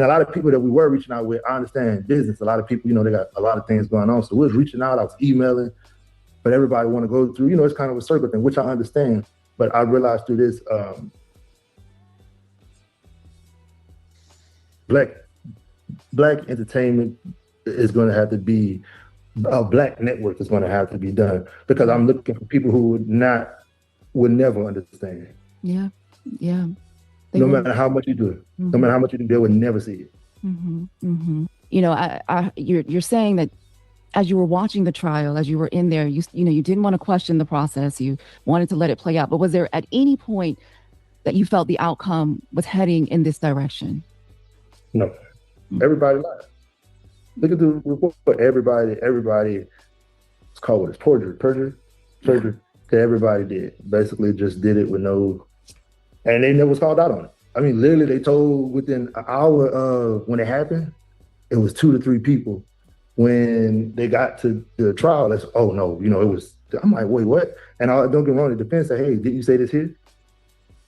a lot of people that we were reaching out with. I understand business. A lot of people, they got a lot of things going on. So we was reaching out. I was emailing, but everybody want to go through. It's kind of a circle thing, which I understand. But I realized through this, black entertainment is going to have to be. A black network is going to have to be done, because I'm looking for people who would never understand. Yeah. No matter how much you do it, no matter how much you do, they would never see it. You're saying that as you were watching the trial, as you were in there, you didn't want to question the process. You wanted to let it play out. But was there at any point that you felt the outcome was heading in this direction? No. Everybody lied. Look at the report. Everybody, it's called what? Perjury. Everybody did. Basically just did it with no, and they never was called out on it. I mean, literally they told within an hour of when it happened, it was 2 to 3 people. When they got to the trial, that's, oh no, it was, I'm like, wait, what? And don't get me wrong, the defense said, hey, didn't you say this here?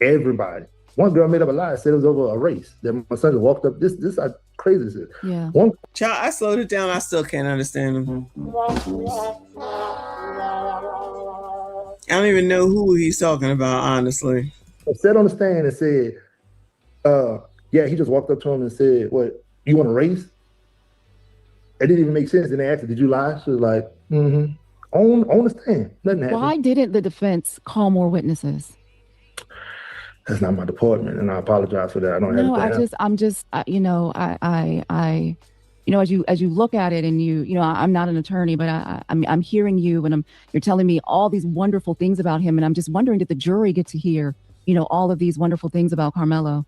Everybody. One girl made up a lie, said it was over a race. That my son just walked up. This is how crazy this is. Yeah. Child, I slowed it down. I still can't understand him. I don't even know who he's talking about, honestly. I sat on the stand and said, yeah, he just walked up to him and said, what, you want to race? It didn't even make sense. And they asked her, did you lie? She was like, on the stand. Nothing happened. Why didn't the defense call more witnesses? That's not my department, and I apologize for that. I don't have. No, as you look at it, and I'm not an attorney, but I'm hearing you, and you're telling me all these wonderful things about him, and I'm just wondering, did the jury get to hear, all of these wonderful things about Karmelo?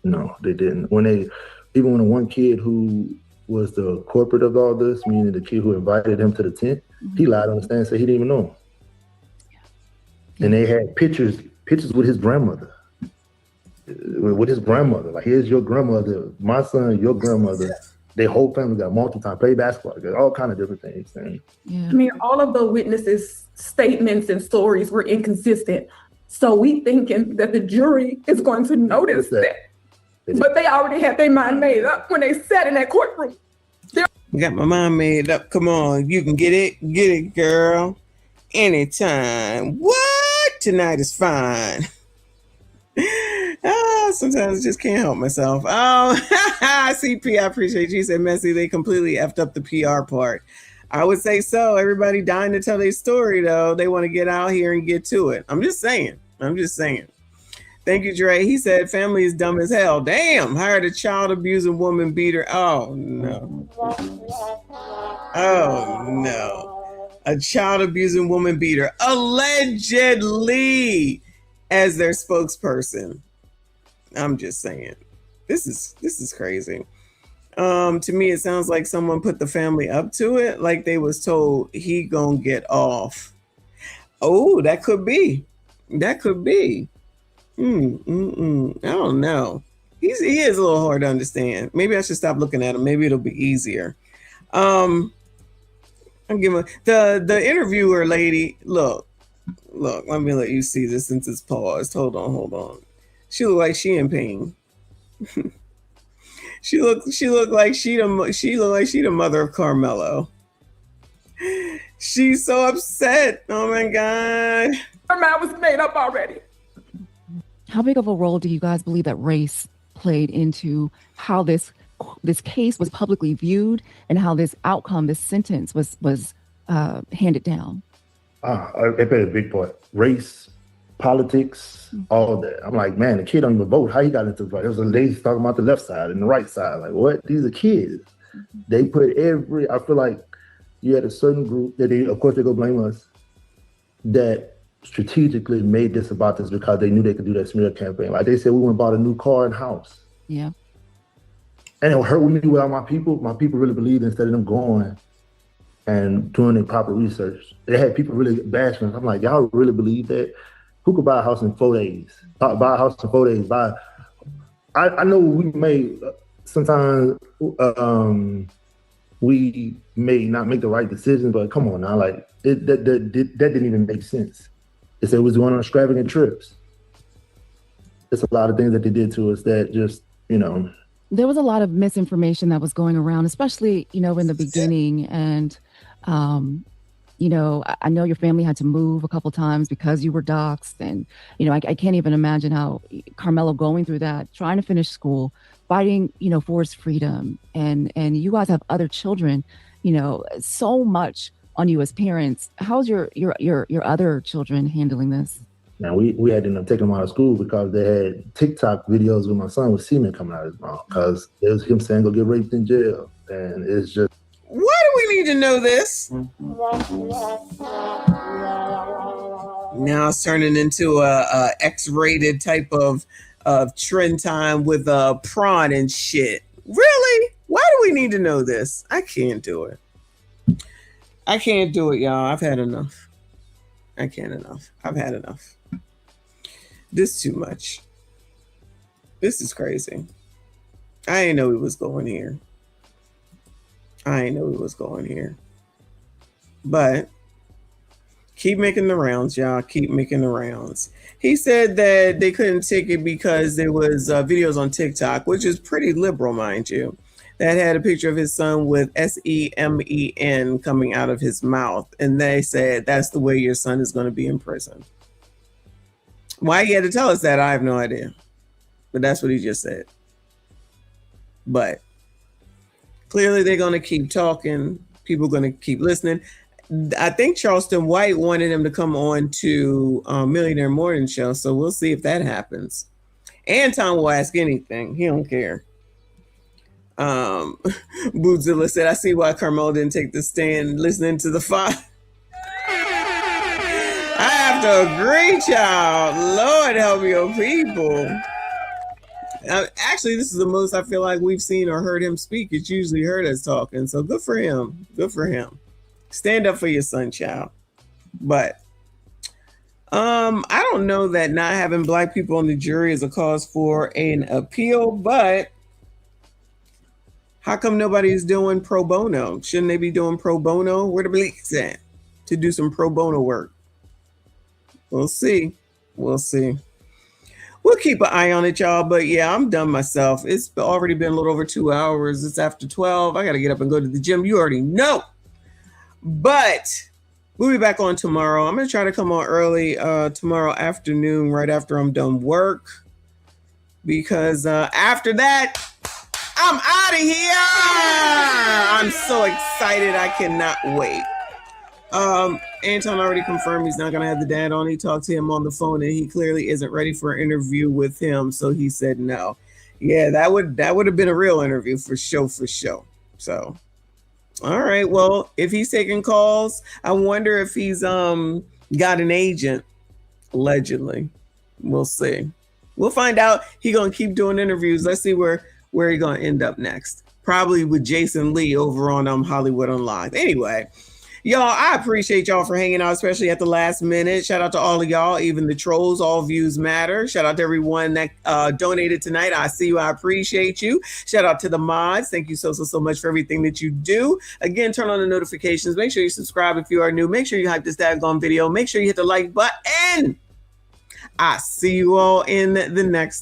No, they didn't. Even when the one kid who was the corporate of all this, meaning the kid who invited him to the tent, he lied on the stand and said he didn't even know him. Yeah. And they had pictures with his grandmother. Like, here's your grandmother, my son, your grandmother. Their whole family got multi-time, play basketball, got all kind of different things. Yeah. I mean, all of the witnesses' statements and stories were inconsistent. So we thinking that the jury is going to notice that. But they already had their mind made up when they sat in that courtroom. Got my mind made up. Come on, you can get it, girl. Anytime. What? Tonight is fine. Sometimes I just can't help myself. CP, I appreciate you. Said Messi, they completely effed up the PR part. I would say so. Everybody dying to tell their story, though. They want to get out here and get to it. I'm just saying. Thank you, Dre. He said family is dumb as hell. Damn, hired a child abusing woman beater. Oh, no. a child abusing woman beater, allegedly, as their spokesperson. I'm just saying, this is crazy. To me, it sounds like someone put the family up to it, like they was told he gonna get off. Oh, that could be. That could be. I don't know. He is a little hard to understand. Maybe I should stop looking at him. Maybe it'll be easier. I'm giving the interviewer lady. Look. Let me let you see this since it's paused. Hold on. She look like she in pain. She looked like she the mother of Karmelo. She's so upset. Oh my God. Her mind was made up already. How big of a role do you guys believe that race played into how this case was publicly viewed and how this outcome, this sentence was handed down? It played a big part. Race, politics, all that. I'm like, man, the kid don't even vote. How he got into the vote? There was a lady talking about the left side and the right side. Like, what? These are kids. They put I feel like you had a certain group that of course they go blame us, that strategically made this about this because they knew they could do that smear campaign. Like they said, we went and bought a new car and house. Yeah. And it hurt me with all my people. My people really believed instead of them going and doing their proper research. They had people really bashing us. I'm like, y'all really believe that? Who could buy a house in 4 days? Buy a house in 4 days. I know we may sometimes we may not make the right decision, but come on now, like that didn't even make sense. They said it was going on extravagant trips. There's a lot of things that they did to us that just, There was a lot of misinformation that was going around, especially, in the beginning. And, I know your family had to move a couple times because you were doxxed. And, I can't even imagine how Karmelo going through that, trying to finish school, fighting, for his freedom. And you guys have other children, so much on you as parents. How's your other children handling this? Now we had to end up taking him out of school because they had TikTok videos with my son with semen coming out of his mouth because it was him saying go get raped in jail, and it's just. Why do we need to know this? Now it's turning into a X-rated type of trend time with prawn and shit. Really? Why do we need to know this? I can't do it. I can't do it, y'all. I've had enough. I've had enough. This too much. This is crazy. I didn't know he was going here. But keep making the rounds, y'all. Keep making the rounds. He said that they couldn't take it because there was videos on TikTok, which is pretty liberal, mind you, that had a picture of his son with SEMEN coming out of his mouth. And they said, that's the way your son is going to be in prison. Why he had to tell us that, I have no idea. But that's what he just said. But clearly they're going to keep talking. People are going to keep listening. I think Charleston White wanted him to come on to Millionaire Morning Show. So we'll see if that happens. Anton will ask anything. He don't care. Bootzilla said, I see why Karmelo didn't take the stand listening to the file. I have to agree, child. Lord help your people. Actually, this is the most I feel like we've seen or heard him speak. It's usually heard us talking. So good for him. Good for him. Stand up for your son, child. But I don't know that not having Black people on the jury is a cause for an appeal, but how come nobody's doing pro bono? Shouldn't they be doing pro bono? Where the bleaks at to do some pro bono work? We'll see. We'll keep an eye on it, y'all. But yeah, I'm done myself. It's already been a little over 2 hours. It's after 12. I got to get up and go to the gym. You already know. But we'll be back on tomorrow. I'm going to try to come on early tomorrow afternoon, right after I'm done work. Because after that, I'm out of here. I'm so excited. I cannot wait. Anton already confirmed he's not going to have the dad on. He talked to him on the phone and he clearly isn't ready for an interview with him. So he said no. Yeah, that would have been a real interview for show. So All right. Well, if he's taking calls, I wonder if he's got an agent. Allegedly, we'll see. We'll find out. He gonna keep doing interviews. Let's see where he gonna end up next. Probably with Jason Lee over on Hollywood Unlocked. Anyway, y'all, I appreciate y'all for hanging out, especially at the last minute. Shout out to all of y'all, even the trolls. All views matter. Shout out to everyone that donated tonight. I see you. I appreciate you. Shout out to the mods. Thank you so much for everything that you do. Again, turn on the notifications. Make sure you subscribe if you are new. Make sure you hype this daggone video. Make sure you hit the like button. I see you all in the next